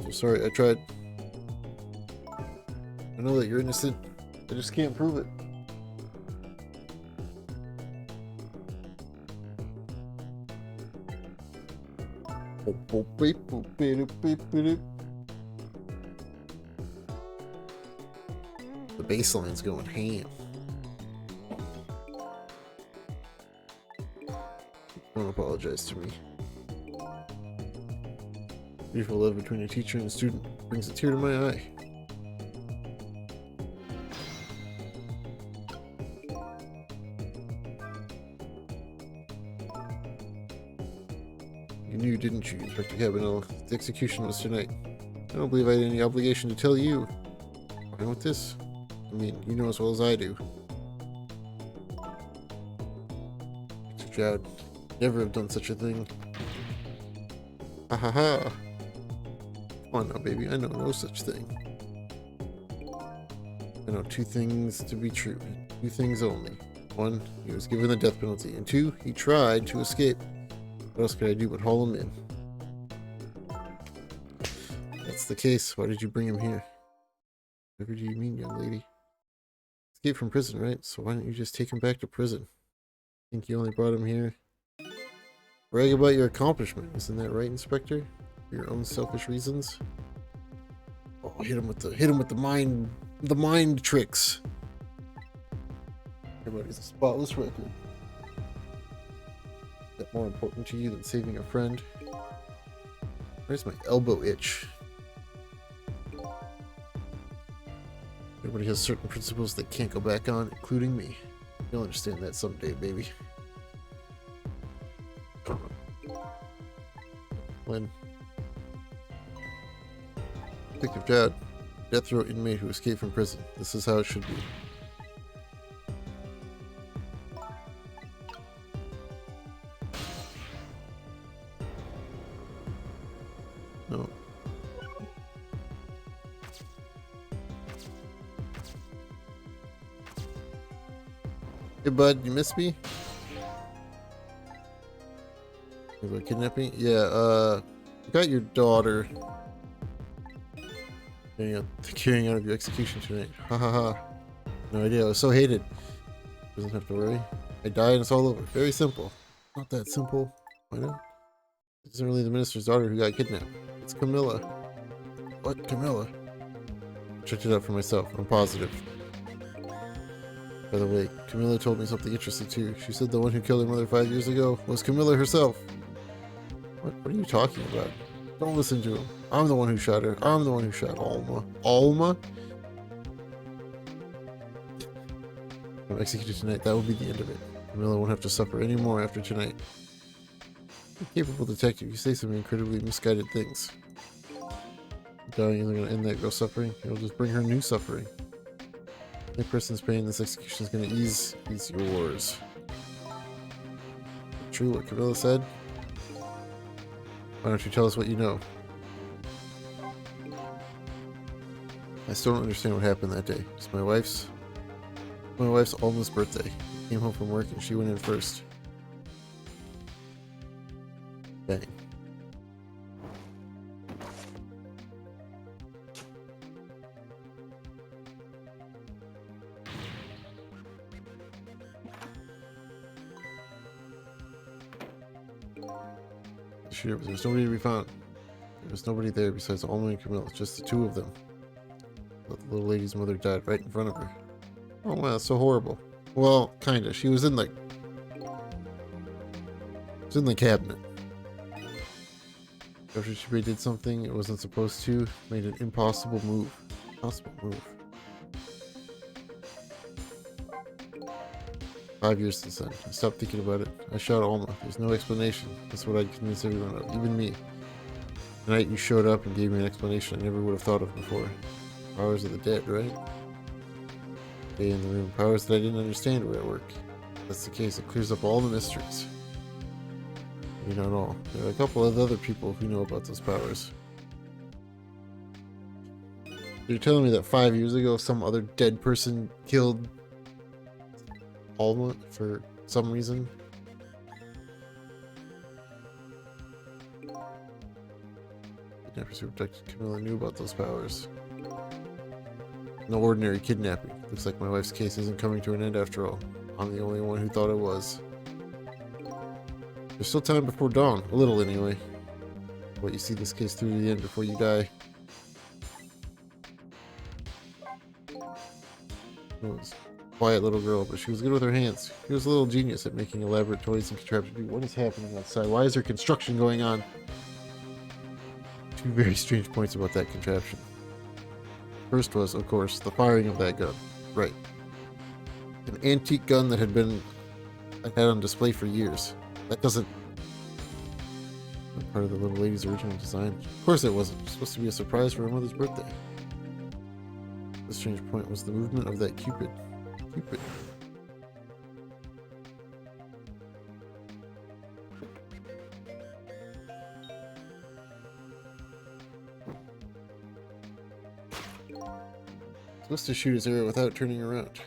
So sorry, I tried. I know that you're innocent. I just can't prove it. The bass line's going ham. Don't apologize to me. Beautiful love between a teacher and a student brings a tear to my eye. You knew, didn't you, Inspector Cabanella? The execution was tonight. I don't believe I had any obligation to tell you. Why with this? I mean, you know as well as I do. Mr. Jowd, never have done such a thing. Ha ha ha. Come on now, baby. I know no such thing. I know two things to be true. Two things only. One, he was given the death penalty. And two, he tried to escape. What else could I do but haul him in? If that's the case. Why did you bring him here? Whatever do you mean, young lady? Escape from prison, right? So why don't you just take him back to prison? Think you only brought him here? Brag about your accomplishment. Isn't that right, Inspector? For your own selfish reasons? Oh, hit him with the mind tricks. Everybody's a spotless record. Is that more important to you than saving a friend? Where's my elbow itch? Everybody has certain principles they can't go back on, including me. You'll understand that someday, baby. When Detective Jowd, death row inmate who escaped from prison. This is how it should be. No. Hey bud, you miss me? About kidnapping? Yeah, you got your daughter. The carrying out of your execution tonight. Ha ha ha. No idea, I was so hated. Doesn't have to worry. I died and it's all over. Very simple. Not that simple. Why not? It isn't really the minister's daughter who got kidnapped. It's Camilla. What? Camilla? I checked it out for myself. I'm positive. By the way, Camilla told me something interesting too. She said the one who killed her mother 5 years ago was Camilla herself. What are you talking about? Don't listen to him. I'm the one who shot her. I'm the one who shot Alma. Alma? I'm executed tonight. That will be the end of it. Camilla won't have to suffer any more after tonight. You're a capable detective. You say some incredibly misguided things. Dying isn't going to end that girl's suffering. It'll just bring her new suffering. The person's pain, this execution is going to ease yours. True what Camilla said? Why don't you tell us what you know? I still don't understand what happened that day. It's my wife's Alma's birthday. I came home from work and she went in first. Bang. There was nobody to be found. There was nobody there besides Alma and Camilla, just the two of them. But the little lady's mother died right in front of her. Oh wow, that's so horrible. Well, kinda. She was in the cabinet. After she did something it wasn't supposed to, made an impossible move. Impossible move. 5 years since then. I stopped thinking about it. I shot Alma. There's no explanation. That's what I'd convince everyone of, even me. The night you showed up and gave me an explanation I never would have thought of before. Powers of the dead, right? Stay in the room. Powers that I didn't understand were at work. If that's the case, it clears up all the mysteries. Maybe not all. There are a couple of other people who know about those powers. You're telling me that 5 years ago some other dead person killed Alma for some reason? Kidnappers who abducted Camilla knew about those powers. No ordinary kidnapping. Looks like my wife's case isn't coming to an end after all. I'm the only one who thought it was. There's still time before dawn. A little anyway. But you see this case through to the end before you die. It was a quiet little girl, but she was good with her hands. She was a little genius at making elaborate toys and contraptions. What is happening outside? Why is there construction going on? Two very strange points about that contraption. First was, of course, the firing of that gun. Right. An antique gun that had on display for years. That doesn't... part of the little lady's original design. Of course it wasn't. It was supposed to be a surprise for her mother's birthday. The strange point was the movement of that Cupid. Cupid. Supposed to shoot his arrow without turning around.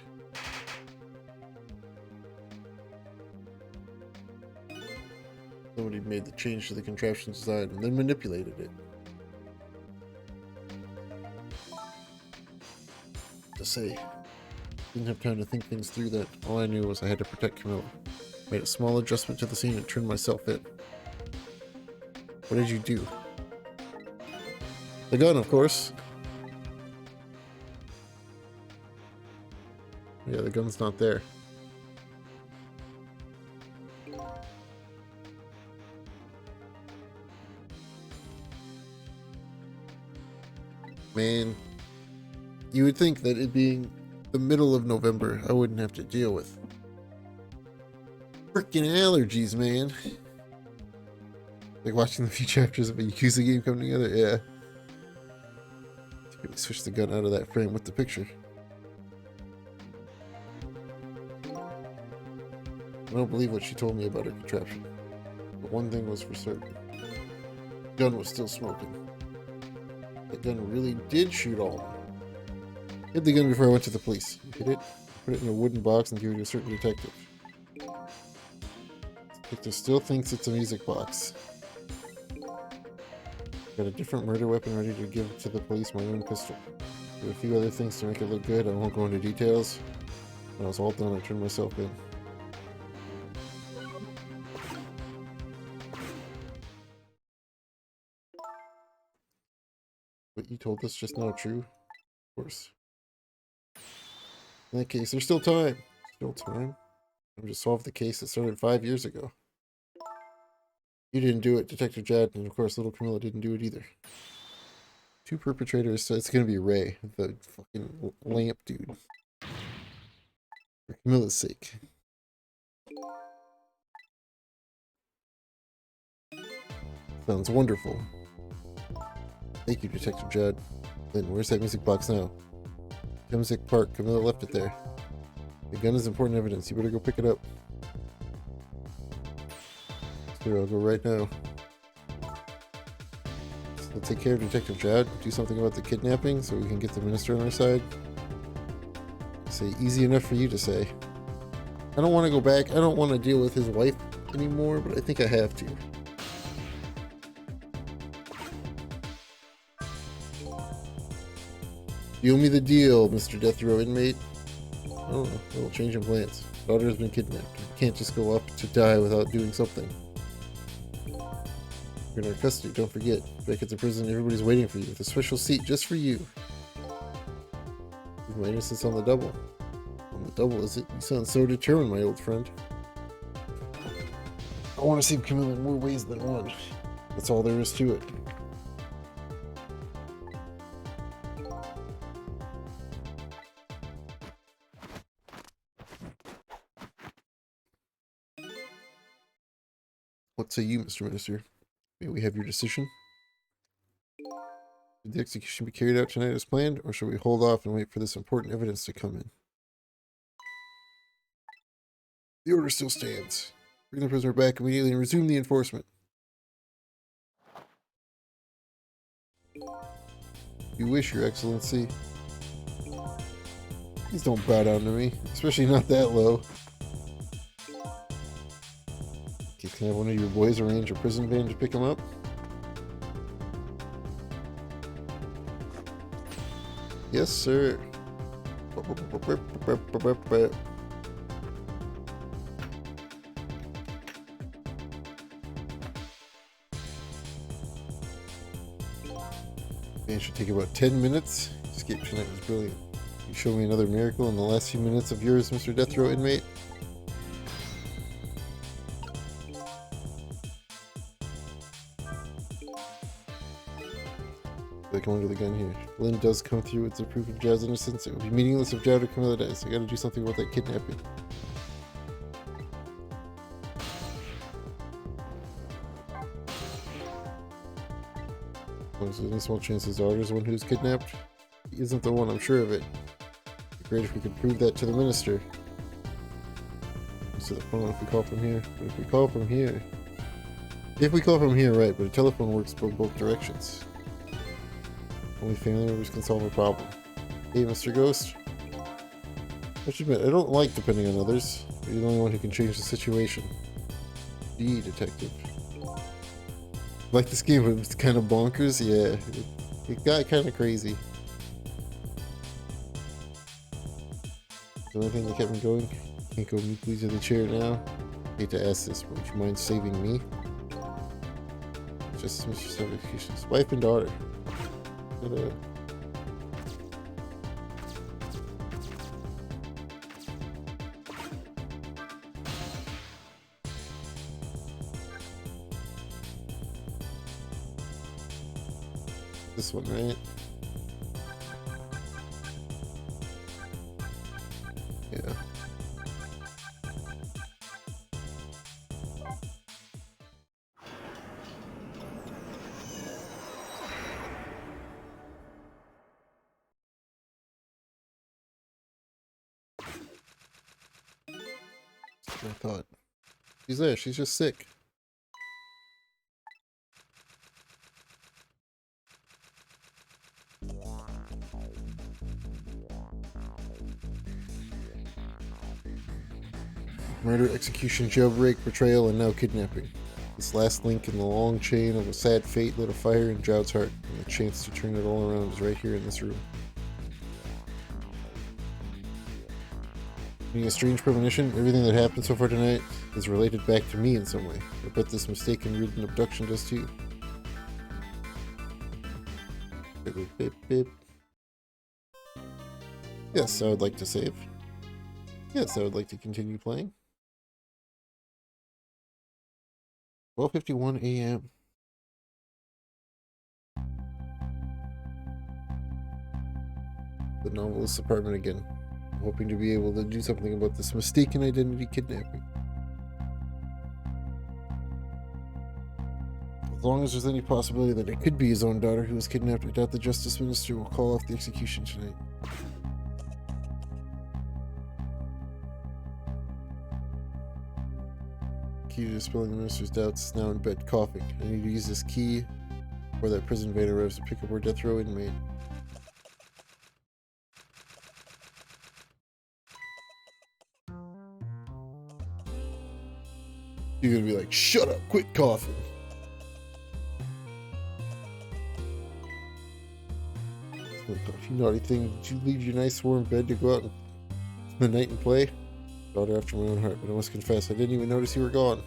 Somebody made the change to the contraption design and then manipulated it. To say, didn't have time to think things through that. All I knew was I had to protect Camilla. Made a small adjustment to the scene and turned myself in. What did you do? The gun, of course. Yeah, the gun's not there. Man, you would think that it being the middle of November, I wouldn't have to deal with freaking allergies, man. Like watching the few chapters of a Yakuza game come together, yeah. Let me switch the gun out of that frame with the picture. I don't believe what she told me about her contraption. But one thing was for certain. The gun was still smoking. That gun really did shoot Alma. Hid the gun before I went to the police. Hid it, put it in a wooden box and give it to a certain detective. The detective still thinks it's a music box. Got a different murder weapon ready to give to the police, my own pistol. Did a few other things to make it look good. I won't go into details. When I was all done, I turned myself in. what you told us just now true? Of course. In that case, there's still time. Still time. I'm to solve the case that started 5 years ago. You didn't do it, Detective Jad, and of course little Camilla didn't do it either. 2 perpetrators, so it's gonna be Ray, the fucking lamp dude. For Camilla's sake. Sounds wonderful. Thank you, Detective Jad. Then where's that music box now? Music Park. Camilla left it there. The gun is important evidence. You better go pick it up. Sure, I'll go right now. So take care of Detective Jad. Do something about the kidnapping so we can get the minister on our side. Say easy enough for you to say. I don't want to go back. I don't want to deal with his wife anymore, but I think I have to. Deal me the deal, Mr. Death Row inmate. I don't know. A little change in plans. Daughter has been kidnapped. You can't just go up to die without doing something. You're in our custody, don't forget. Back at the prison, everybody's waiting for you with a special seat just for you. My innocence on the double. On the double, is it? You sound so determined, my old friend. I want to save Camilla in more ways than one. That's all there is to it. What say you, Mr. Minister? May we have your decision? Should the execution be carried out tonight as planned, or should we hold off and wait for this important evidence to come in? The order still stands. Bring the prisoner back immediately and resume the enforcement. You wish, Your Excellency. Please don't bow down to me, especially not that low. Okay, can I have one of your boys arrange a prison van to pick him up? Yes, sir. It should take about 10 minutes. Escape tonight was brilliant. You show me another miracle in the last few minutes of yours, Mr. Death Row inmate. Like under the gun here. If Lynn does come through with the proof of Jad's innocence, it would be meaningless if Jad or Camilla dies. I gotta do something about that kidnapping. There's any small chance his daughter's the one who's kidnapped? He isn't the one, I'm sure of it. It'd be great if we could prove that to the minister. To the phone if we call from here. But if we call from here... If we call from here, right, but a telephone works both directions. Only family members can solve a problem. Hey, Mr. Ghost. I should admit, I don't like depending on others. You're the only one who can change the situation. Be detective. Like this game, but it's kind of bonkers. Yeah, it got kind of crazy. The only thing that kept me going. Can't go meekly to the chair now. Hate to ask this, but would you mind saving me? Just Mr. Execution's wife and daughter. This one, right? Yeah. I thought. She's there, she's just sick. Murder, execution, jailbreak, betrayal, and now kidnapping. This last link in the long chain of a sad fate lit a fire in Jowd's heart, and the chance to turn it all around is right here in this room. Being a strange premonition, everything that happened so far tonight is related back to me in some way. I bet this mistaken ridden abduction does too. Beep, beep, beep, beep. Yes, I would like to save. Yes, I would like to continue playing. 12:51 a.m. The novelist's apartment again. I'm hoping to be able to do something about this mistaken identity kidnapping. As long as there's any possibility that it could be his own daughter who was kidnapped, I doubt the Justice Minister will call off the execution tonight. Key to dispelling the minister's doubts is now in bed coughing. I need to use this key before that prison van arrives to pick up our death row inmate. You're gonna be like, shut up, quit coughing. You naughty thing, did you leave your nice warm bed to go out in the night and play? Daughter after my own heart, but I must confess, I didn't even notice you were gone.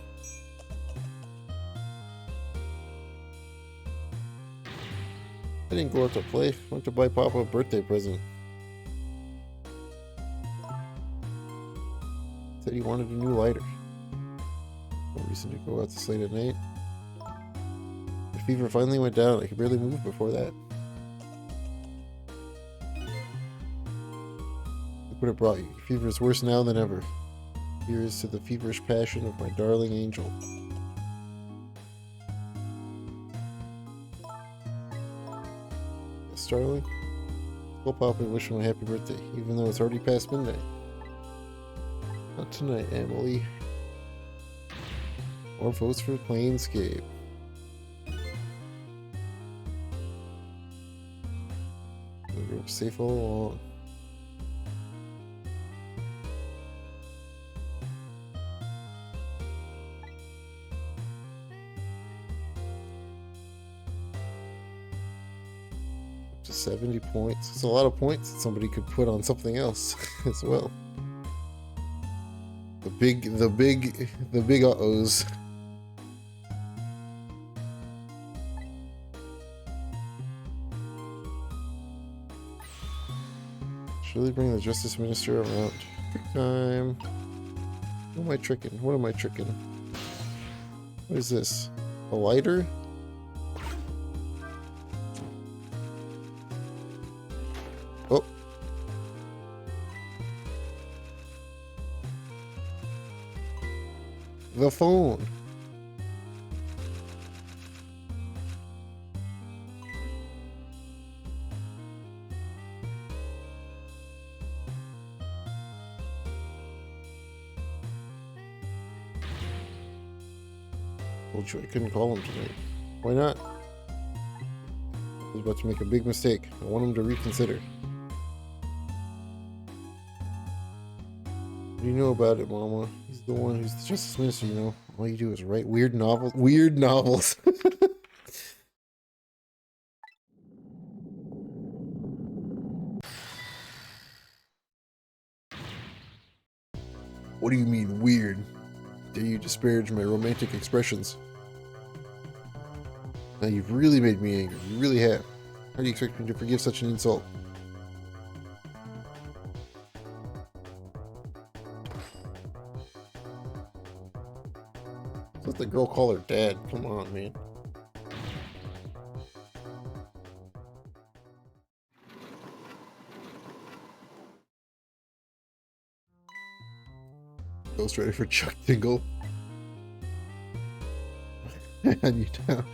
I didn't go out to play. I went to buy Papa a birthday present. Said he wanted a new lighter. No reason to go out this late at night. The fever finally went down. I could barely move before that. Look what it brought you. Your fever is worse now than ever. Here is to the feverish passion of my darling angel. Yes, darling. Tell Papa and wish him a happy birthday, even though it's already past midnight. Not tonight, Emily. More votes for Planescape. We were safe all along. Up to 70 points. It's a lot of points that somebody could put on something else as well. The big uh-ohs. Should really bring the Justice Minister around. Time. What am I tricking? What am I tricking? What is this? A lighter? Oh. The phone. Told you I couldn't call him tonight. Why not? I was about to make a big mistake. I want him to reconsider. What do you know about it, Mama? He's the one who's the Justice Minister, you know. All you do is write weird novels. Weird novels. What do you mean, weird? Dare you disparage my romantic expressions? Now you've really made me angry. You really have. How do you expect me to forgive such an insult? Let the girl call her dad. Come on, man. Ghost ready for Chuck Tingle. And you down.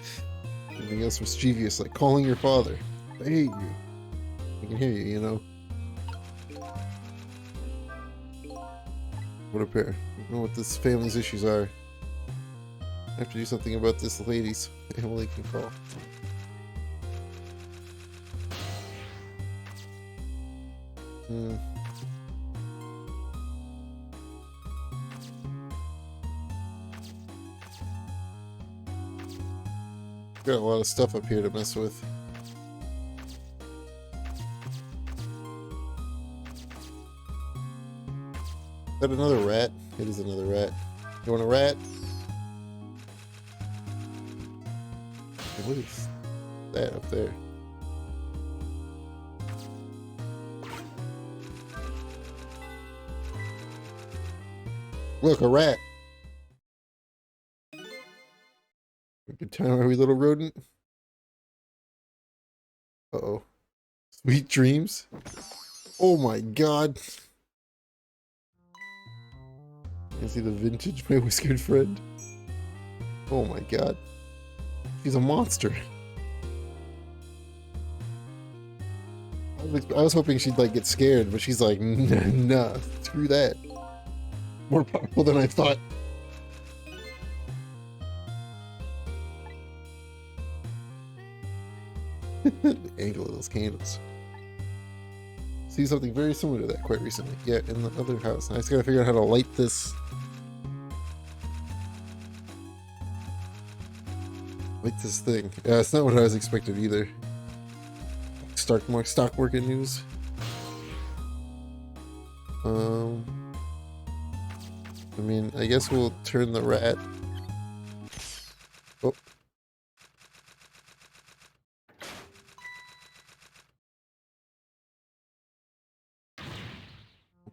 Anything else mischievous, like calling your father. I hate you. I can hear you, you know. What a pair. I don't know what this family's issues are. I have to do something about this, ladies. Emily can call. Got a lot of stuff up here to mess with. Is that another rat? It is another rat. You want a rat? What is that up there? Look, a rat. Good time, are we, little rodent? Uh-oh. Sweet dreams? Oh my god. You see the vintage, my whiskered friend? Oh my god. She's a monster. I was hoping she'd like get scared, but she's like, nah, screw that. More powerful than I thought. The angle of those candles. See something very similar to that quite recently. Yeah, in the other house. I just gotta figure out how to light this. Light this thing. Yeah, it's not what I was expecting either. Stock market news. I mean, I guess we'll turn the rat. Oh.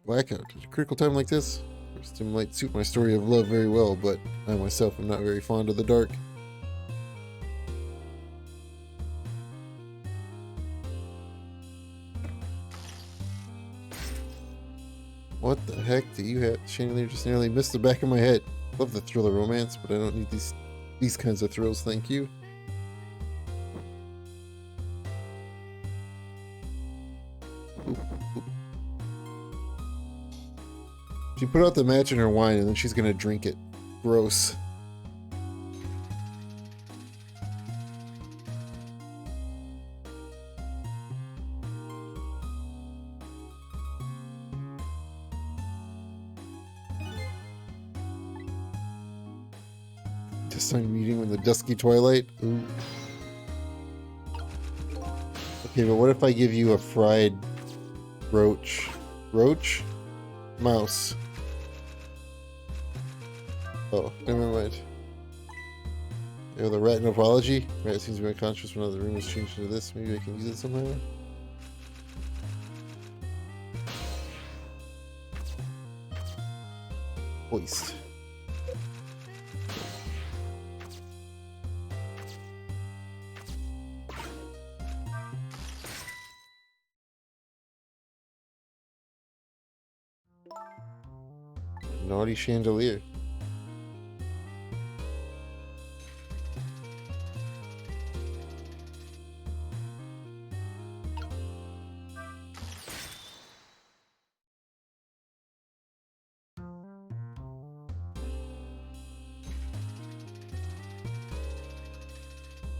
Blackout. At a critical time like this, it might suit my story of love very well, but I myself am not very fond of the dark. What the heck do you have? Chandelier just nearly missed the back of my head. Love the thrill of romance, but I don't need these kinds of thrills, thank you. Oop, oop. She put out the match in her wine and then she's gonna drink it. Gross. Time meeting in the dusky twilight. Ooh. Okay, but what if I give you a fried roach? Roach? Mouse. Oh, never mind. You know, the rat apology? Rat seems to be unconscious when the room was changed into this. Maybe I can use it somehow? Hoist. Naughty chandelier.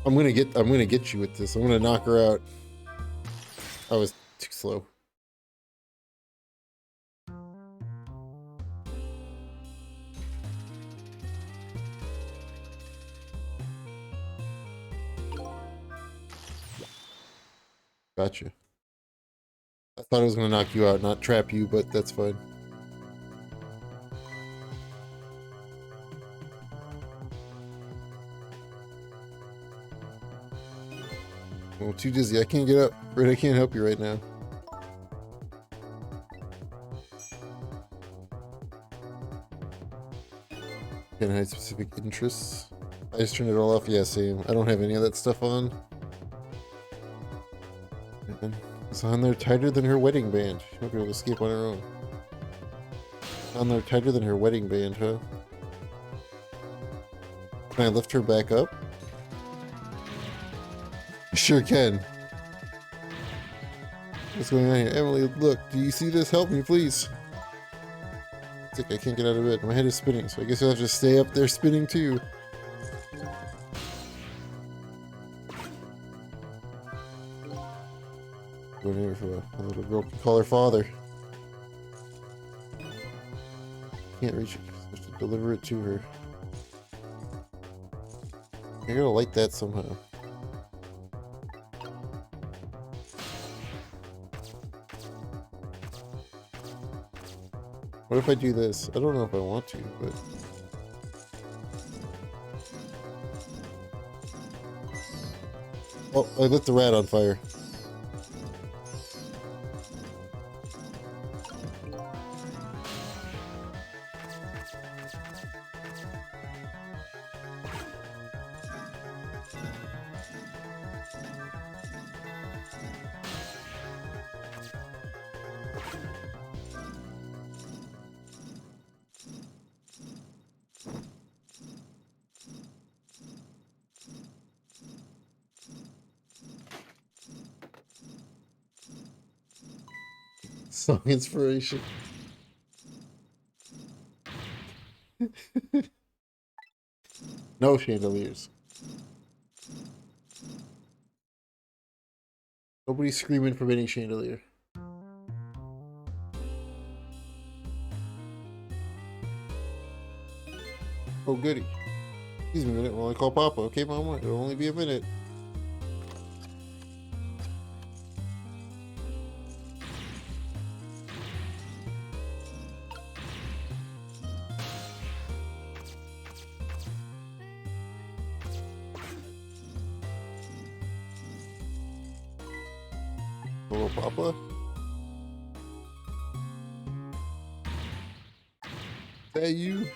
I'm gonna get you with this. I'm gonna knock her out. I was too slow. Gotcha. I thought I was gonna knock you out, not trap you, but that's fine. I'm too dizzy. I can't get up. Right, I can't help you right now. Can't hide specific interests. I just turned it all off. Yeah, same. I don't have any of that stuff on. It's on there tighter than her wedding band. She won't be able to escape on her own. On there tighter than her wedding band, huh? Can I lift her back up? You sure can. What's going on here? Emily, look, do you see this? Help me, please. It's like I can't get out of bed. My head is spinning, so I guess I'll have to stay up there spinning too. Going here for a little girl can call her father. Can't reach it. I have to deliver it to her. I gotta light that somehow. What if I do this? I don't know if I want to, but... Oh, I lit the rat on fire. Song inspiration. No chandeliers. Nobody's screaming from any chandelier. Oh, goody. Excuse me a minute while I call Papa. Okay, Mama? It'll only be a minute. Hello, Papa? Is that you?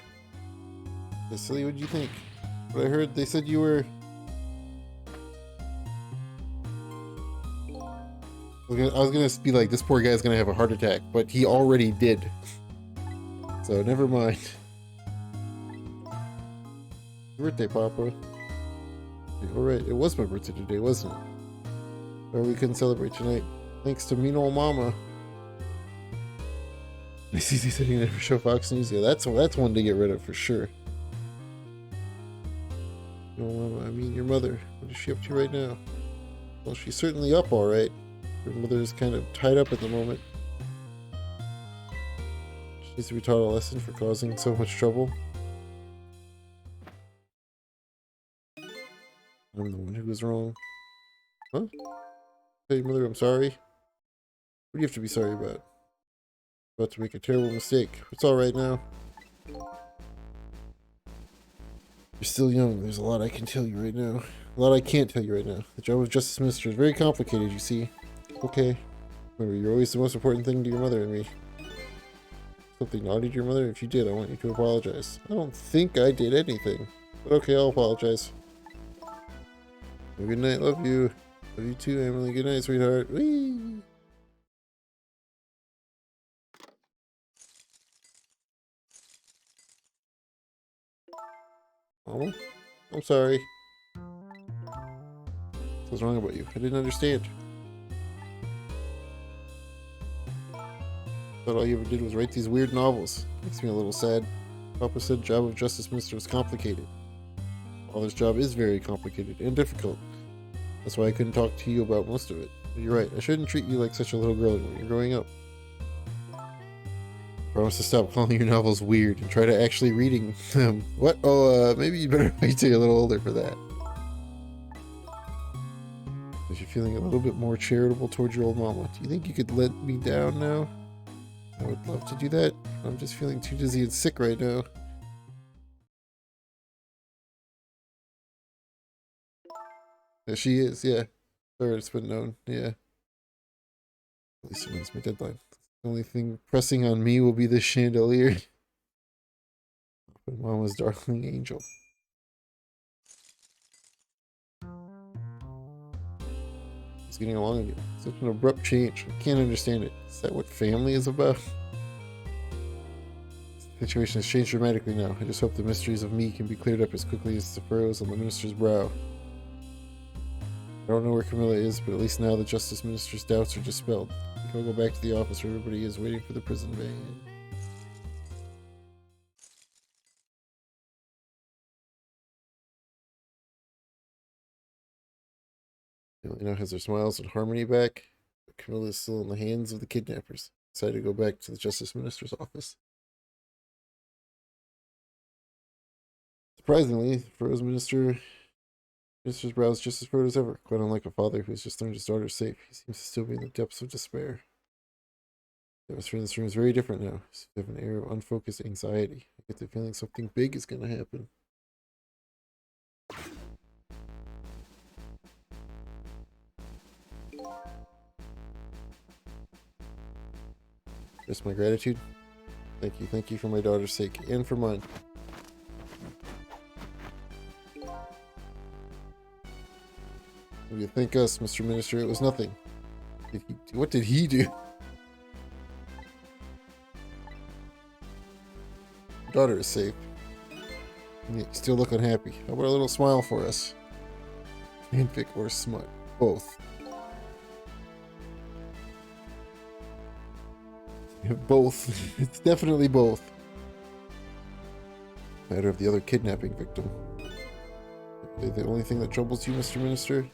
Silly, what'd you think? What I heard, they said you were... I was gonna be like, this poor guy's gonna have a heart attack, but he already did. So, never mind. Birthday, Papa. Alright, it was my birthday today, wasn't it? Or we couldn't celebrate tonight. Thanks to mean old Mama. I see they said he never show Fox News. Yeah, that's one to get rid of for sure. No, Mama, I mean your mother. What is she up to right now? Well, she's certainly up all right. Her mother is kind of tied up at the moment. She needs to be taught a lesson for causing so much trouble. I'm the one who was wrong. Huh? Hey, mother, I'm sorry. What do you have to be sorry about? About to make a terrible mistake. It's all right now. You're still young. There's a lot I can tell you right now. A lot I can't tell you right now. The job of Justice Minister is very complicated, you see. Okay. Remember, you're always the most important thing to your mother and me. Something naughty to your mother? If you did, I want you to apologize. I don't think I did anything. But okay, I'll apologize. Good night. Love you. Love you too, Emily. Good night, sweetheart. Whee! Mama? I'm sorry. What's wrong about you? I didn't understand. Thought all you ever did was write these weird novels. Makes me a little sad. Papa said job of Justice Minister was complicated. Father's job is very complicated and difficult. That's why I couldn't talk to you about most of it. But you're right. I shouldn't treat you like such a little girl when you're growing up. I promise to stop calling your novels weird and try to actually reading them. What? Oh, maybe you better wait till you're a little older for that. If you're feeling a little bit more charitable towards your old mama, do you think you could let me down now? I would love to do that. I'm just feeling too dizzy and sick right now. Yeah, she is, yeah. Sorry, it's been known, yeah. At least it means my deadline. The only thing pressing on me will be the chandelier. But Mama's darling angel. He's getting along again. Such an abrupt change. I can't understand it. Is that what family is about? The situation has changed dramatically now. I just hope the mysteries of me can be cleared up as quickly as the furrows on the minister's brow. I don't know where Camilla is, but at least now the Justice Minister's doubts are dispelled. I think I'll go back to the office where everybody is waiting for the prison van. Emily now has her smiles and harmony back, but Camilla is still in the hands of the kidnappers. Decided to go back to the Justice Minister's office. Surprisingly, Furrow's minister's brow is just as furrowed as ever. Quite unlike a father who has just learned his daughter safe, he seems to still be in the depths of despair. The atmosphere in this room is very different now. You have an air of unfocused anxiety. I get the feeling something big is going to happen. Just my gratitude. Thank you for my daughter's sake and for mine. You thank us, Mr. Minister. It was nothing. What did he do? Daughter is safe. Yeah, you still look unhappy. How about a little smile for us? Fanfic or smut? Both. Both. It's definitely both. Matter of the other kidnapping victim. Are they the only thing that troubles you, Mr. Minister?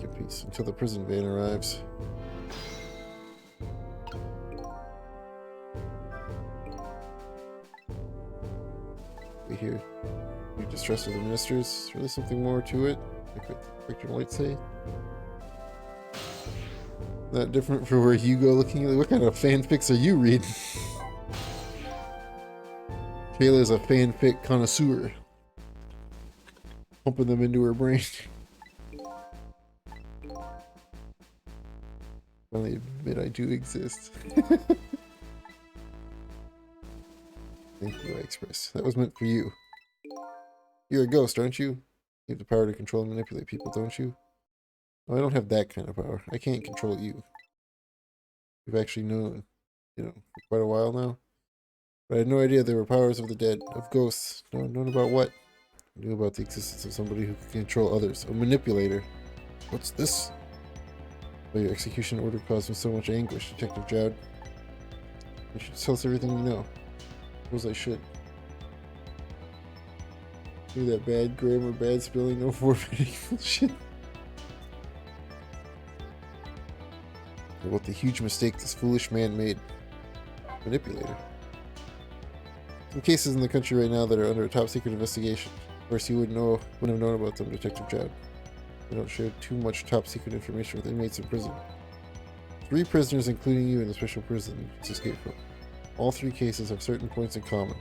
Keep in peace until the prison van arrives. We hear you distrust of the ministers. Is really something more to it? Like what Victor might say. Not different for where you go looking at what kind of fanfics are you reading? Kayla's a fanfic connoisseur. Pumping them into her brain. Finally admit I do exist. Thank you, I express. That was meant for you. You're a ghost, aren't you? You have the power to control and manipulate people, don't you? No, I don't have that kind of power. I can't control you. We've actually known, for quite a while now. But I had no idea there were powers of the dead, of ghosts. Known about what? I knew about the existence of somebody who could control others. A manipulator. What's this? Well, your execution order caused me so much anguish, Detective Jowd. You should tell us everything you know. Suppose I should. Do that bad grammar, bad spelling, no forfeiting bullshit. What the huge mistake this foolish man made. Manipulator. Some cases in the country right now that are under a top secret investigation. Of course, you wouldn't have known about them, Detective Jowd. We don't share too much top secret information with inmates in prison. 3 prisoners, including you, in the special prison you just escaped from. All 3 cases have certain points in common.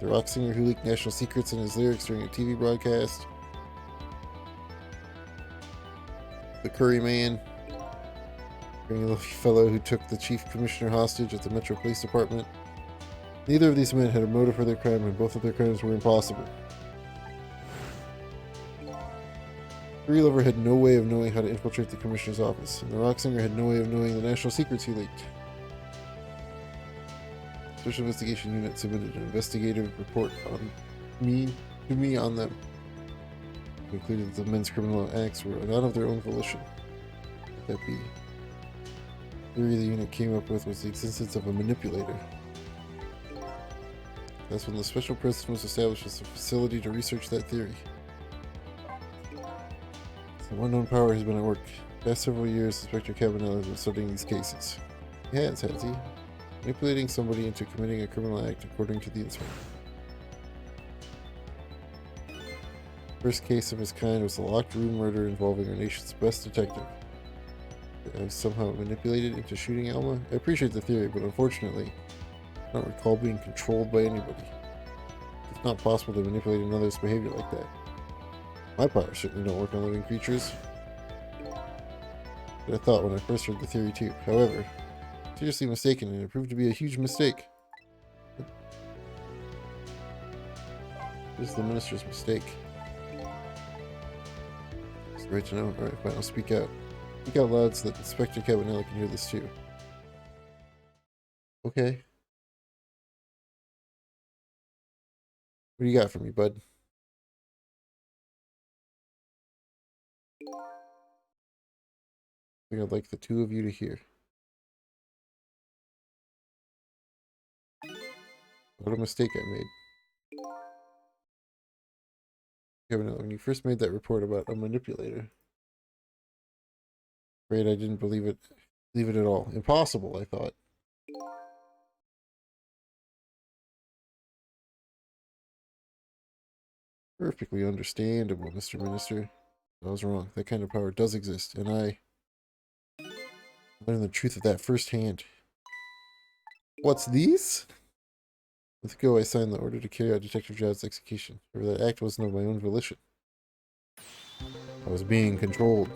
The rock singer who leaked national secrets in his lyrics during a TV broadcast. The curry man. The little fellow who took the chief commissioner hostage at the Metro Police Department. Neither of these men had a motive for their crime, and both of their crimes were impossible. Curry Lover had no way of knowing how to infiltrate the commissioner's office, and the rock singer had no way of knowing the national secrets he leaked. Special Investigation Unit submitted an investigative report to me on them. It concluded that the men's criminal acts were not of their own volition. That be. The theory the unit came up with was the existence of a manipulator. That's when the special prison was established as a facility to research that theory. Some unknown power has been at work. The past several years, Inspector Cabanel has been studying these cases. He has he? Manipulating somebody into committing a criminal act according to the inspector. First case of his kind was the locked room murder involving our nation's best detective. I was somehow manipulated into shooting Alma. I appreciate the theory, but unfortunately, I don't recall being controlled by anybody. It's not possible to manipulate another's behavior like that. My powers certainly don't work on living creatures. But I thought when I first heard the theory too. However, seriously mistaken, and it proved to be a huge mistake. This is the minister's mistake. It's great to know. Alright, fine, I'll speak out. Speak out loud so that Inspector Cabanelli can hear this too. Okay. What do you got for me, bud? I think I'd like the 2 of you to hear. What a mistake I made. Cabanelli, when you first made that report about a manipulator, afraid I didn't believe it at all. Impossible, I thought. Perfectly understandable, Mr. Minister. I was wrong. That kind of power does exist, and I learned the truth of that firsthand. What's these? With go, I signed the order to carry out Detective Jowd's execution. However, that act wasn't of my own volition. I was being controlled.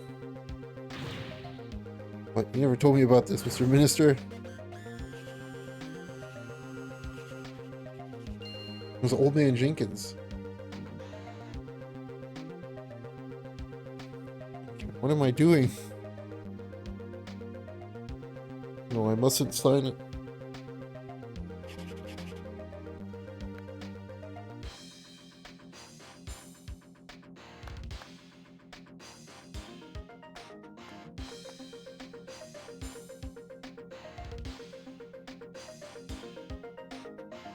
What? You never told me about this, Mr. Minister? It was Old Man Jenkins. What am I doing? No, I mustn't sign it.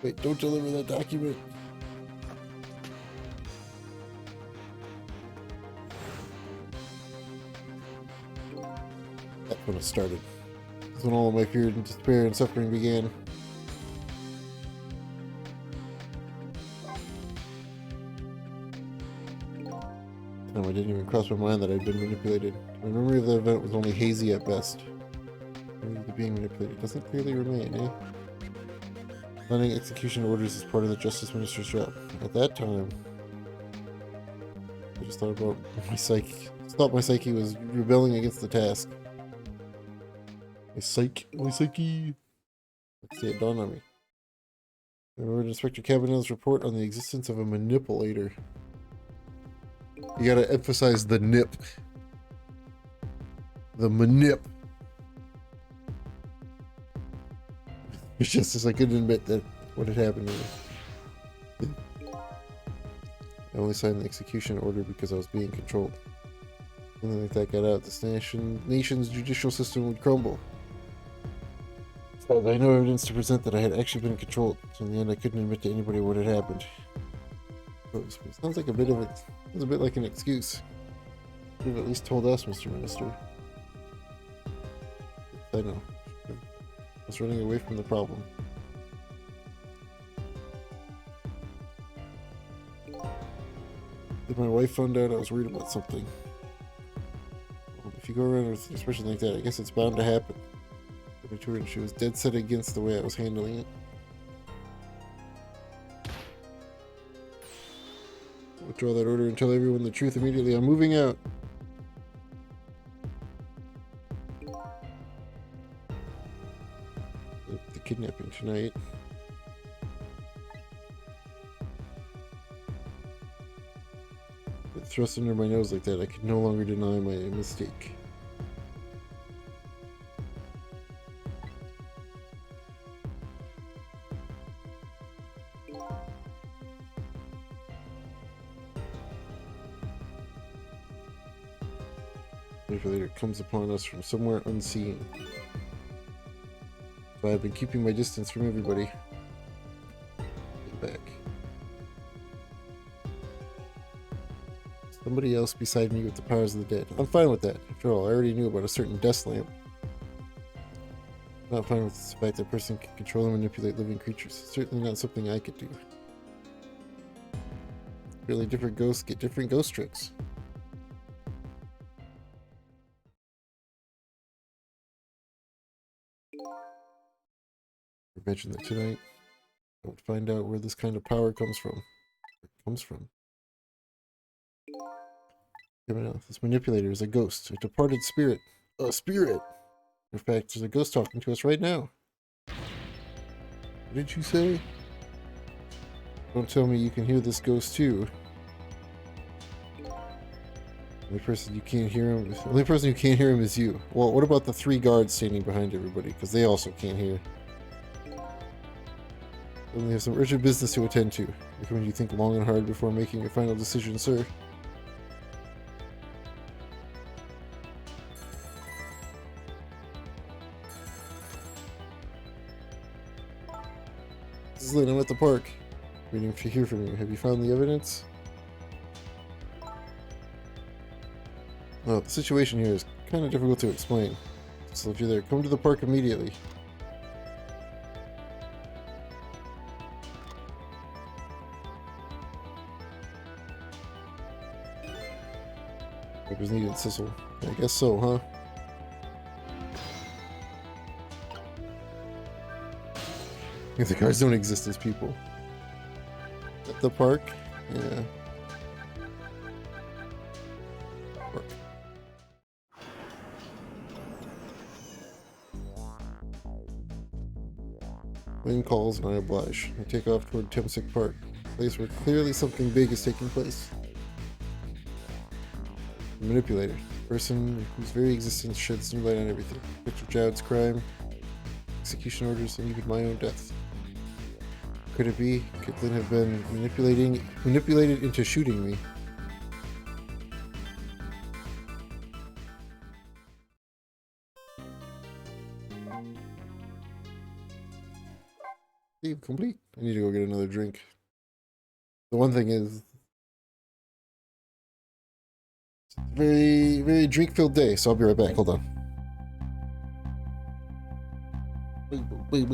Wait, don't deliver that document. That's when it started. That's when all of my fear and despair and suffering began. No, it didn't even cross my mind that I'd been manipulated. My memory of the event was only hazy at best. The being manipulated doesn't clearly remain, eh? Planning execution orders is part of the Justice Minister's job. At that time, I just thought about my psyche. Thought my psyche was rebelling against the task. My psyche. Let's see, it dawned on me. I remembered Inspector Cabanel's report on the existence of a manipulator. You gotta emphasize the nip. The manip. It's just as I couldn't admit that what had happened to me. I only signed the execution order because I was being controlled. Something like that got out, this nation's judicial system would crumble. But I no evidence to present that I had actually been controlled. So in the end, I couldn't admit to anybody what had happened. It sounds like a bit of it. It's a bit like an excuse. You have at least told us, Mr. Minister. I know. I was running away from the problem. If my wife found out I was worried about something. Well, if you go around with an expression like that, I guess it's bound to happen. I to her and she was dead set against the way I was handling it. Withdraw that order and tell everyone the truth immediately. I'm moving out. The kidnapping tonight. It thrust under my nose like that. I could no longer deny my mistake. Later comes upon us from somewhere unseen. So I've been keeping my distance from everybody. Get back. Somebody else beside me with the powers of the dead. I'm fine with that. After all, I already knew about a certain death lamp. I'm not fine with the fact that a person can control and manipulate living creatures. It's certainly not something I could do. Really, different ghosts get different ghost tricks. Mention that tonight I would find out where this kind of power comes from. This manipulator is a ghost, a departed spirit. A spirit! In fact, there's a ghost talking to us right now. What did you say? Don't tell me you can hear this ghost too. The only person who can't hear him is you. Well, what about the 3 guards standing behind everybody? Because they also can't hear. We have some urgent business to attend to. I recommend you think long and hard before making your final decision, sir. This is Lynn, I'm at the park. Waiting to hear from you. Have you found the evidence? Well, the situation here is kind of difficult to explain. So if you're there, come to the park immediately. Papers needed, Sissel. I guess so, huh? If the guards don't exist as people. At the park? Yeah. Park. Lynn calls and I oblige. I take off toward Temsic Park, a place where clearly something big is taking place. The manipulator, the person whose very existence sheds new light on everything. Picture Child's crime, execution orders and even my own death. Could it be? Could Lynn have been manipulated into shooting me? Save complete. I need to go get another drink. The one thing is, it's a very, very drink-filled day, so I'll be right back. Hold on. Wait.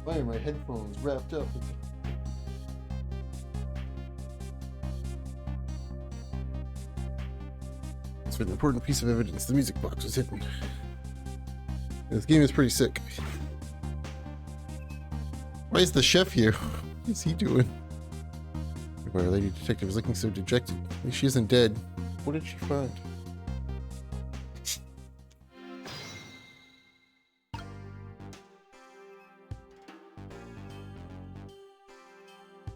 Why are my headphones wrapped up? It's an important piece of evidence. The music box was hidden. This game is pretty sick. Why is the chef here? What is he doing? Why our lady detective is looking so dejected? At least she isn't dead. What did she find?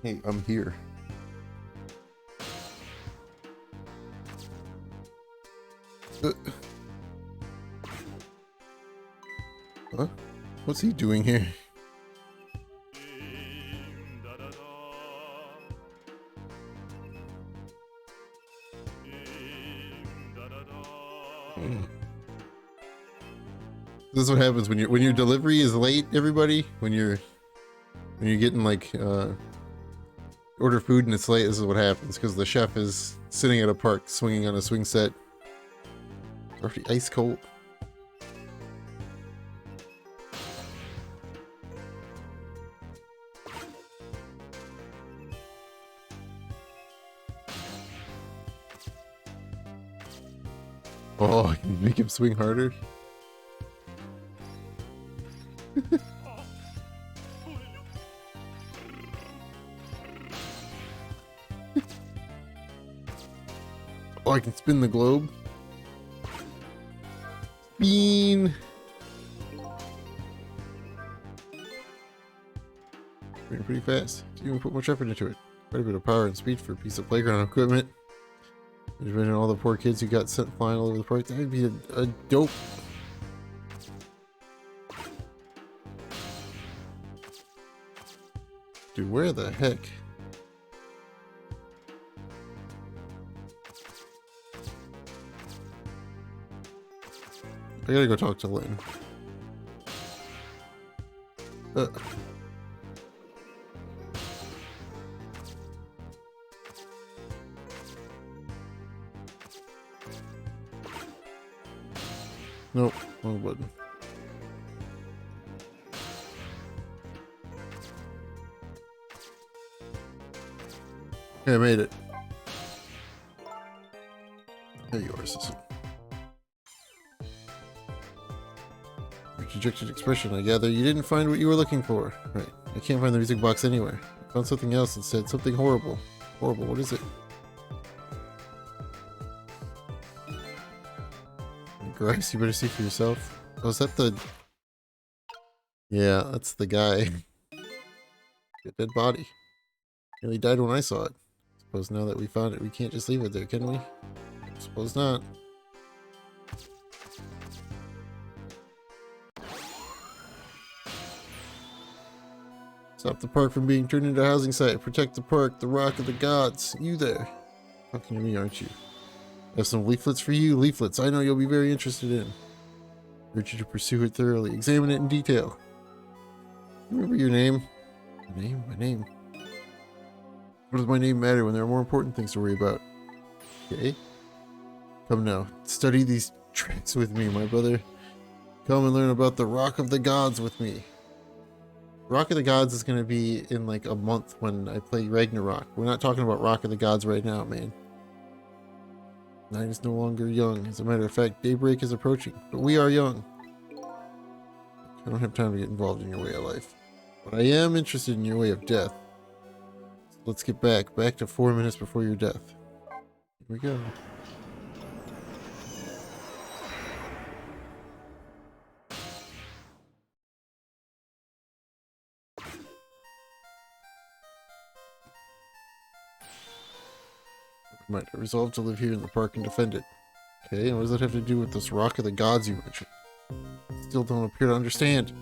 Hey, I'm here. Huh? What's he doing here? This is what happens when your delivery is late, everybody. When you're getting like order food and it's late, this is what happens because the chef is sitting at a park swinging on a swing set. It's already ice cold. Oh, can you make him swing harder? Oh, I can spin the globe. Spin. Pretty fast. Didn't even put much effort into it. Quite a bit of power and speed for a piece of playground equipment. Imagine all the poor kids who got sent flying all over the park. That'd be a dope. Dude, where the heck? I gotta go talk to Lynn. Nope, wrong button. Okay, I made it. There you are, assistant. Your dejected expression. I gather you didn't find what you were looking for. Right. I can't find the music box anywhere. I found something else instead. Something horrible. Horrible. What is it? Grice, you better see for yourself. Oh, is that the... Yeah, that's the guy. A dead body. Nearly died when I saw it. Suppose now that we found it, we can't just leave it there, can we? Suppose not. Stop the park from being turned into a housing site. Protect the park, the rock of the gods. You there. Talking to me, aren't you? I have some leaflets for you. Leaflets I know you'll be very interested in. I urge you to pursue it thoroughly. Examine it in detail. Remember your name? My name? My name? What does my name matter when there are more important things to worry about? Okay. Come now. Study these tricks with me, my brother. Come and learn about the Rock of the Gods with me. Rock of the Gods is going to be in like a month when I play Ragnarok. We're not talking about Rock of the Gods right now, man. Night is no longer young. As a matter of fact, daybreak is approaching. But we are young. I don't have time to get involved in your way of life. But I am interested in your way of death. So let's get back to 4 minutes before your death. Here we go. Right, I resolve to live here in the park and defend it. Okay, and what does that have to do with this Rock of the Gods you mentioned? Still don't appear to understand.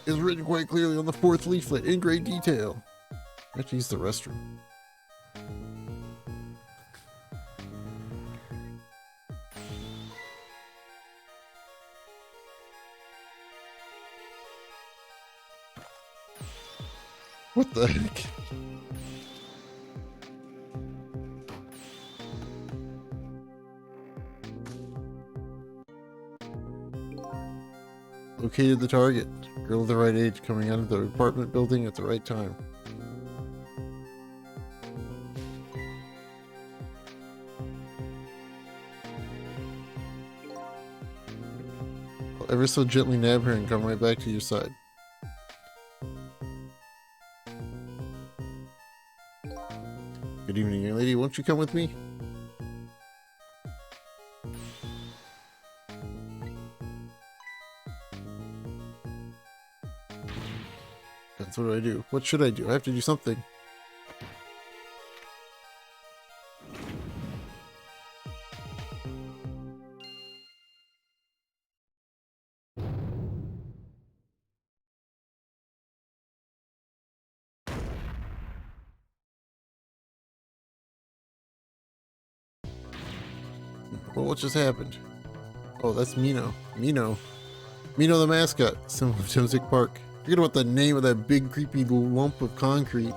It's written quite clearly on the 4th leaflet, in great detail. I have to use the restroom. What the heck? Located the target. Girl of the right age coming out of the apartment building at the right time. I'll ever so gently nab her and come right back to your side. Good evening, young lady. Won't you come with me? That's what do I do? What should I do? I have to do something. Well, what just happened? Oh, that's Mino. Mino the mascot, symbol of Temsic Park. Forget about the name of that big creepy lump of concrete.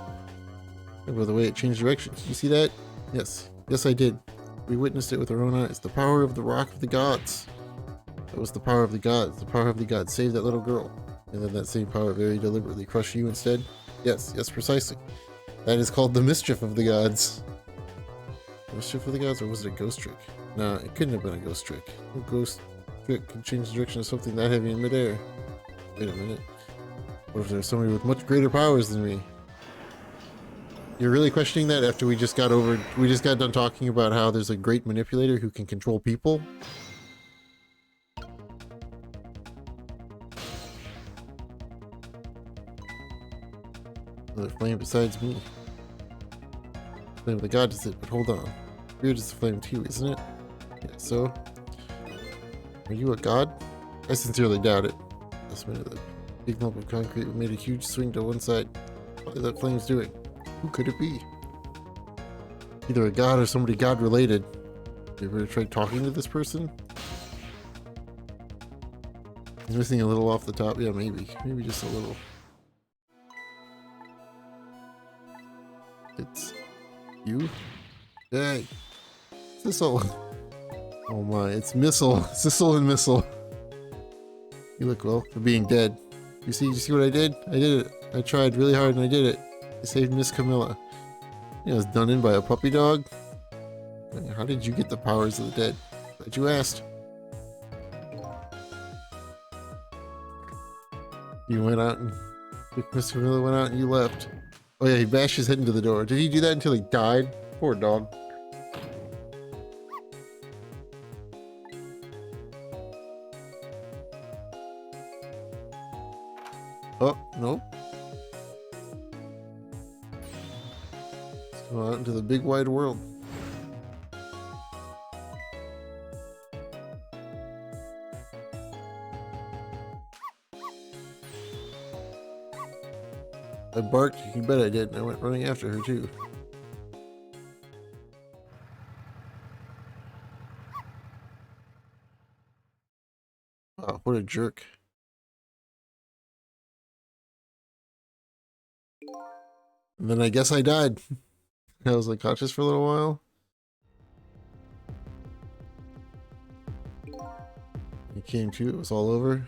Oh, by the way, it changed directions. You see that? Yes. Yes, I did. We witnessed it with our own eyes. The power of the Rock of the Gods. That was the power of the gods. The power of the gods saved that little girl. And then that same power very deliberately crushed you instead? Yes, precisely. That is called the mischief of the gods. Mischief of the gods, or was it a ghost trick? Nah, it couldn't have been a ghost trick. No ghost trick can change the direction of something that heavy in midair. Wait a minute. What if there's somebody with much greater powers than me? You're really questioning that after we just got done talking about how there's a great manipulator who can control people? Another flame besides me. Flame of the god is it, but hold on. Spirit is the flame too, isn't it? Yeah, so? Are you a god? I sincerely doubt it. This minute, Big lump of concrete made a huge swing to one side. What is that flame's doing? Who could it be? Either a god or somebody god-related. You ever tried talking to this person? He's missing a little off the top. Yeah, maybe. Maybe just a little. It's you? Hey! Sissel! Oh my, it's Missile. Sissel and Missile. You look well for being dead. You see what I did? I did it. I tried really hard and I did it. I saved Miss Camilla. I was done in by a puppy dog. How did you get the powers of the dead? Glad you asked. You went out and Miss Camilla went out and you left. Oh yeah, he bashed his head into the door. Did he do that until he died? Poor dog. Oh, nope. Let's go out into the big wide world. I barked, you bet I did, and I went running after her too. Wow, what a jerk. And then I guess I died. I was unconscious for a little while. He came to, it was all over.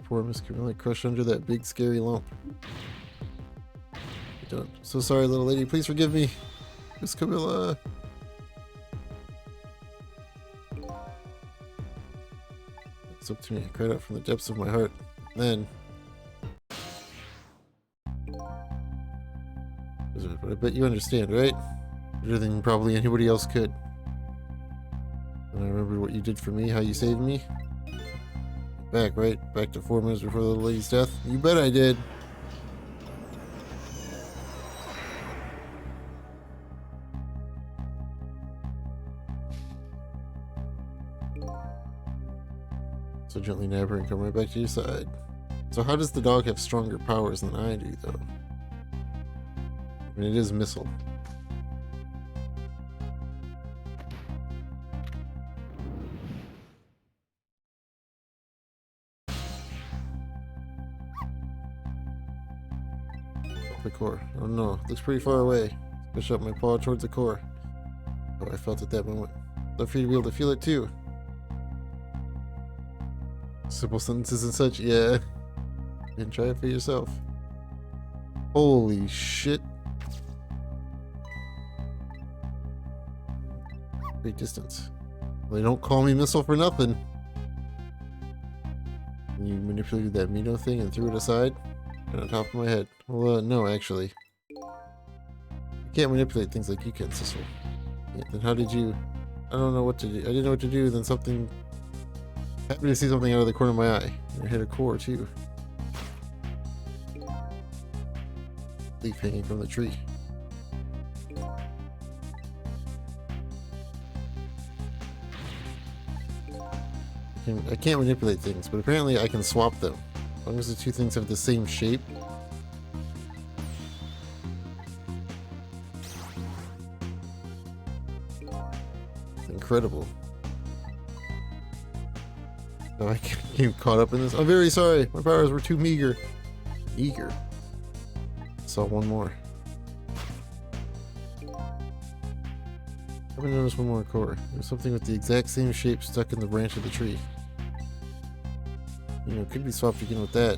Poor Miss Camilla crushed under that big scary lump. So sorry, little lady. Please forgive me, Miss Camilla. It's up to me. I cried out from the depths of my heart. And then, but I bet you understand, right? Better than probably anybody else could. And I remembered what you did for me, how you saved me. Back, right? Back to 4 minutes before the little lady's death. You bet I did. So gently nab her and come right back to your side. So how does the dog have stronger powers than I do, though? I mean, it is Missile. The core. Oh no, looks pretty far away. Push up my paw towards the core. Oh, I felt at that moment. Love for you to be able to feel it too. Simple sentences and such, yeah. And try it for yourself. Holy shit. Great distance. Well, they don't call me Missile for nothing. And you manipulated that Mino thing and threw it aside? Right on top of my head. Well, no, actually. I can't manipulate things like you can, Sissel. Yeah, then how did you... I don't know what to do. I didn't know what to do, then something... happened to see something out of the corner of my eye. And it hit a core, too. Leaf hanging from the tree. I can't manipulate things, but apparently I can swap them. As long as the two things have the same shape. It's incredible. Oh, I came caught up in this. I'm very sorry. My powers were too meager. Eager. Saw one more. I haven't noticed one more core. There's something with the exact same shape stuck in the branch of the tree. You know, it could be swapped again with that.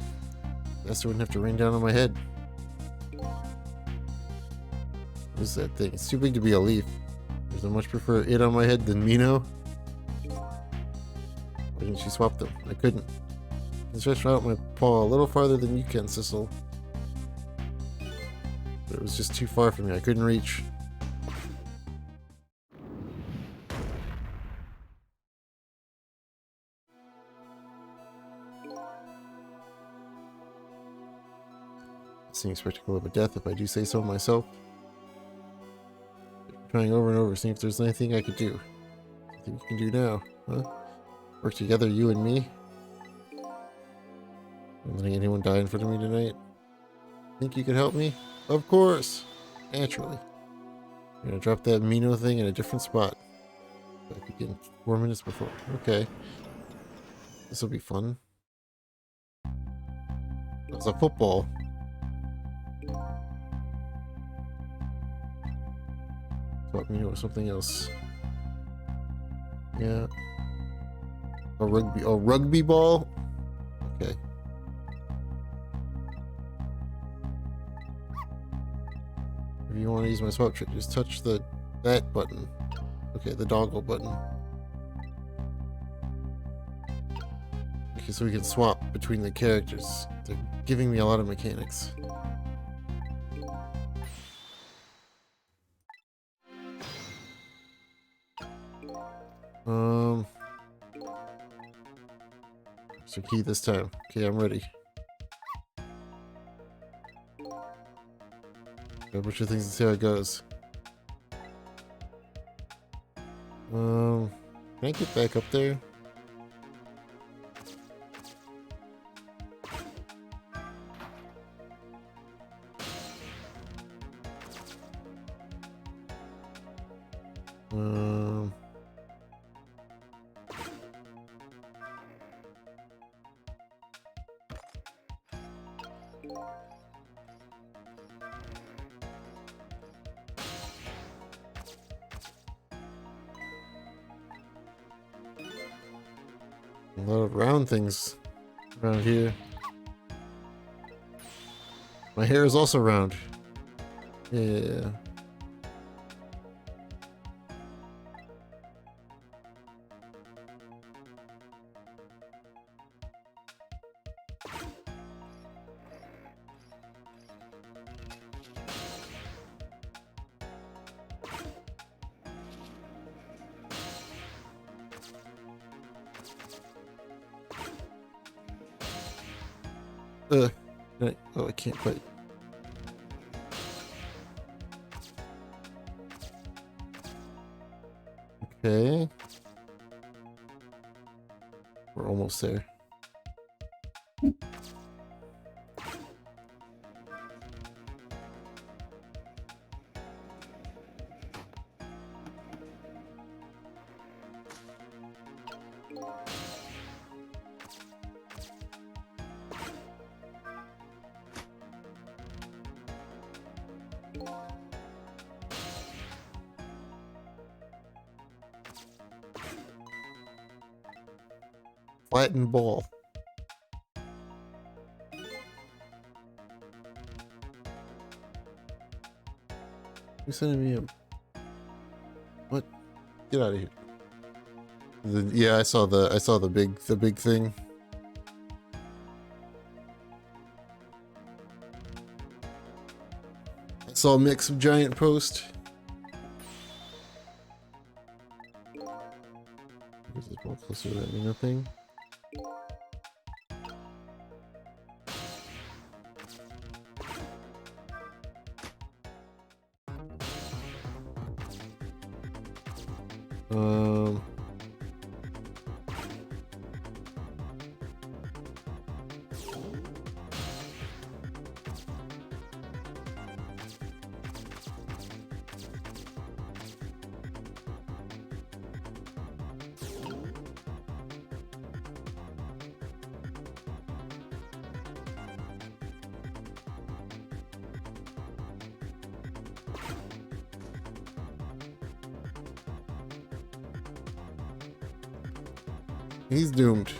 Faster wouldn't have to rain down on my head. What is that thing? It's too big to be a leaf. Does I much prefer it on my head than Mino? Why didn't she swap them? I couldn't. I can stretch out my paw a little farther than you can, Sissel. But it was just too far for me. I couldn't reach. Seeing spectacle of a death, if I do say so myself. Trying over and over, seeing if there's anything I could do. Anything we can do now, huh? Work together, you and me. I'm letting anyone die in front of me tonight. Think you could help me? Of course. Naturally. I'm gonna drop that Mino thing in a different spot. I begin 4 minutes before. Okay. This will be fun. It's a football. Swap Mino with something else. Yeah. A rugby. Oh, rugby ball? Okay. If you want to use my swap trick, just touch that button. Okay, the doggle button. Okay, so we can swap between the characters. They're giving me a lot of mechanics. So key this time. Okay, I'm ready. Got a bunch of things to see how it goes. Can I get back up there? A lot of round things around here. My hair is also round. Yeah. Oh, I can't quite. Okay. We're almost there. Flattened ball. Who's sending me a... What? Get out of here. Yeah, I saw the big thing. I saw a mix of giant post. Is this more closer to that Mino thing? He's doomed.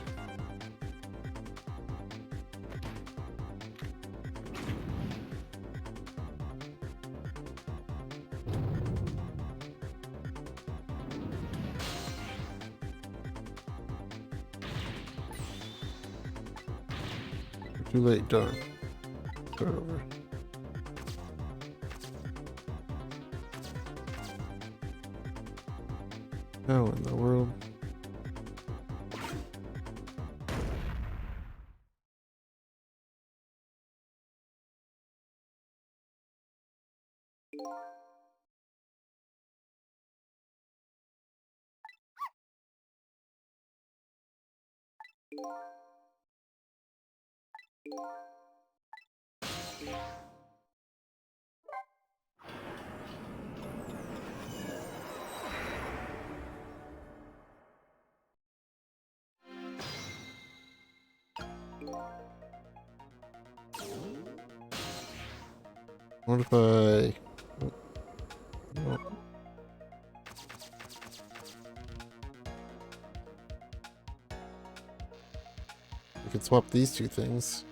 Too late, darn. Start over. How in the world? What if I... Oh. We could swap these two things.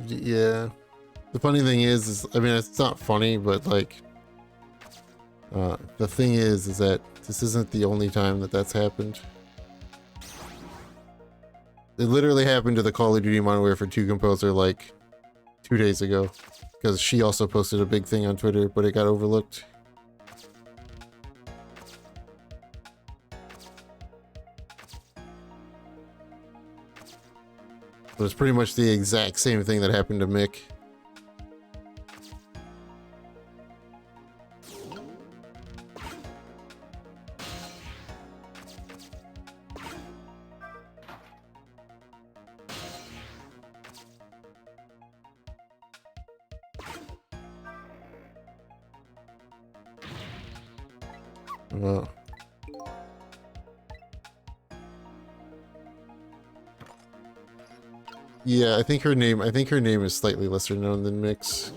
Yeah. The funny thing is I mean, it's not funny, but like, the thing is that this isn't the only time that that's happened. It literally happened to the Call of Duty Modern Warfare 2 composer like 2 days ago, because she also posted a big thing on Twitter, but it got overlooked. But it's pretty much the exact same thing that happened to Mick. Well, yeah, I think her name is slightly lesser known than Mick's.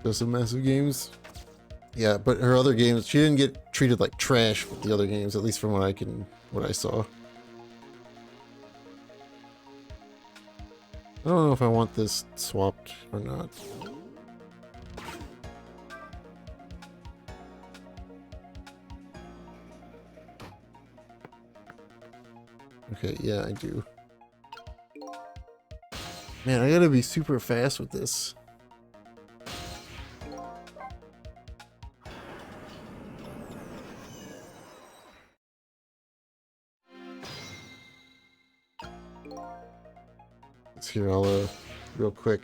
There's some massive games. Yeah, but her other games, she didn't get treated like trash with the other games, at least from what I saw. I don't know if I want this swapped or not. Okay, yeah, I do. Man, I gotta be super fast with this. Let's hear all real quick.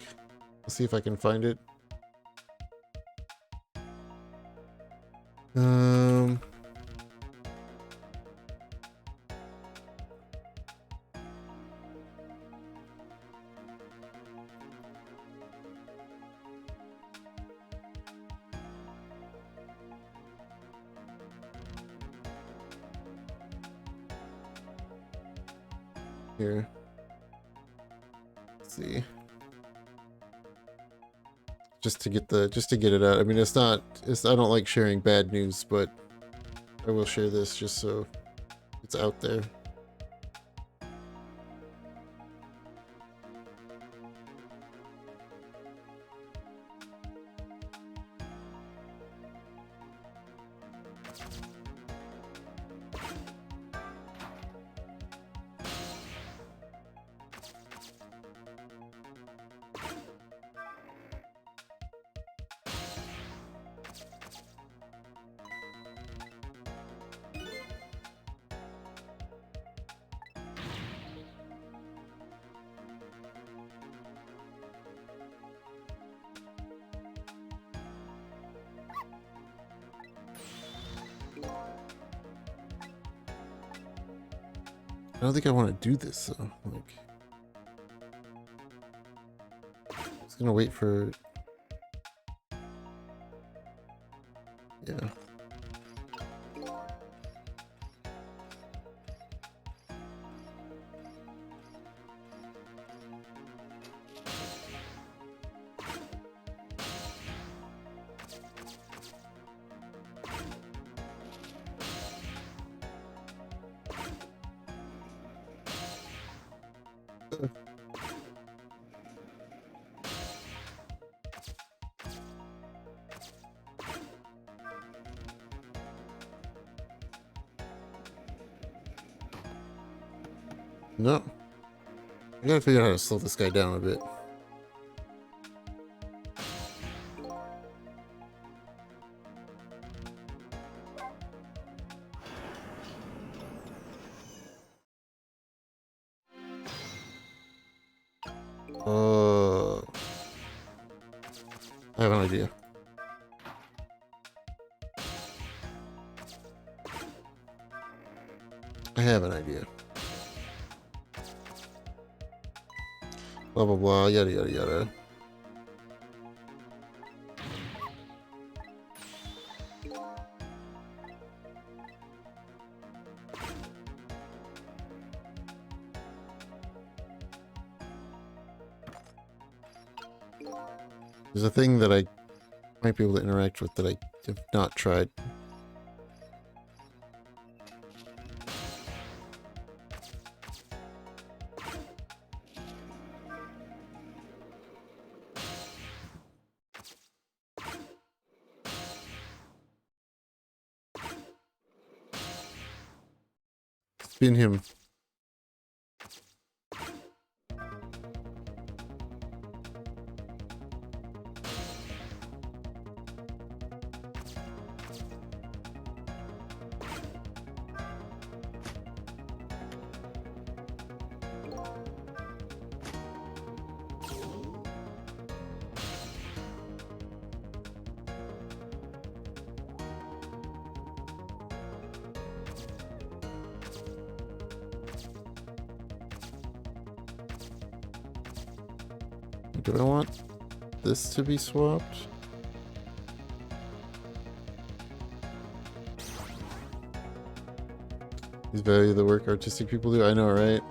Let's see if I can find it. Here. Let's see. Just to get it out. I mean, I don't like sharing bad news, but I will share this just so it's out there. I don't think I want to do this though. Like, I'm just gonna wait for. Yeah. No. I gotta figure out how to slow this guy down a bit. I have an idea. I have an idea. Blah blah blah, yada yada yada. There's a thing that I might be able to interact with that I have not tried. Spin him. Do I want this to be swapped? These value the work artistic people do. I know, right?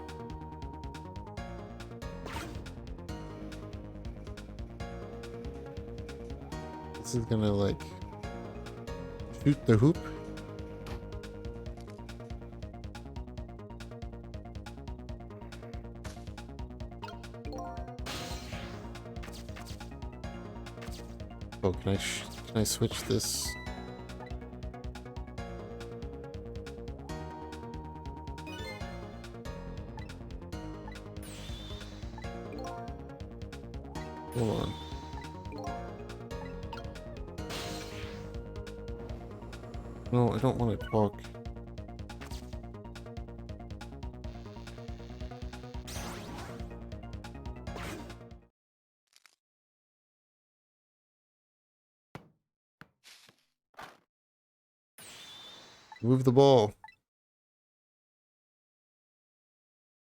This is gonna like shoot the hoop. Oh, can I switch this? Hold on. No, I don't want to talk. Move the ball.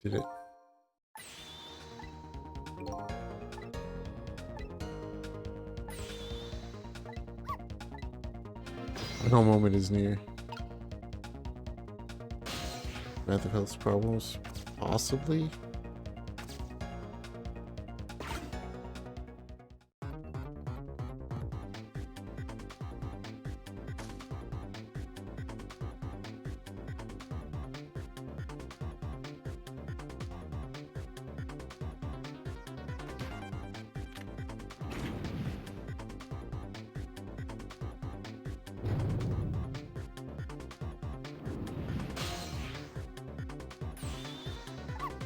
Did it? No moment is near. Math of health problems? Possibly?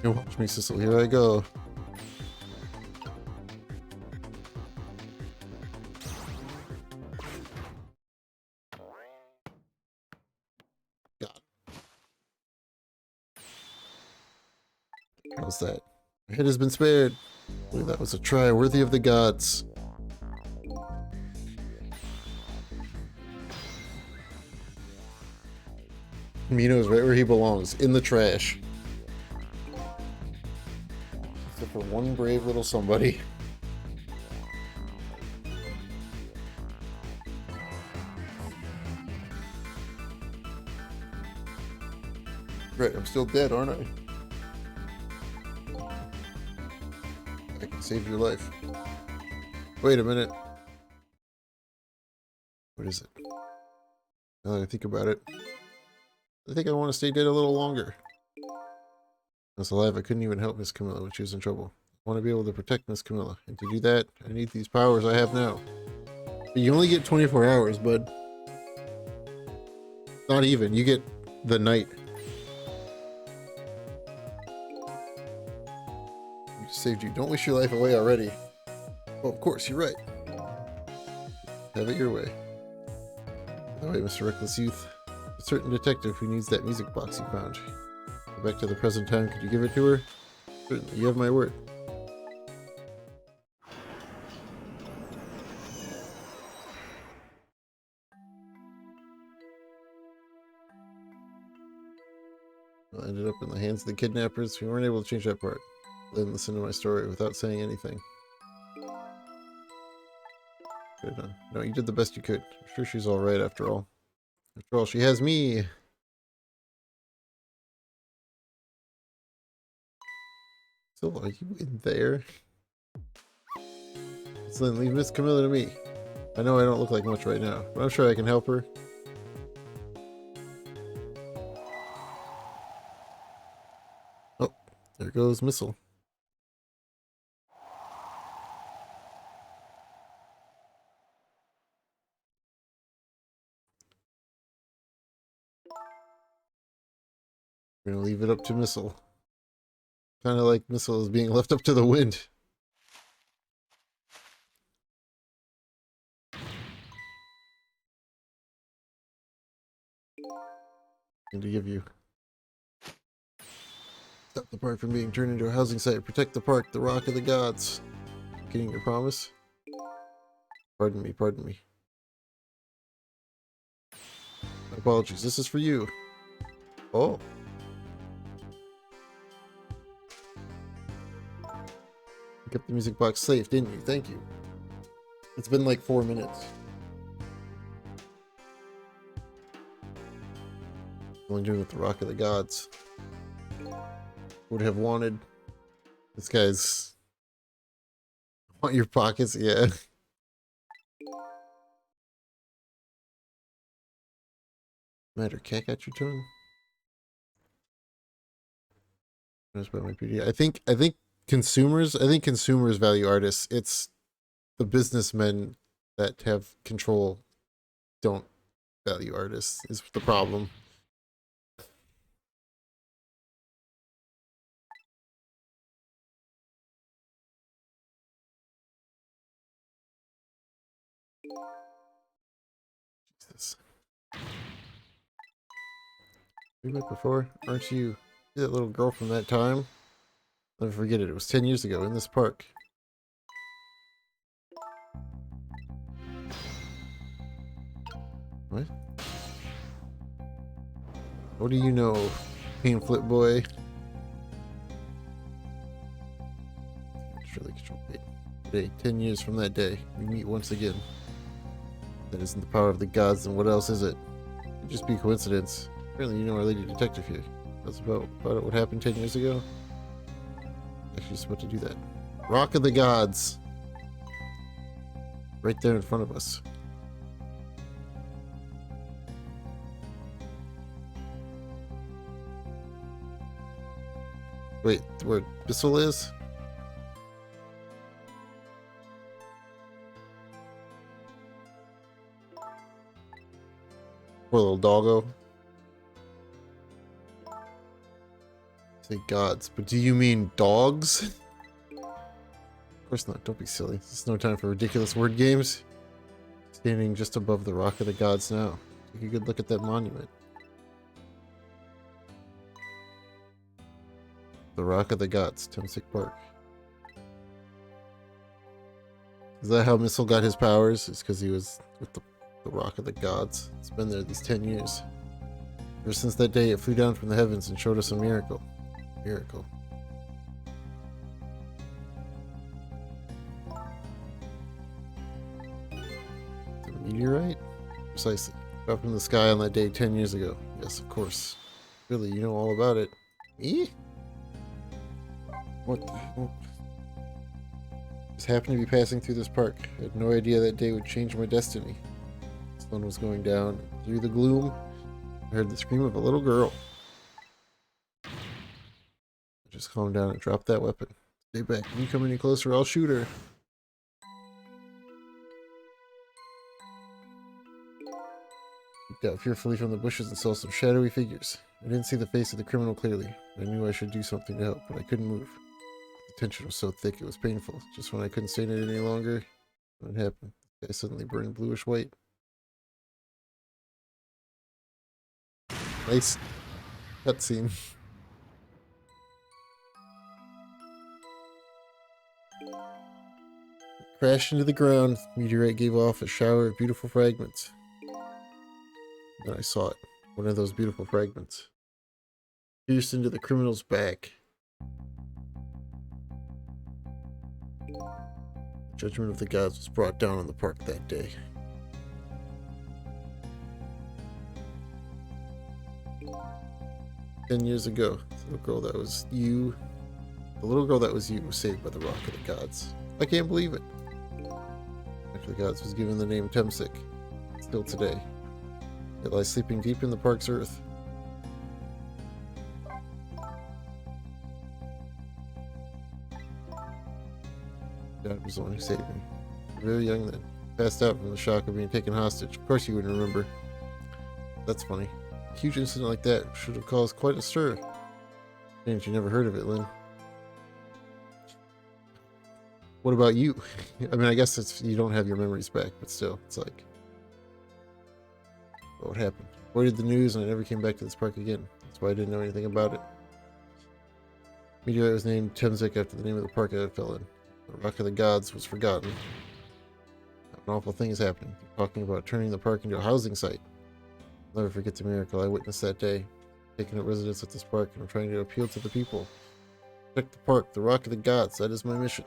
You watch me, Cecil. Here I go. God. How's that? My head has been spared. I believe that was a try worthy of the gods. Mino's right where he belongs, in the trash. for one brave little somebody. Right, I'm still dead, aren't I? I can save your life. Wait a minute. What is it? Now that I think about it, I think I want to stay dead a little longer. When I was alive, I couldn't even help Miss Camilla when she was in trouble. I want to be able to protect Miss Camilla, and to do that, I need these powers I have now. But you only get 24 hours, bud. Not even. You get the night. I just saved you. Don't wish your life away already. Oh, of course, you're right. Have it your way. By the way, Mr. Reckless Youth, a certain detective who needs that music box you found. Go back to the present time, could you give it to her? Certainly, you have my word. Well, I ended up in the hands of the kidnappers. We weren't able to change that part. Then listen to my story without saying anything. Good done. No, you did the best you could. I'm sure she's alright after all. After all, she has me. So, are you in there? So then leave Miss Camilla to me. I know I don't look like much right now, but I'm sure I can help her. Oh, there goes Missile. We're gonna leave it up to Missile. Kind of like Missile is being left up to the wind. And to give you. Stop the park from being turned into a housing site. Protect the park, the rock of the gods. Getting your promise? Pardon me, pardon me. My apologies, this is for you. Oh. You kept the music box safe, didn't you? Thank you. It's been like 4 minutes. Only doing with the rock of the gods. Would have wanted. This guy's. Want your pockets? Yeah. Matter, cat got your tongue? About my beauty. I think consumers value artists. It's the businessmen that have control don't value artists is the problem. Jesus. We met before, aren't you? You're that little girl from that time? Never forget it. It was 10 years ago in this park. What? What do you know, Pain Flip Boy? Surely control fate. Today, 10 years from that day, we meet once again. That isn't the power of the gods, then what else is it? It'd just be coincidence. Apparently you know our lady detective here. That's about what happened 10 years ago. Actually just about to do that. Rock of the gods. Right there in front of us. Wait, where Bissell is? Poor little doggo. Say gods, but do you mean dogs? Of course not, don't be silly. There's no time for ridiculous word games. Standing just above the rock of the gods now. Take a good look at that monument. The rock of the gods, Temsic Park. Is that how Missile got his powers? It's because he was with the rock of the gods. It's been there these 10 years. Ever since that day it flew down from the heavens and showed us a miracle. Miracle. Meteorite? Precisely. Dropped from the sky on that day 10 years ago. Yes, of course. Really, you know all about it. Me? What the hell? Just happened to be passing through this park. I had no idea that day would change my destiny. The sun was going down. Through the gloom, I heard the scream of a little girl. I just calmed down and dropped that weapon. Stay back. If you come any closer, I'll shoot her. Peeked out fearfully from the bushes and saw some shadowy figures. I didn't see the face of the criminal clearly. I knew I should do something to help, but I couldn't move. The tension was so thick it was painful. Just when I couldn't stand it any longer, what happened? The sky suddenly burned bluish white. Nice cutscene. Crashed into the ground. The meteorite gave off a shower of beautiful fragments. Then I saw it. One of those beautiful fragments. Pierced into the criminal's back. The judgment of the gods was brought down on the park that day. "10 years ago, the little girl that was you was saved by the Rock of the Gods. I can't believe it. Rock of the Gods was given the name Temsic. Still today. It lies sleeping deep in the park's earth. God was the one who saved me. Very young then. Passed out from the shock of being taken hostage. Of course you wouldn't remember. That's funny. A huge incident like that should have caused quite a stir. Strange you never heard of it, Lynn. What about you? I mean, I guess it's you don't have your memories back, but still, it's like... What happened? Avoided the news and I never came back to this park again. That's why I didn't know anything about it. Meteorite was named Temsic after the name of the park I fell in. The Rock of the Gods was forgotten. An awful thing is happening. They're talking about turning the park into a housing site. I'll never forget the miracle I witnessed that day. Taking up residence at this park and I'm trying to appeal to the people. Protect the park, the Rock of the Gods. That is my mission.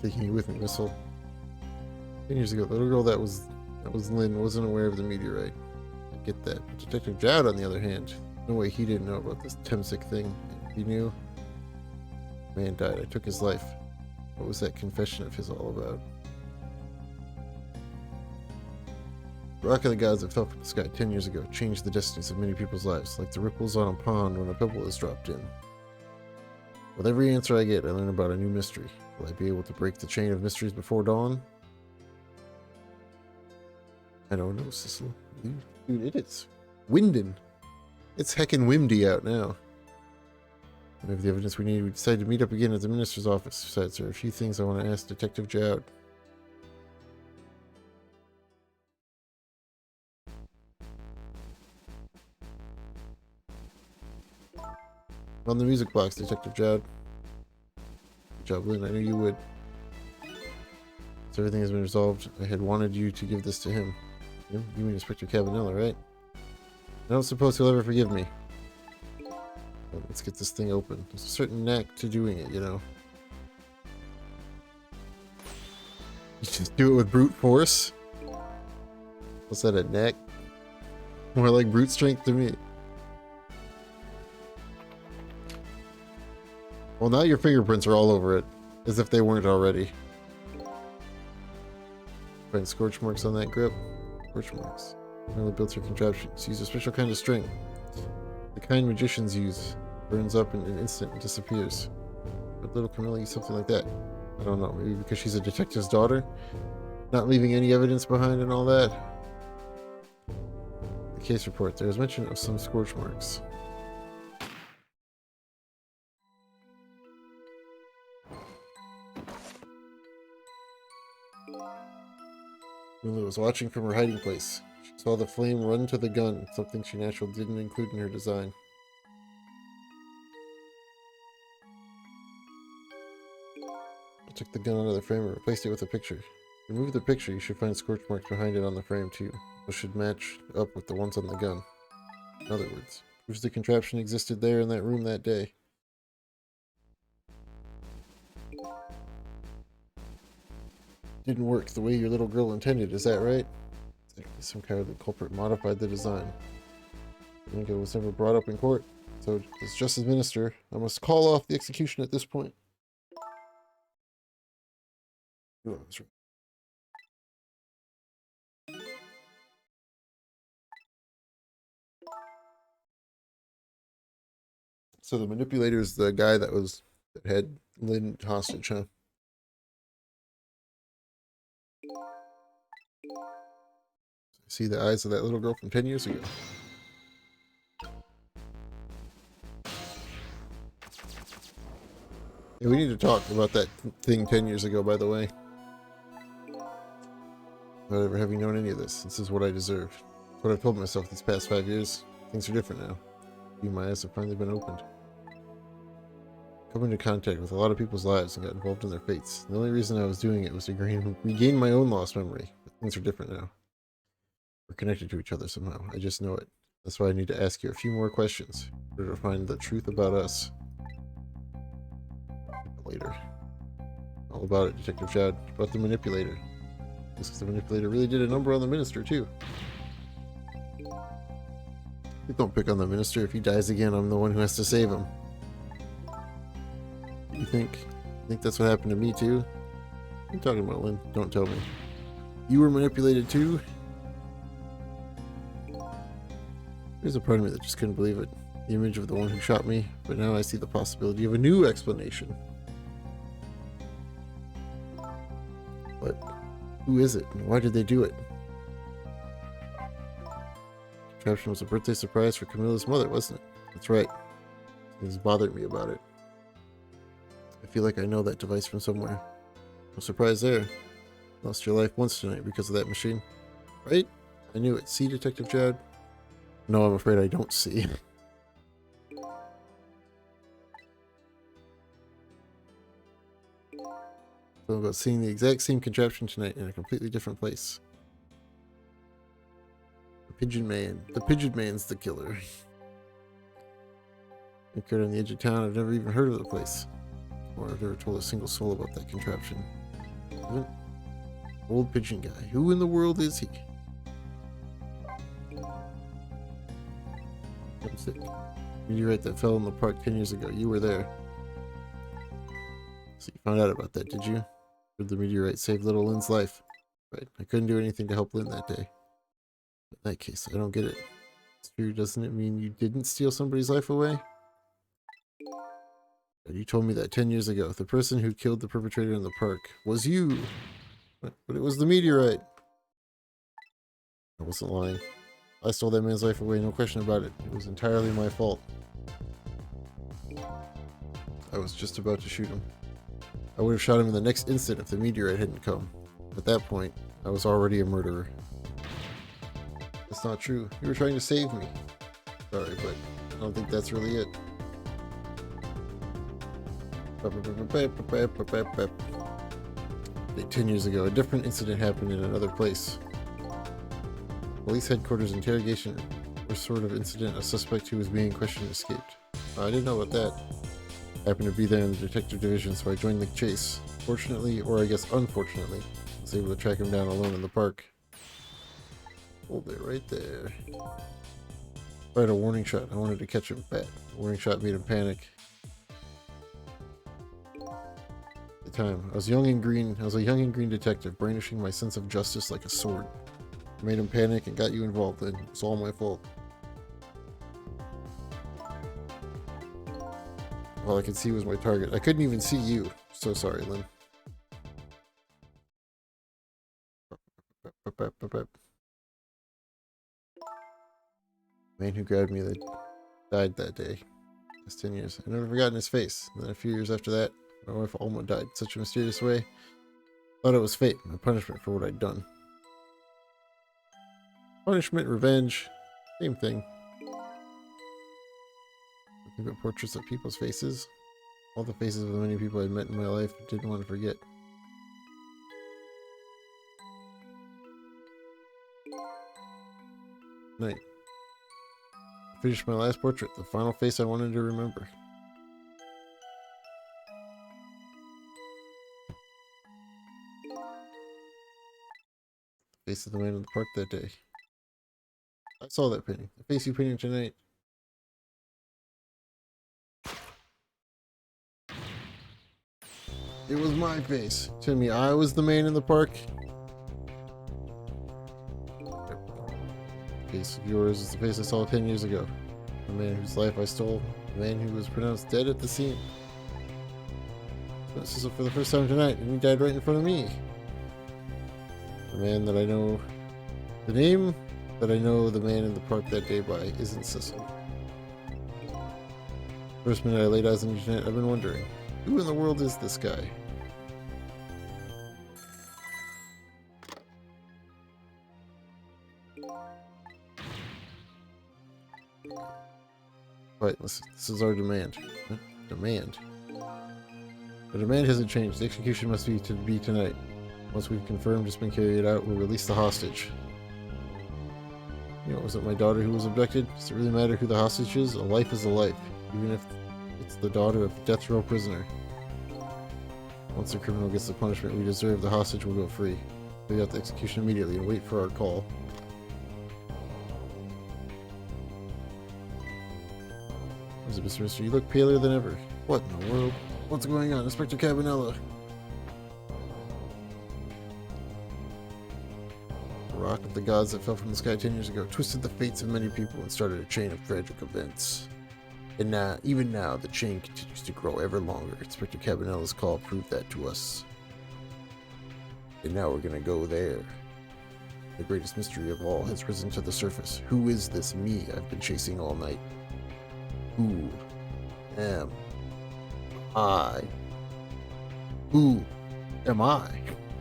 Taking you with me, Missile. 10 years ago, the little girl that was Lynn wasn't aware of the meteorite. I get that. But Detective Jowd, on the other hand, no way he didn't know about this Temsic thing. If he knew, man died. I took his life. What was that confession of his all about? The Rock of the Gods that fell from the sky 10 years ago changed the destinies of many people's lives, like the ripples on a pond when a pebble is dropped in. With every answer I get, I learn about a new mystery. Will I be able to break the chain of mysteries before dawn? I don't know, Cecil. Dude, it is winding. It's heckin' windy out now. We have the evidence we need. We decided to meet up again at the minister's office. Besides, there are a few things I want to ask Detective Jowd. On the music box, Detective Jowd. Good job, Lynn. I knew you would. So everything has been resolved. I had wanted you to give this to him. You mean Inspector Cabanilla, right? I don't suppose he'll ever forgive me. Well, let's get this thing open. There's a certain knack to doing it, you know. You just do it with brute force? What's that, a knack? More like brute strength to me. Well, now your fingerprints are all over it. As if they weren't already. Find scorch marks on that grip. Scorch marks. Really built her contraptions. Use a special kind of string. The kind magicians use. Burns up in an instant and disappears. But little Camilla used something like that. I don't know. Maybe because she's a detective's daughter? Not leaving any evidence behind and all that? The case report. There is mention of some scorch marks. Camilla was watching from her hiding place. She saw the flame run to the gun, something she naturally didn't include in her design. I took the gun out of the frame and replaced it with a picture. Remove the picture, you should find scorch marks behind it on the frame too. Those should match up with the ones on the gun. In other words, Proves the contraption existed there in that room that day. Didn't work the way your little girl intended, is that right? Some kind of culprit modified the design. I think it was never brought up in court, so as justice minister, I must call off the execution at this point. Oh, that's right. So the manipulator is the guy that had Lynn hostage, huh? See the eyes of that little girl from 10 years ago. Yeah, we need to talk about that thing 10 years ago, by the way. Not ever having known any of this. This is what I deserve. It's what I've told myself these past 5 years. Things are different now. My eyes have finally been opened. Come into contact with a lot of people's lives and got involved in their fates. The only reason I was doing it was to regain my own lost memory. But things are different now. We're connected to each other somehow. I just know it. That's why I need to ask you a few more questions in order to find the truth about us. Later. All about it, Detective Chad. About the manipulator. Looks like the manipulator really did a number on the minister, too. Don't pick on the minister. If he dies again, I'm the one who has to save him. You think that's what happened to me, too? What are you talking about, Lynn? Don't tell me. You were manipulated, too? There's a part of me that just couldn't believe it. The image of the one who shot me, but now I see the possibility of a new explanation. But who is it, and why did they do it? The contraption was a birthday surprise for Camilla's mother, wasn't it? That's right. Things bothered me about it. I feel like I know that device from somewhere. No surprise there. Lost your life once tonight because of that machine. Right? I knew it. See, Detective Chad? No, I'm afraid I don't see. So about seeing the exact same contraption tonight in a completely different place. The Pigeon Man. The Pigeon Man's the killer. Anchored on the edge of town, I've never even heard of the place. Or I've never told a single soul about that contraption. Even old pigeon guy. Who in the world is he? I'm sick. Meteorite that fell in the park 10 years ago. You were there. So you found out about that, did you? Heard the meteorite saved little Lynn's life. Right. I couldn't do anything to help Lynn that day. In that case, I don't get it. It's true, doesn't it mean you didn't steal somebody's life away? You told me that 10 years ago. The person who killed the perpetrator in the park was you. But it was the meteorite. I wasn't lying. I stole that man's life away, no question about it. It was entirely my fault. I was just about to shoot him. I would have shot him in the next instant if the meteorite hadn't come. At that point, I was already a murderer. That's not true. You were trying to save me. Sorry, but I don't think that's really it. 10 years ago, a different incident happened in another place. Police headquarters interrogation or sort of incident. A suspect who was being questioned escaped. I didn't know about that. I happened to be there in the detective division, so I joined the chase. Fortunately, or I guess unfortunately, I was able to track him down alone in the park. Hold it right there. I had a warning shot. I wanted to catch him bad. The warning shot made him panic. At the time, I was young and green. I was a young and green detective, brandishing my sense of justice like a sword. I made him panic and got you involved, and it's all my fault. All I could see was my target. I couldn't even see you. So sorry, Lynn. Man who grabbed me that died that day. That's 10 years. I've never forgotten his face. And then a few years after that, my wife Alma died in such a mysterious way. Thought it was fate, my punishment for what I'd done. Punishment, revenge, same thing. Nothing but portraits of people's faces. All the faces of the many people I'd met in my life I didn't want to forget. Night. Finished my last portrait, the final face I wanted to remember. Face of the man in the park that day. I saw that painting. The face you painted tonight. It was my face. Timmy, I was the man in the park. The face of yours is the face I saw 10 years ago. The man whose life I stole. The man who was pronounced dead at the scene. This is for the first time tonight, and he died right in front of me. The man that I know. The name that I know the man in the park that day by isn't Cecil. First minute I laid eyes on Jeanette, I've been wondering, who in the world is this guy? Right, listen, this is our demand. Demand? The demand hasn't changed. The execution must be tonight. Once we've confirmed it's been carried out, we'll release the hostage. You know, was it my daughter who was abducted? Does it really matter who the hostage is? A life is a life, even if it's the daughter of a death row prisoner. Once the criminal gets the punishment we deserve, the hostage will go free. Carry out the execution immediately and wait for our call. What is it, Mr. Mister? You look paler than ever. What in the world? What's going on, Inspector Cabanella? The rock of the gods that fell from the sky 10 years ago twisted the fates of many people and started a chain of tragic events. And now, even now, the chain continues to grow ever longer. Inspector Cabanella's call proved that to us. And now we're gonna go there. The greatest mystery of all has risen to the surface. Who is this me I've been chasing all night? Who am I? Who am I?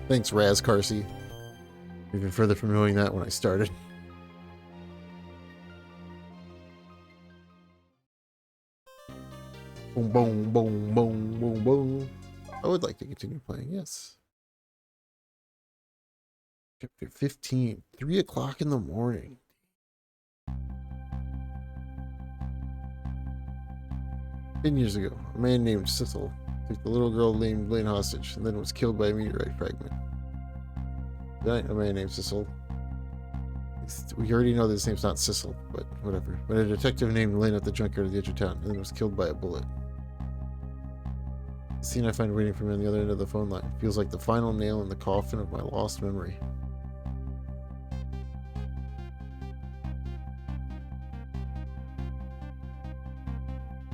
Thanks, Raz Carsey. Even further from knowing that when I started. Boom, boom, boom, boom, boom, boom. I would like to continue playing, yes. Chapter 15, 3 o'clock in the morning. 10 years ago, a man named Cecil took the little girl named Lane hostage and then was killed by a meteorite fragment. Tonight, a man named Cecil. We already know that his name's not Cecil, but whatever. But a detective named Lane at the junkyard at the edge of town and then was killed by a bullet. The scene I find waiting for me on the other end of the phone line feels like the final nail in the coffin of my lost memory.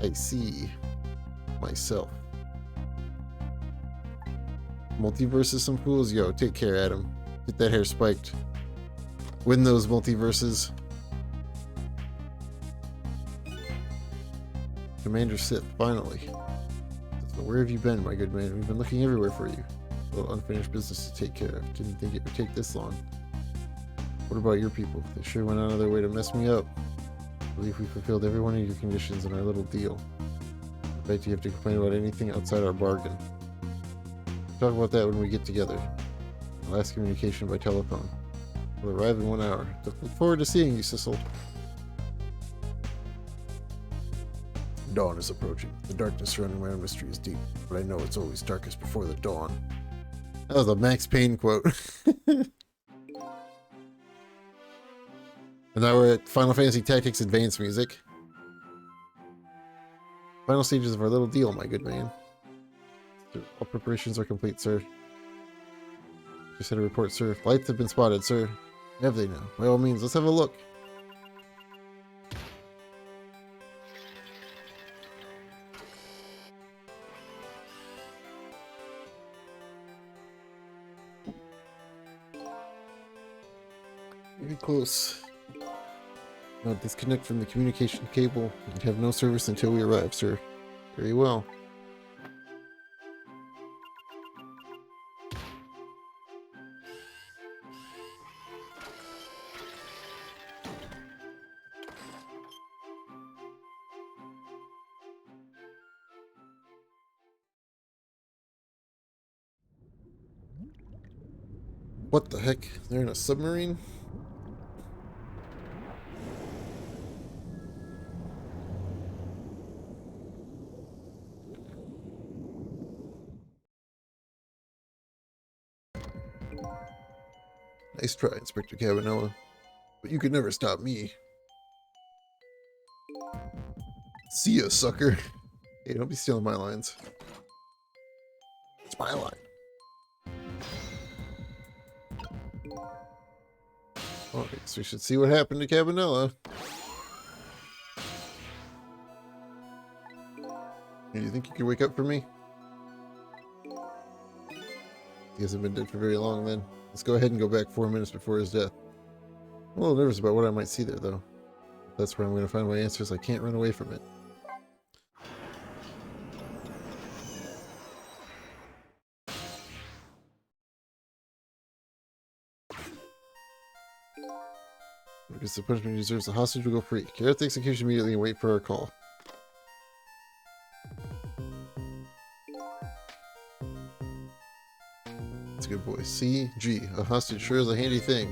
I see myself. Multiverses, some fools. Yo, take care, Adam. Get that hair spiked. Win those multiverses. Commander Sith, finally. Where have you been, my good man? We've been looking everywhere for you. A little unfinished business to take care of. Didn't think it would take this long. What about your people? They sure went out of their way to mess me up. I believe we fulfilled every one of your conditions in our little deal. I bet you have to complain about anything outside our bargain. We'll talk about that when we get together. Last communication by telephone. We'll arrive in 1 hour. Look forward to seeing you, Cecil. Dawn is approaching. The darkness surrounding my own mystery is deep, but I know it's always darkest before the dawn. That was a Max Payne quote. And now we're at Final Fantasy Tactics Advanced music. Final stages of our little deal, my good man. All preparations are complete, sir. Just had a report, sir. Lights have been spotted, sir. Have they now? By all means, let's have a look. Very close. Now disconnect from the communication cable and have no service until we arrive, sir. Very well. What the heck? They're in a submarine? Nice try, Inspector Cabanella. But you could never stop me. See ya, sucker. Hey, don't be stealing my lines. It's my line. Well, I guess we should see what happened to Cabanella. Do you think you can wake up for me? He hasn't been dead for very long then. Let's go ahead and go back 4 minutes before his death. I'm a little nervous about what I might see there, though. If that's where I'm going to find my answers. I can't run away from it. Because the punishment deserves, the hostage will go free. Carry out the execution immediately and wait for our call. That's a good boy. C.G. A hostage sure is a handy thing.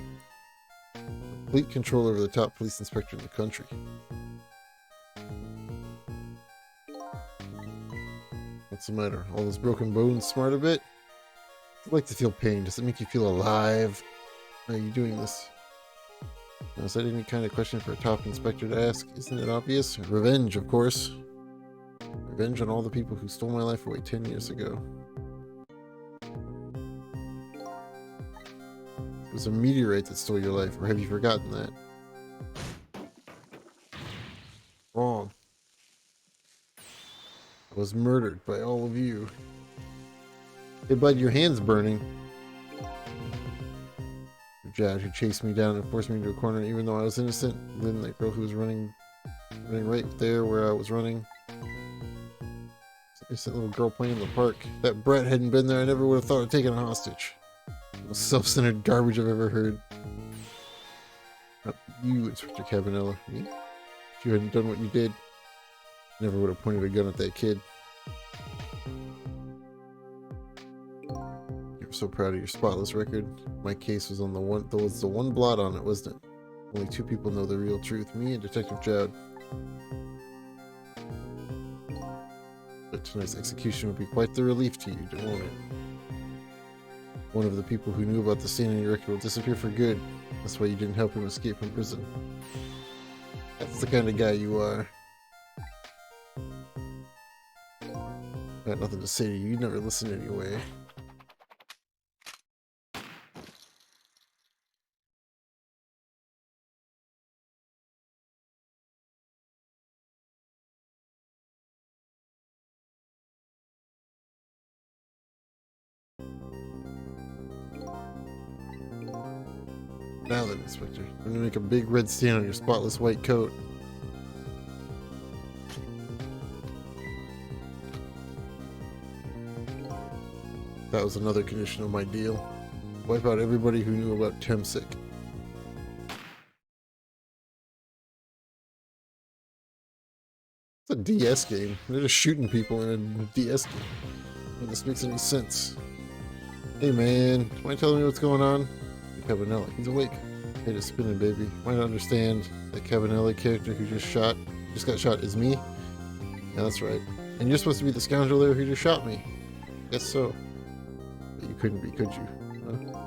Complete control over the top police inspector in the country. What's the matter? All those broken bones smart a bit? I'd like to feel pain. Does it make you feel alive? Why are you doing this? Now, is that any kind of question for a top inspector to ask? Isn't it obvious? Revenge, of course. Revenge on all the people who stole my life away 10 years ago. It was a meteorite that stole your life, or have you forgotten that? Wrong. I was murdered by all of you. Hey bud, your hand's burning. Jad, who chased me down and forced me into a corner even though I was innocent. Then that girl who was running right there where I was running. Innocent little girl playing in the park. If that Brett hadn't been there, I never would have thought of taking a hostage. The most self-centered garbage I've ever heard. Not you, Inspector Cabanella. Me? If you hadn't done what you did, I never would have pointed a gun at that kid. You're so proud of your spotless record. My case was on the one blot on it, wasn't it? Only 2 people know the real truth, me and Detective Jowd. But tonight's execution would be quite the relief to you, won't it? One of the people who knew about the stain on your record will disappear for good. That's why you didn't help him escape from prison. That's the kind of guy you are. Got nothing to say to you. You never listen anyway. Now then, Inspector, I'm gonna make a big red stain on your spotless white coat. That was another condition of my deal. Wipe out everybody who knew about Temsic. It's a DS game. They're just shooting people in a DS game. If this makes any sense. Hey man, do you mind telling me what's going on? Cabanella, he's awake. Head is spinning, baby. Might not understand that Cabanella character who just got shot is me. Yeah, that's right. And you're supposed to be the scoundrel there who just shot me. Guess so. But you couldn't be, could you? Huh?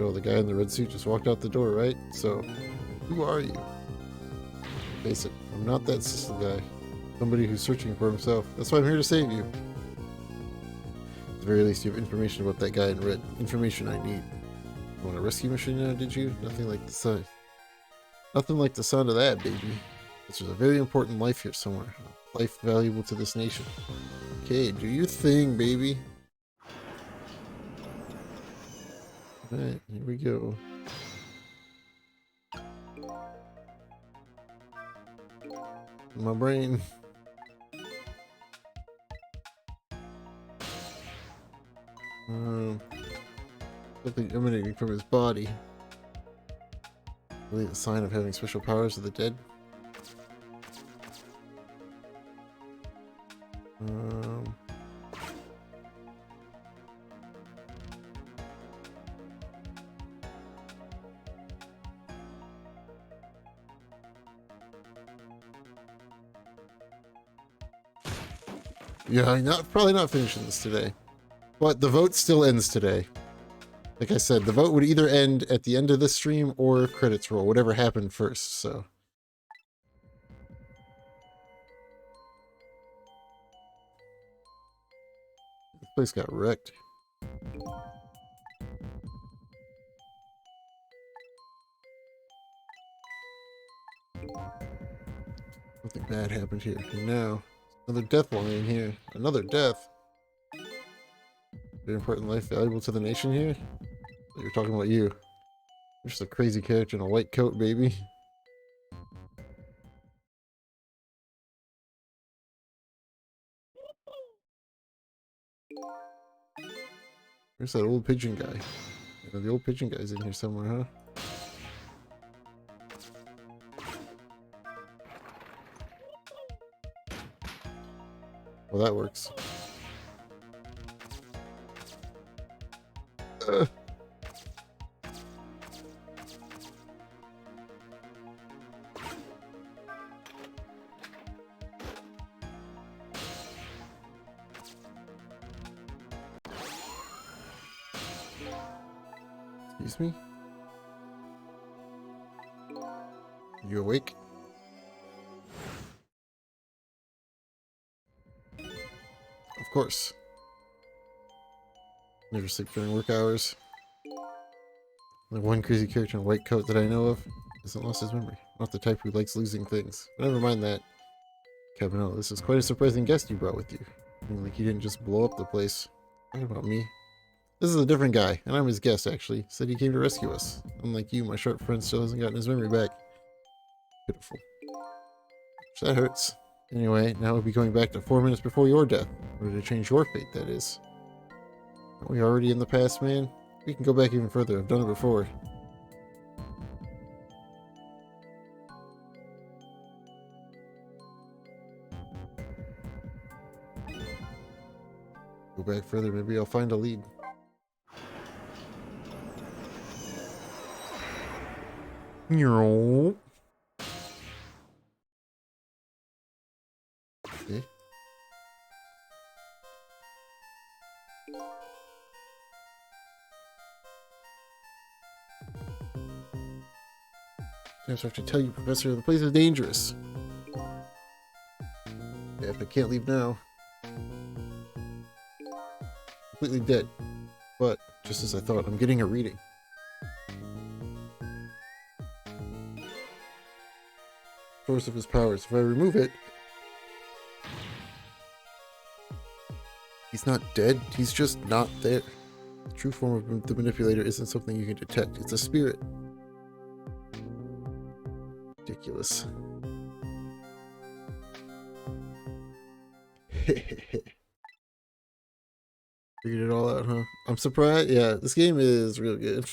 Oh, the guy in the red suit just walked out the door, right? So, who are you? Face it, I'm not that system guy. Somebody who's searching for himself. That's why I'm here to save you. At the very least, you have information about that guy in red. Information I need. You want a rescue mission now, did you? Nothing like the sound. Nothing like the sound of that, baby. This is a very important life here somewhere. A life valuable to this nation. Okay, do your thing, baby. Alright, here we go. My brain. Something emanating from his body. Really a sign of having special powers of the dead. Yeah, probably not finishing this today. But the vote still ends today. Like I said, the vote would either end at the end of this stream or credits roll, whatever happened first, so. This place got wrecked. Something bad happened here. And now, another death lying here. Another death. Very important life valuable to the nation here? You're talking about you. You're just a crazy character in a white coat, baby. Where's that old pigeon guy? Yeah, the old pigeon guy's in here somewhere, huh? Well, that works. Excuse me? You awake? Of course. Never sleep during work hours. The one crazy character in a white coat that I know of hasn't lost his memory. Not the type who likes losing things. But never mind that. Cabinello, this is quite a surprising guest you brought with you. I mean, like you didn't just blow up the place. Talking about me. This is a different guy, and I'm his guest, actually. Said he came to rescue us. Unlike you, my sharp friend still hasn't gotten his memory back. Pitiful. That hurts. Anyway, now we'll be going back to 4 minutes before your death. In order to change your fate, that is. Aren't we already in the past, man? We can go back even further. I've done it before. Go back further, maybe I'll find a lead. Okay. I have to tell you, Professor, the place is dangerous. Yeah, if I can't leave now. Completely dead. But, just as I thought, I'm getting a reading. Source of his powers. If I remove it... He's not dead, he's just not there. The true form of the manipulator isn't something you can detect. It's a spirit. Ridiculous. Figured it all out, huh? I'm surprised. Yeah, this game is real good.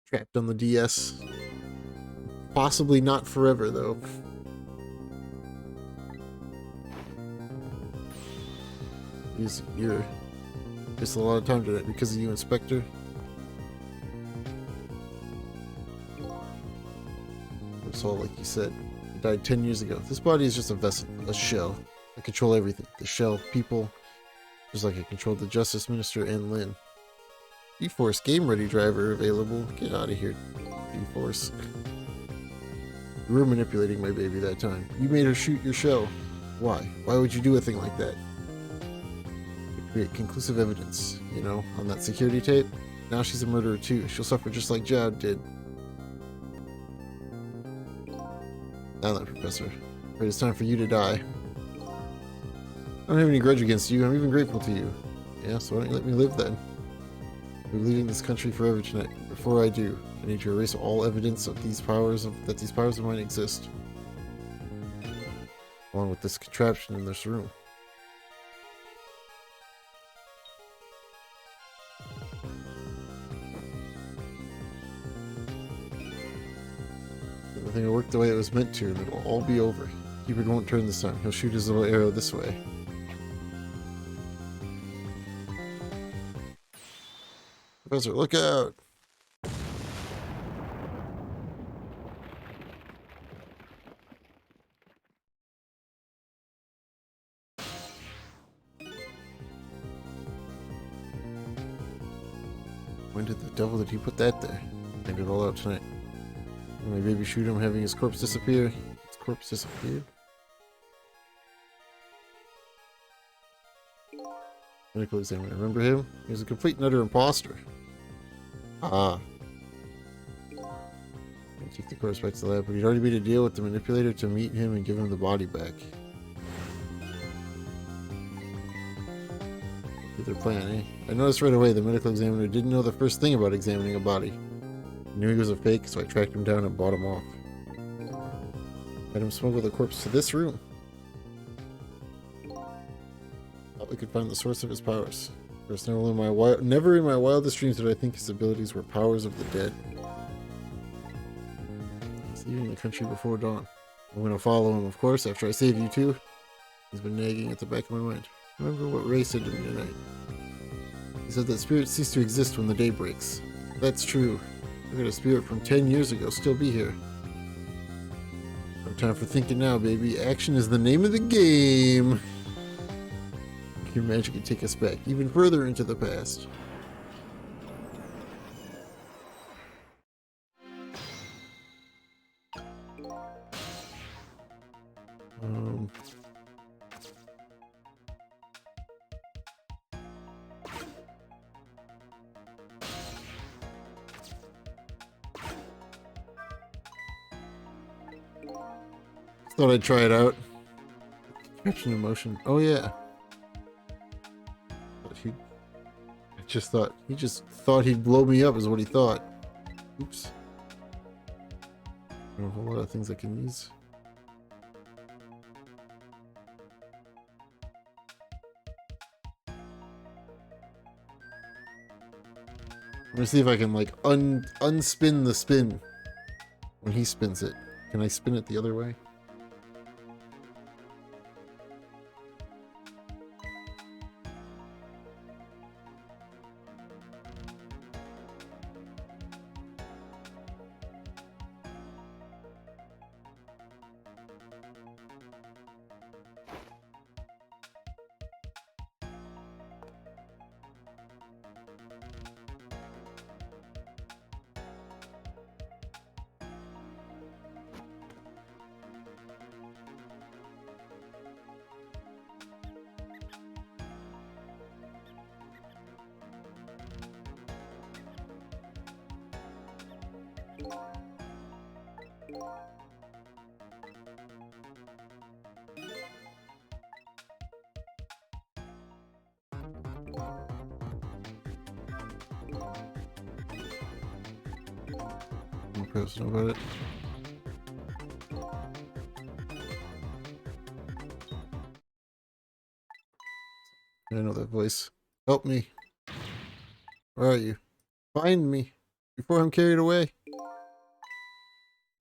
Trapped on the DS. Possibly not forever, though. You're just a lot of time tonight because of you, Inspector. It's all like you said. He died 10 years ago. This body is just a vessel, a shell. I control everything. The shell, people, just like I controlled the Justice Minister and Lynn. B-Force Game Ready driver available. Get out of here, B-Force. You were manipulating my baby that time. You made her shoot your shell. Why? Why would you do a thing like that? To create conclusive evidence, you know, on that security tape. Now she's a murderer too. She'll suffer just like Jowd did. Now then, Professor. But it's time for you to die. I don't have any grudge against you. I'm even grateful to you. Yeah, so why don't you let me live then? We're leaving this country forever tonight. Before I do, I need to erase all evidence of these powers that these powers of mine exist. Along with this contraption in this room. Everything will work the way it was meant to, and it'll all be over. Cupid won't turn this time. He'll shoot his little arrow this way. Professor, look out! When did the devil did he put that there? Find it all out tonight. My baby shoot him, having his corpse disappear. His corpse disappeared? Medical examiner. Remember him? He was a complete and utter imposter. Ah. Can't take the corpse back to the lab, but he'd already made a deal with the manipulator to meet him and give him the body back. Their plan, eh? I noticed right away the medical examiner didn't know the first thing about examining a body. I knew he was a fake, so I tracked him down and bought him off. Had him smuggle the corpse to this room. Thought we could find the source of his powers. First, never in my wildest dreams did I think his abilities were powers of the dead. He's leaving the country before dawn. I'm gonna follow him, of course, after I save you two. He's been nagging at the back of my mind. Remember what Ray said to me tonight. He said that spirits cease to exist when the day breaks. That's true. Look at a spirit from 10 years ago still be here. No time for thinking now, baby. Action is the name of the game. Your magic can take us back even further into the past. Thought I'd try it out. Caption emotion. Oh yeah. He just thought he'd blow me up is what he thought. Oops. There are a whole lot of things I can use. I'm gonna see if I can like unspin the spin when he spins it. Can I spin it the other way? Know about it. I know that voice. Help me. Where are you? Find me before I'm carried away.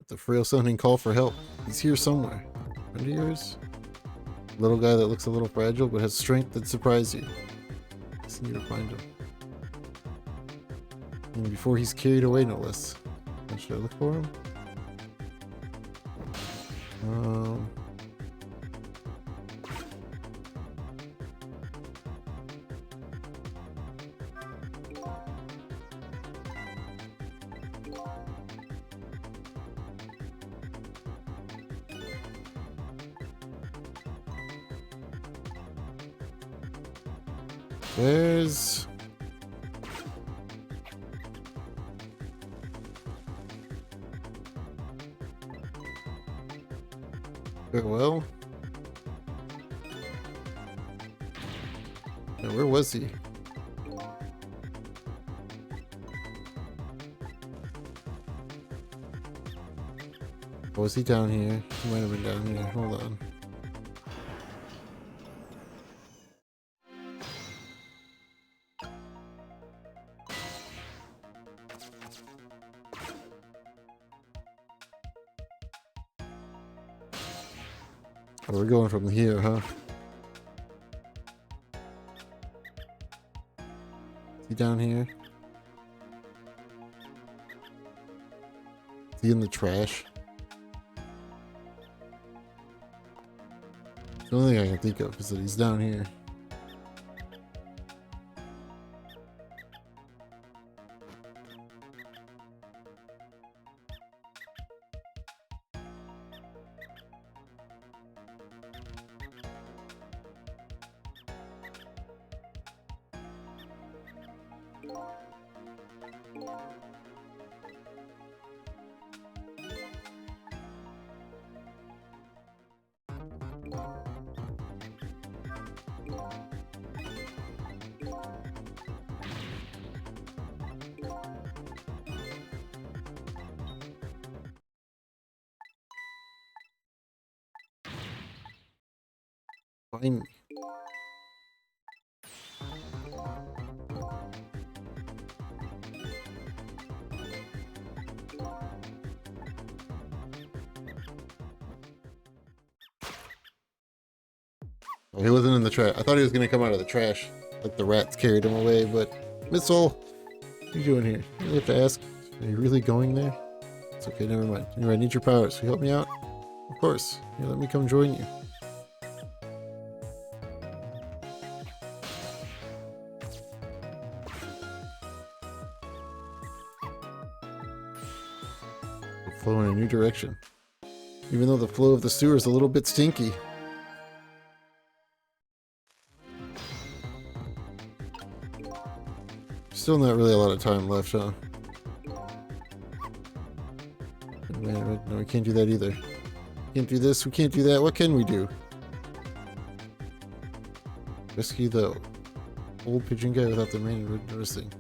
It's a frail sounding call for help. He's here somewhere. Friend of yours? Little guy that looks a little fragile but has strength that surprise you. I just need to find him. And before he's carried away, no less. Should I look for him? There's... Farewell? Now, where was he? Was he down here? He might have been down here. Hold on. Oh, we're going from here, huh? Is he down here? Is he in the trash? The only thing I can think of is that he's down here. Find me. Oh, he wasn't in the trash. I thought he was gonna come out of the trash, like the rats carried him away. But Missile, what are you doing here? You really have to ask. Are you really going there? It's okay. Never mind. Anyway, I need your powers. Will you help me out? Of course. Here, let me come join you. We'll flow in a new direction. Even though the flow of the sewer is a little bit stinky. Still not really a lot of time left, huh? No, we can't do that either. Can't do this, we can't do that. What can we do? Rescue the old pigeon guy without the man noticing.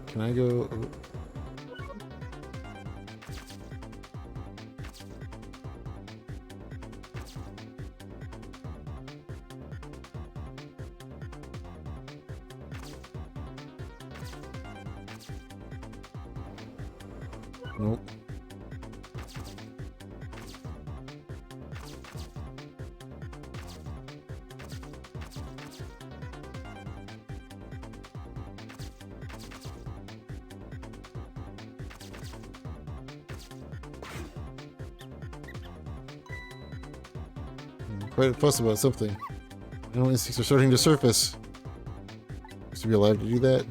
Can I go? Nope. Quite a fuss about something. Animal instincts are starting to surface. Used to be allowed to do that.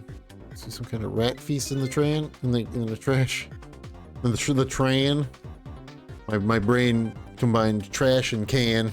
See some kind of rat feast in the trash. In the trash. In the tran. My brain combined trash and can.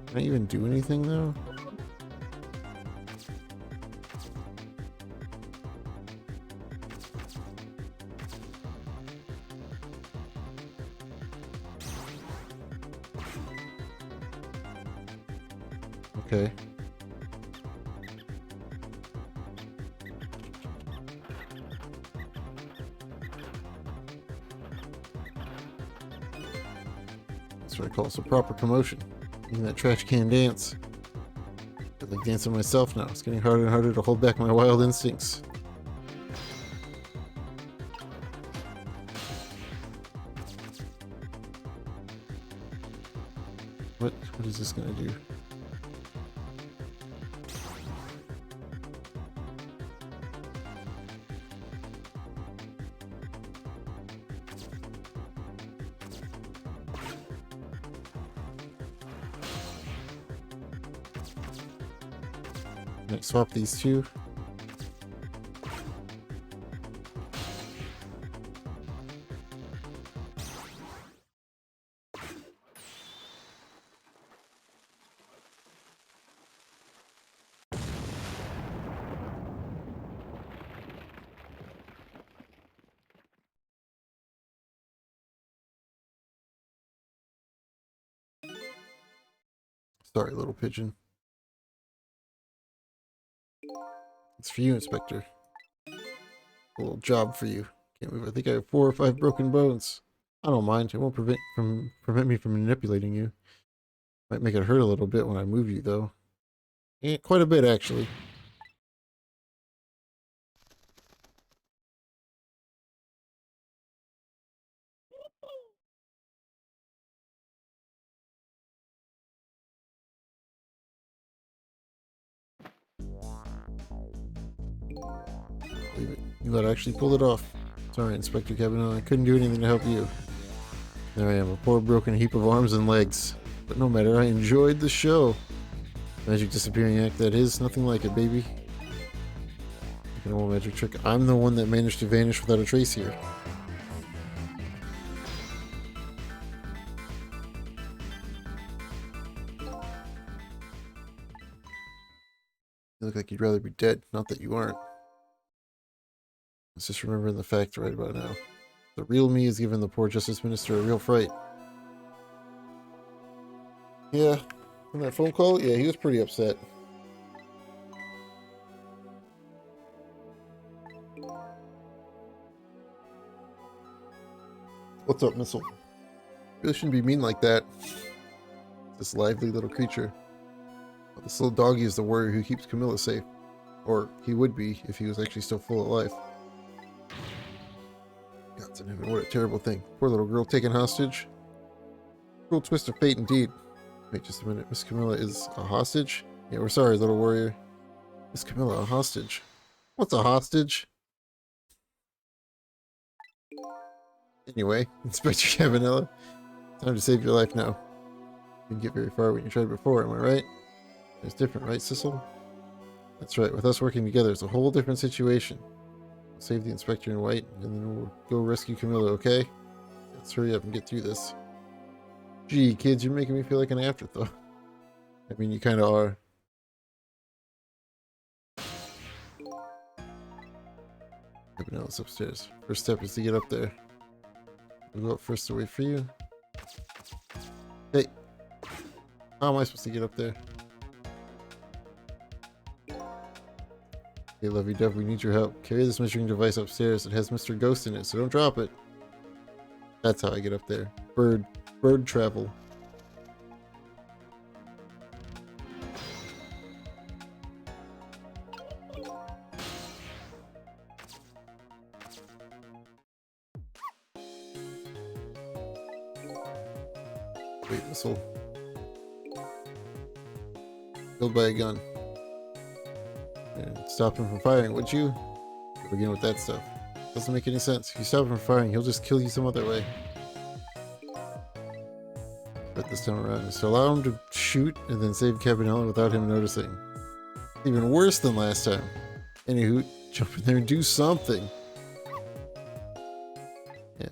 Can I even do anything though? Okay. That's what I call some proper commotion. Making that trash can dance. I feel like dancing myself now. It's getting harder and harder to hold back my wild instincts. What is this gonna do? Might swap these two. Sorry, little pigeon. It's for you, Inspector. A little job for you. Can't move. I think I have 4 or 5 broken bones. I don't mind. It won't prevent me from manipulating you. Might make it hurt a little bit when I move you, though. Quite a bit, actually. Believe it. You let actually pulled it off. Sorry, Inspector Cabanel. I couldn't do anything to help you. There I am, a poor broken heap of arms and legs. But no matter, I enjoyed the show. Magic disappearing act that is, nothing like it, baby. Like an old magic trick. I'm the one that managed to vanish without a trace here. You look like you'd rather be dead, not that you aren't. Let's just remembering the fact right about now. The real me is giving the poor Justice Minister a real fright. Yeah, on that phone call, yeah, he was pretty upset. What's up, Missile? Really shouldn't be mean like that. This lively little creature. This little doggy is the warrior who keeps Camilla safe. Or he would be if he was actually still full of life. Gods in heaven, what a terrible thing. Poor little girl taken hostage. Cruel twist of fate indeed. Wait just a minute, Miss Camilla is a hostage? Yeah, we're sorry, little warrior. Miss Camilla, a hostage? What's a hostage? Anyway, Inspector Cabanella, time to save your life now. You didn't get very far when you tried before, am I right? It's different, right, Sissel? That's right, with us working together, it's a whole different situation. We'll save the Inspector in white, and then we'll go rescue Camilla, okay? Let's hurry up and get through this. Gee, kids, you're making me feel like an afterthought. I mean, you kind of are. Cabanella's upstairs. First step is to get up there. We'll go up first to wait for you. Hey! How am I supposed to get up there? Hey, lovey-dovey, we need your help. Carry this measuring device upstairs. It has Mr. Ghost in it, so don't drop it. That's how I get up there. Bird travel. Wait, missile. Killed by a gun. And stop him from firing, would you? We'll begin with that stuff. Doesn't make any sense. If you stop him from firing, he'll just kill you some other way. But this time around, just allow him to shoot and then save Cabanella without him noticing. Even worse than last time. Anywho, jump in there and do something. Yeah.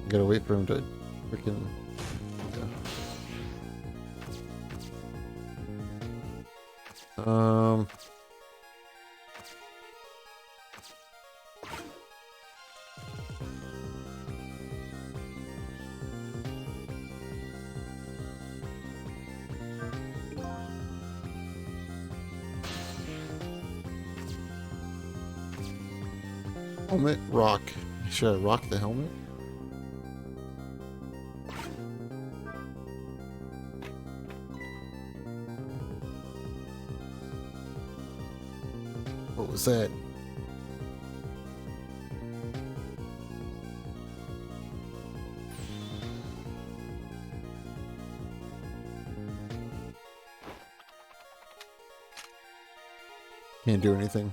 I gotta wait for him to freaking. Helmet, rock. Should I rock the helmet? What was that? Can't do anything.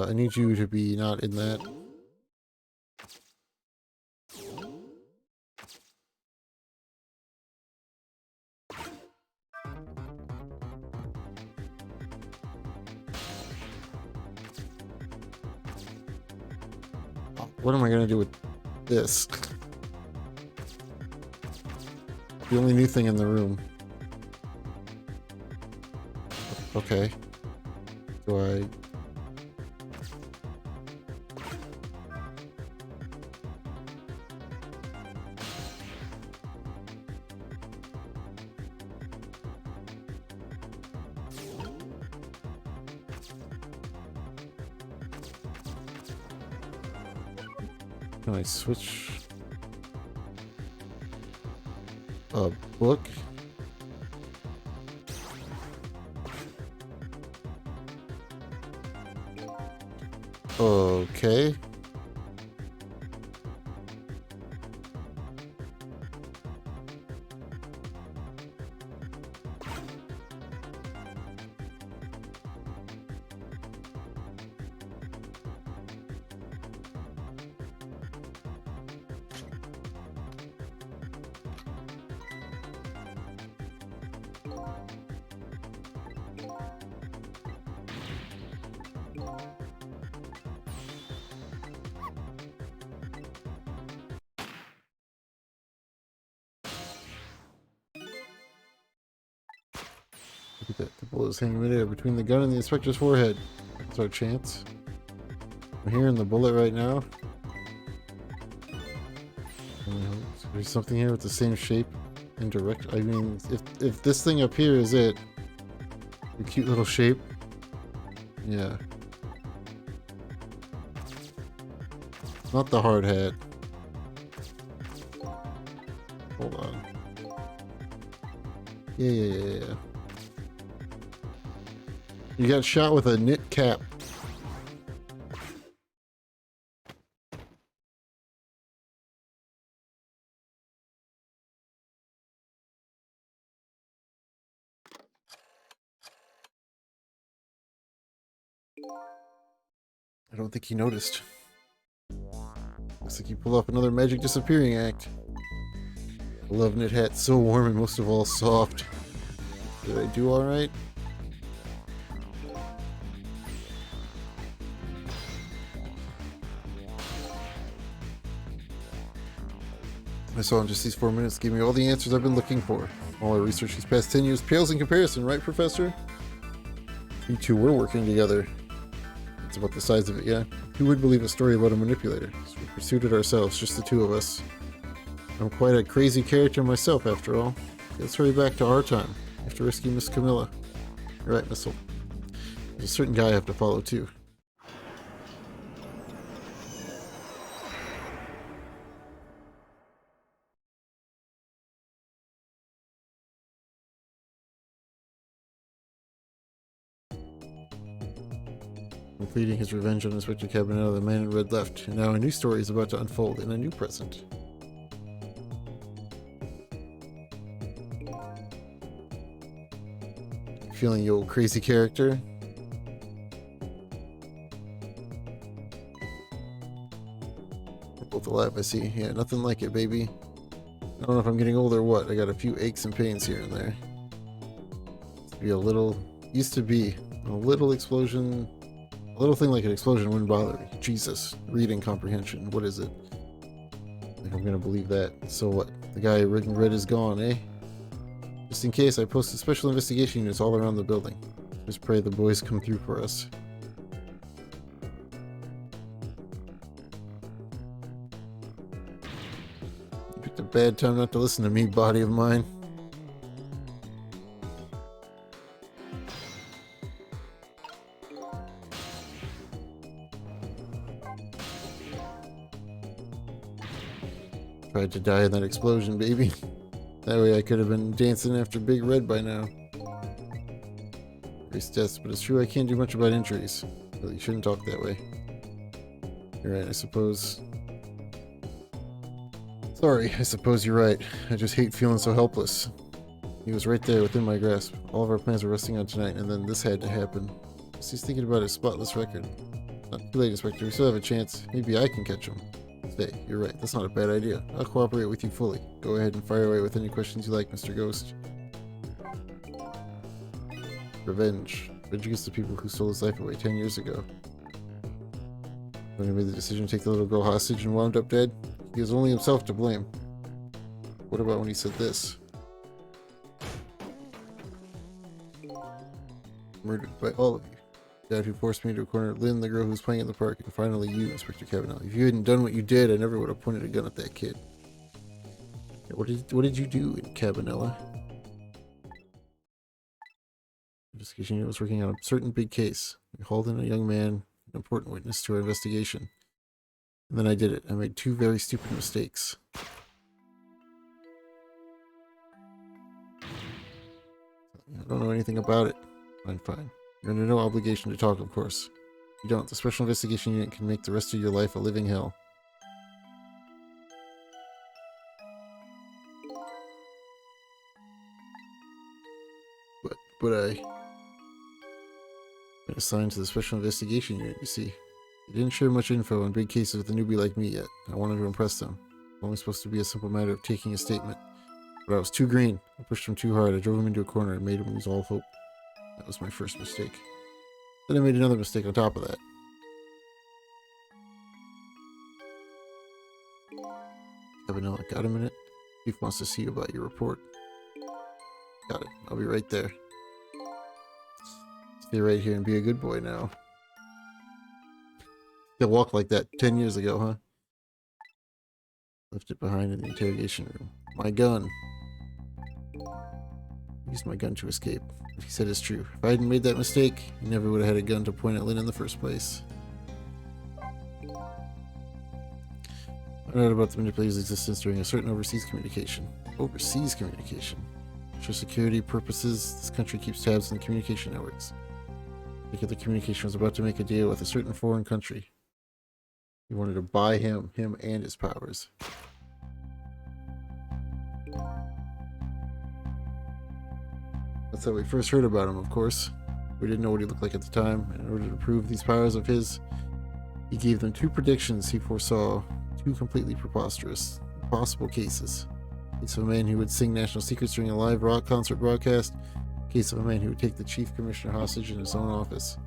I need you to be not in that. What am I gonna do with this? The only new thing in the room. Okay. Do I... Can I switch a book? Okay. Look at that. The bullet is hanging midair between the gun and the inspector's forehead. That's our chance. I'm hearing the bullet right now. There's something here with the same shape and direct. I mean, if this thing up here is it, the cute little shape. Yeah. Not the hard hat. Hold on. Yeah. You got shot with a knit cap. I don't think he noticed. Looks like you pulled off another magic disappearing act. I love knit hats, so warm and most of all soft. Did I do alright? I saw in just these 4 minutes gave me all the answers I've been looking for. All our research these past 10 years pales in comparison, right, Professor? You two were working together. It's about the size of it, yeah? Who would believe a story about a manipulator? So we pursued it ourselves, just the two of us. I'm quite a crazy character myself, after all. Let's hurry back to our time. I have to rescue Miss Camilla. You're right, Missile. There's a certain guy I have to follow, too. Completing his revenge on Inspector Cabanetta, the man in red left, and now a new story is about to unfold in a new present. Feeling you old crazy character? We're both alive, I see. Yeah, nothing like it, baby. I don't know if I'm getting old or what. I got a few aches and pains here and there. Used to be a little explosion. A little thing like an explosion wouldn't bother me. Jesus. Reading comprehension. What is it? I think I'm gonna believe that. So what? The guy in red is gone, eh? Just in case, I posted special investigation units all around the building. Just pray the boys come through for us. You picked a bad time not to listen to me, body of mine. Tried to die in that explosion, baby. That way I could have been dancing after Big Red by now. Race deaths, but it's true I can't do much about injuries. Well, you shouldn't talk that way. You're right, I suppose. Sorry, I suppose you're right. I just hate feeling so helpless. He was right there within my grasp. All of our plans were resting on tonight, and then this had to happen. He's thinking about his spotless record. Not too late, Inspector. We still have a chance. Maybe I can catch him. Hey, you're right. That's not a bad idea. I'll cooperate with you fully. Go ahead and fire away with any questions you like, Mr. Ghost. Revenge. Revenge against the people who stole his life away 10 years ago. When he made the decision to take the little girl hostage and wound up dead, he has only himself to blame. What about when he said this? Murdered by all of you. Dad who forced me into a corner, Lynn, the girl who was playing in the park, and finally you, Inspector Cabanetta. If you hadn't done what you did, I never would have pointed a gun at that kid. What did you do in Cabanella? Investigation unit was working on a certain big case. We hauled in a young man, an important witness to our investigation. And then I did it. I made 2 very stupid mistakes. I don't know anything about it. Fine. You're under no obligation to talk, of course. If you don't, the Special Investigation Unit can make the rest of your life a living hell. But I've been assigned to the Special Investigation Unit, you see. They didn't share much info on big cases with a newbie like me yet. I wanted to impress them. It's only supposed to be a simple matter of taking a statement. But I was too green. I pushed him too hard. I drove him into a corner and made him lose all hope. That was my first mistake. Then I made another mistake on top of that. Vanilla, got a minute? Chief wants to see you about your report. Got it. I'll be right there. Stay right here and be a good boy now. They walked like that 10 years ago, huh? Left it behind in the interrogation room. My gun. Used my gun to escape. What he said is true. If I hadn't made that mistake, he never would have had a gun to point at Lynn in the first place. I found out about the manipulator's existence during a certain overseas communication. Overseas communication? For security purposes, this country keeps tabs on the communication networks. Because the communication was about to make a deal with a certain foreign country. He wanted to buy him and his powers. That's how we first heard about him, of course. We didn't know what he looked like at the time. In order to prove these powers of his, he gave them 2 predictions he foresaw, 2 completely preposterous, impossible cases. Case of a man who would sing national secrets during a live rock concert broadcast. Case of a man who would take the chief commissioner hostage in his own office.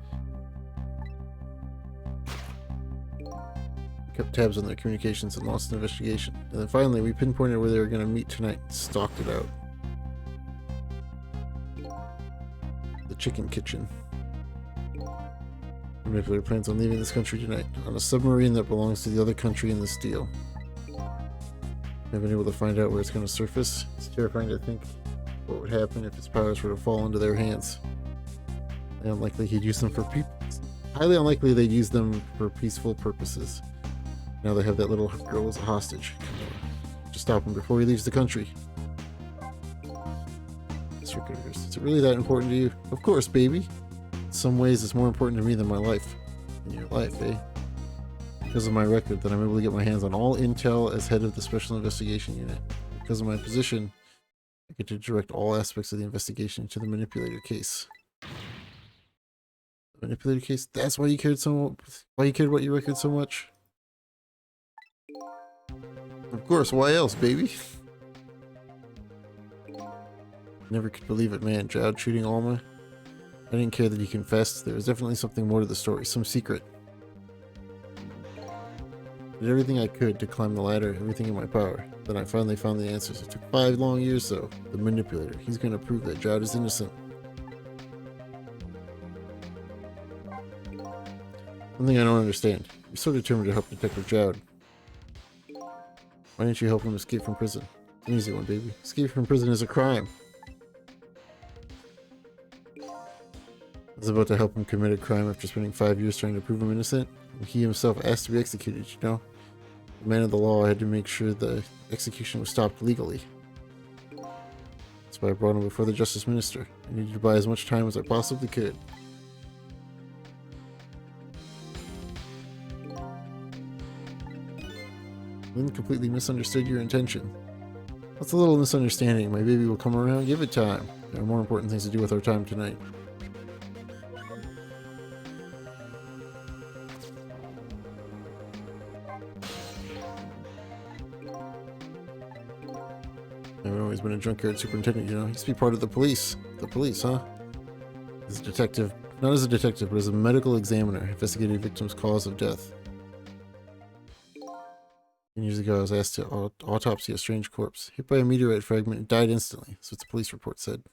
Kept tabs on their communications and lost an investigation. And then finally, we pinpointed where they were going to meet tonight and stalked it out. The chicken kitchen. The manipulator plans on leaving this country tonight on a submarine that belongs to the other country in this deal. I've been able to find out where it's going to surface. It's terrifying to think what would happen if his powers were to fall into their hands. Highly unlikely he'd use them for highly unlikely they'd use them for peaceful purposes. Now they have that little girl as a hostage. Just stop him before he leaves the country. Is it really that important to you? Of course, baby. In some ways, it's more important to me than my life. In your life, eh? Because of my record, that I'm able to get my hands on all intel as head of the Special Investigation Unit. Because of my position, I get to direct all aspects of the investigation into the manipulator case. The manipulator case? That's why you cared why you cared about your record so much? Of course, why else, baby? Never could believe it, man. Jowd shooting Alma. I didn't care that he confessed. There was definitely something more to the story, some secret. I did everything I could to climb the ladder, everything in my power. Then I finally found the answers. It took 5 long years, though. The manipulator. He's going to prove that Jowd is innocent. One thing I don't understand. You're so determined to help Detective Jowd. Why didn't you help him escape from prison? It's an easy one, baby. Escape from prison is a crime. I was about to help him commit a crime after spending 5 years trying to prove him innocent. He himself asked to be executed, you know? The man of the law, I had to make sure the execution was stopped legally. That's why I brought him before the Justice Minister. I needed to buy as much time as I possibly could. Lynn completely misunderstood your intention. That's a little misunderstanding. My baby will come around. Give it time. There are more important things to do with our time tonight. I've always been a junkyard superintendent, you know. He used to be part of the police. The police, huh? As a detective. Not as a detective, but as a medical examiner. Investigating victims' cause of death. 10 years ago, I was asked to autopsy a strange corpse. Hit by a meteorite fragment and died instantly. That's what the police report said.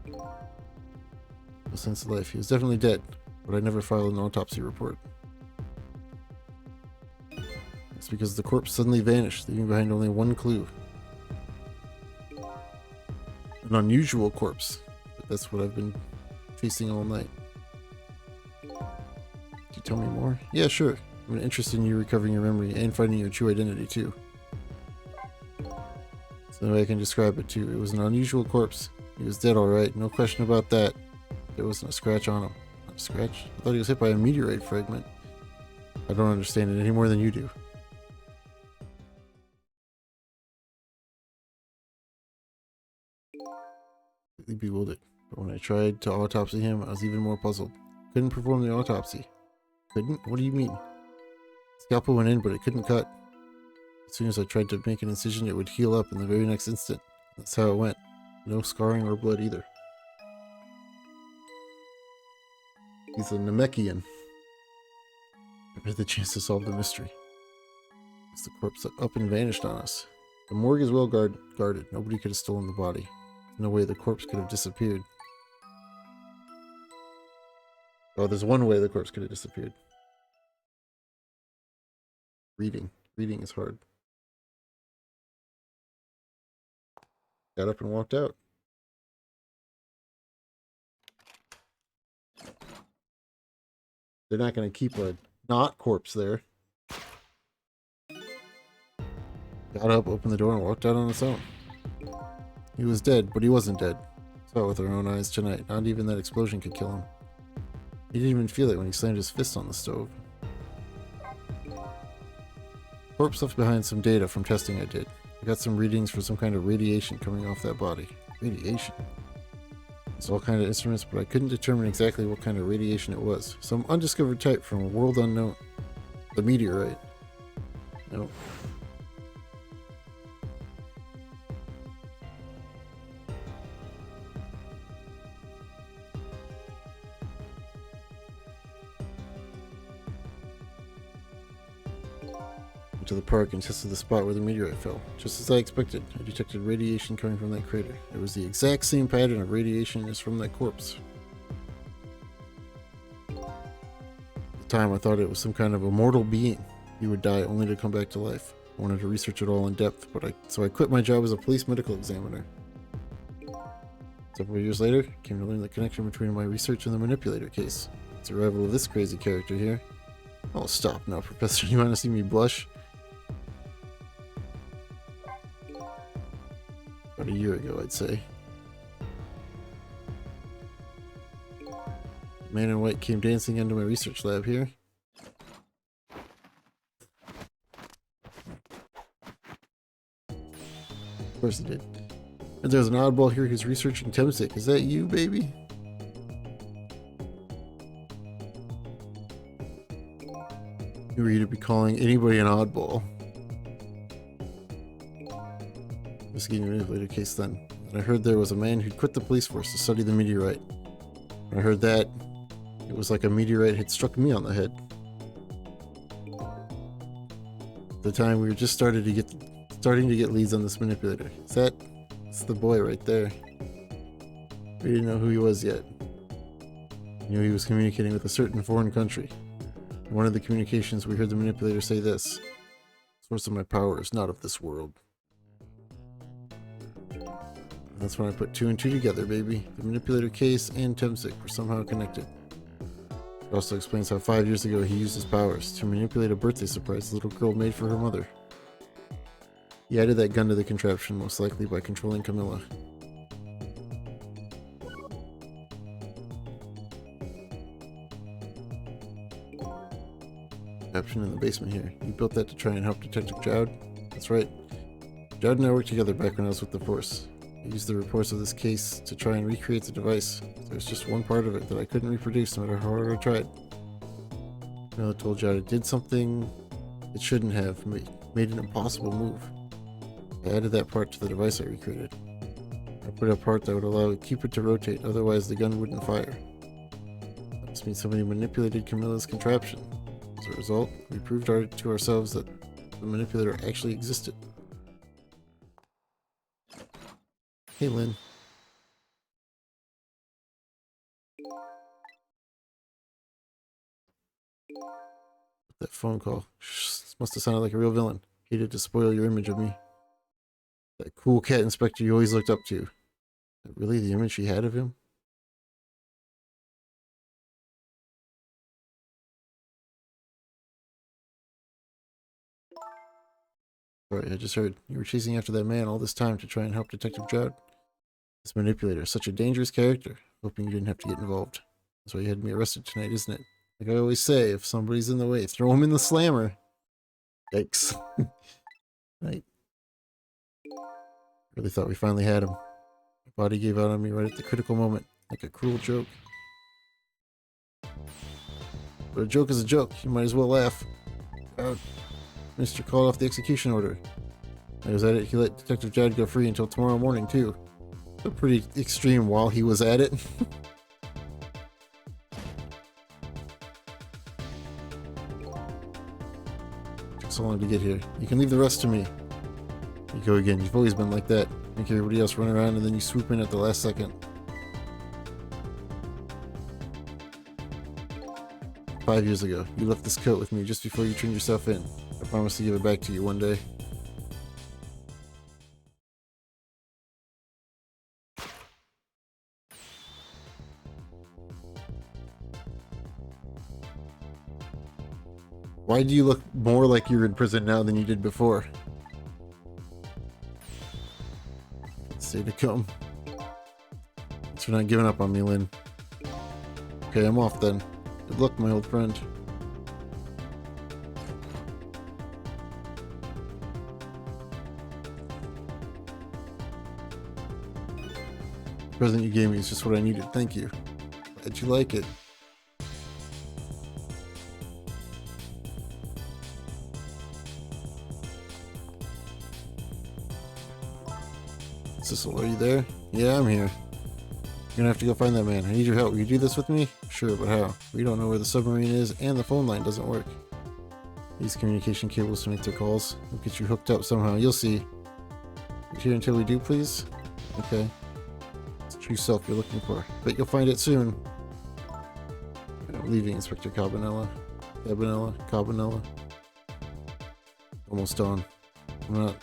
No sense of life. He was definitely dead, but I never filed an autopsy report. It's because the corpse suddenly vanished, leaving behind only one clue. An unusual corpse, but that's what I've been chasing all night. tell me more? Yeah, sure. I'm interested in you recovering your memory and finding your true identity, too. That's the way I can describe it, too. It was an unusual corpse. He was dead, alright. No question about that. There wasn't a scratch on him. Not a scratch? I thought he was hit by a meteorite fragment. I don't understand it any more than you do. Completely bewildered. But when I tried to autopsy him, I was even more puzzled. Couldn't perform the autopsy. Couldn't? What do you mean? Scalpel went in, but it couldn't cut. As soon as I tried to make an incision, it would heal up in the very next instant. That's how it went. No scarring or blood either. He's a Namekian. I had the chance to solve the mystery. As the corpse up and vanished on us. The morgue is well guarded. Nobody could have stolen the body. There's no way the corpse could have disappeared. Oh, there's one way the corpse could have disappeared. Reading. Reading is hard. Got up and walked out. They're not going to keep a not corpse there. Got up, opened the door, and walked out on its own. He was dead, but he wasn't dead. Saw it with our own eyes tonight. Not even that explosion could kill him. He didn't even feel it when he slammed his fist on the stove. Corpse left behind some data from testing I did. I got some readings for some kind of radiation coming off that body. Radiation? There's all kind of instruments, but I couldn't determine exactly what kind of radiation it was. Some undiscovered type from a world unknown. The meteorite. No. To the park and tested the spot where the meteorite fell. Just as I expected, I detected radiation coming from that crater. It was the exact same pattern of radiation as from that corpse. At the time, I thought it was some kind of immortal being. He would die only to come back to life. I wanted to research it all in depth, so I quit my job as a police medical examiner. Several years later, I came to learn the connection between my research and the manipulator case. It's the arrival of this crazy character here. Oh, stop now, Professor. You want to see me blush? About a year ago, I'd say. The man in white came dancing into my research lab here. Of course he did. And there's an oddball here who's researching Temsic. Is that you, baby? Who are you to be calling anybody an oddball? Investigating manipulator case then. And I heard there was a man who'd quit the police force to study the meteorite. When I heard that, it was like a meteorite had struck me on the head. At the time, we were just starting to get leads on this manipulator. It's the boy right there. We didn't know who he was yet. We knew he was communicating with a certain foreign country. In one of the communications, we heard the manipulator say this: "Source of my power is not of this world." That's when I put two and two together, baby. The manipulator case and Temsic were somehow connected. It also explains how 5 years ago he used his powers to manipulate a birthday surprise the little girl made for her mother. He added that gun to the contraption, most likely by controlling Camilla. Contraption in the basement here. You built that to try and help Detective Jowd? That's right. Jowd and I worked together back when I was with the Force. I used the reports of this case to try and recreate the device. There's just one part of it that I couldn't reproduce no matter how hard I tried. Camilla told Jowd it did something it shouldn't have, made an impossible move. I added that part to the device I recreated. I put a part that would allow Cupid to rotate, otherwise the gun wouldn't fire. That must mean somebody manipulated Camilla's contraption. As a result, we proved to ourselves that the manipulator actually existed. Hey, Lynn. That phone call. This must have sounded like a real villain. Hated to spoil your image of me. That cool cat inspector you always looked up to. Is that really the image she had of him? Sorry, I just heard you were chasing after that man all this time to try and help Detective Judd. This manipulator is such a dangerous character. Hoping you didn't have to get involved. That's why you had me arrested tonight, isn't it? Like I always say, if somebody's in the way, throw him in the slammer. Yikes. Right. Really thought we finally had him. My body gave out on me right at the critical moment, like a cruel joke. But a joke is a joke. You might as well laugh. Minister called off the execution order. I was at it. He let Detective Judd go free until tomorrow morning, too. So pretty extreme while he was at it. Took so long to get here. You can leave the rest to me. You go again. You've always been like that. Make everybody else run around and then you swoop in at the last second. 5 years ago, you left this coat with me just before you turned yourself in. I promise to give it back to you one day. Why do you look more like you're in prison now than you did before? Say to come. Thanks for not giving up on me, Lynn. Okay, I'm off then. Good luck, my old friend. The present you gave me is just what I needed. Thank you. Glad you like it. Cecil, are you there? Yeah, I'm here. You're gonna have to go find that man. I need your help. Will you do this with me? Sure, but how? We don't know where the submarine is, and the phone line doesn't work. Use communication cables to make their calls. We'll get you hooked up somehow. You'll see. Wait here until we do, please? Okay. It's the true self you're looking for. Bet you'll find it soon. I'm leaving, Inspector Cabanella. Cabanella. Almost dawn. I'm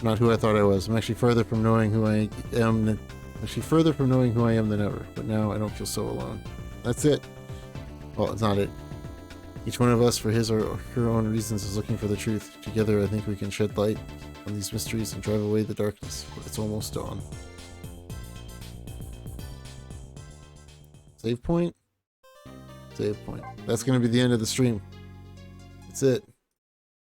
not who I thought I was. I'm actually further from knowing who I am than ever. But now I don't feel so alone. That's it. Well, it's not it. Each one of us, for his or her own reasons, is looking for the truth. Together, I think we can shed light on these mysteries and drive away the darkness. But it's almost dawn. Save point? Save point. That's going to be the end of the stream. That's it.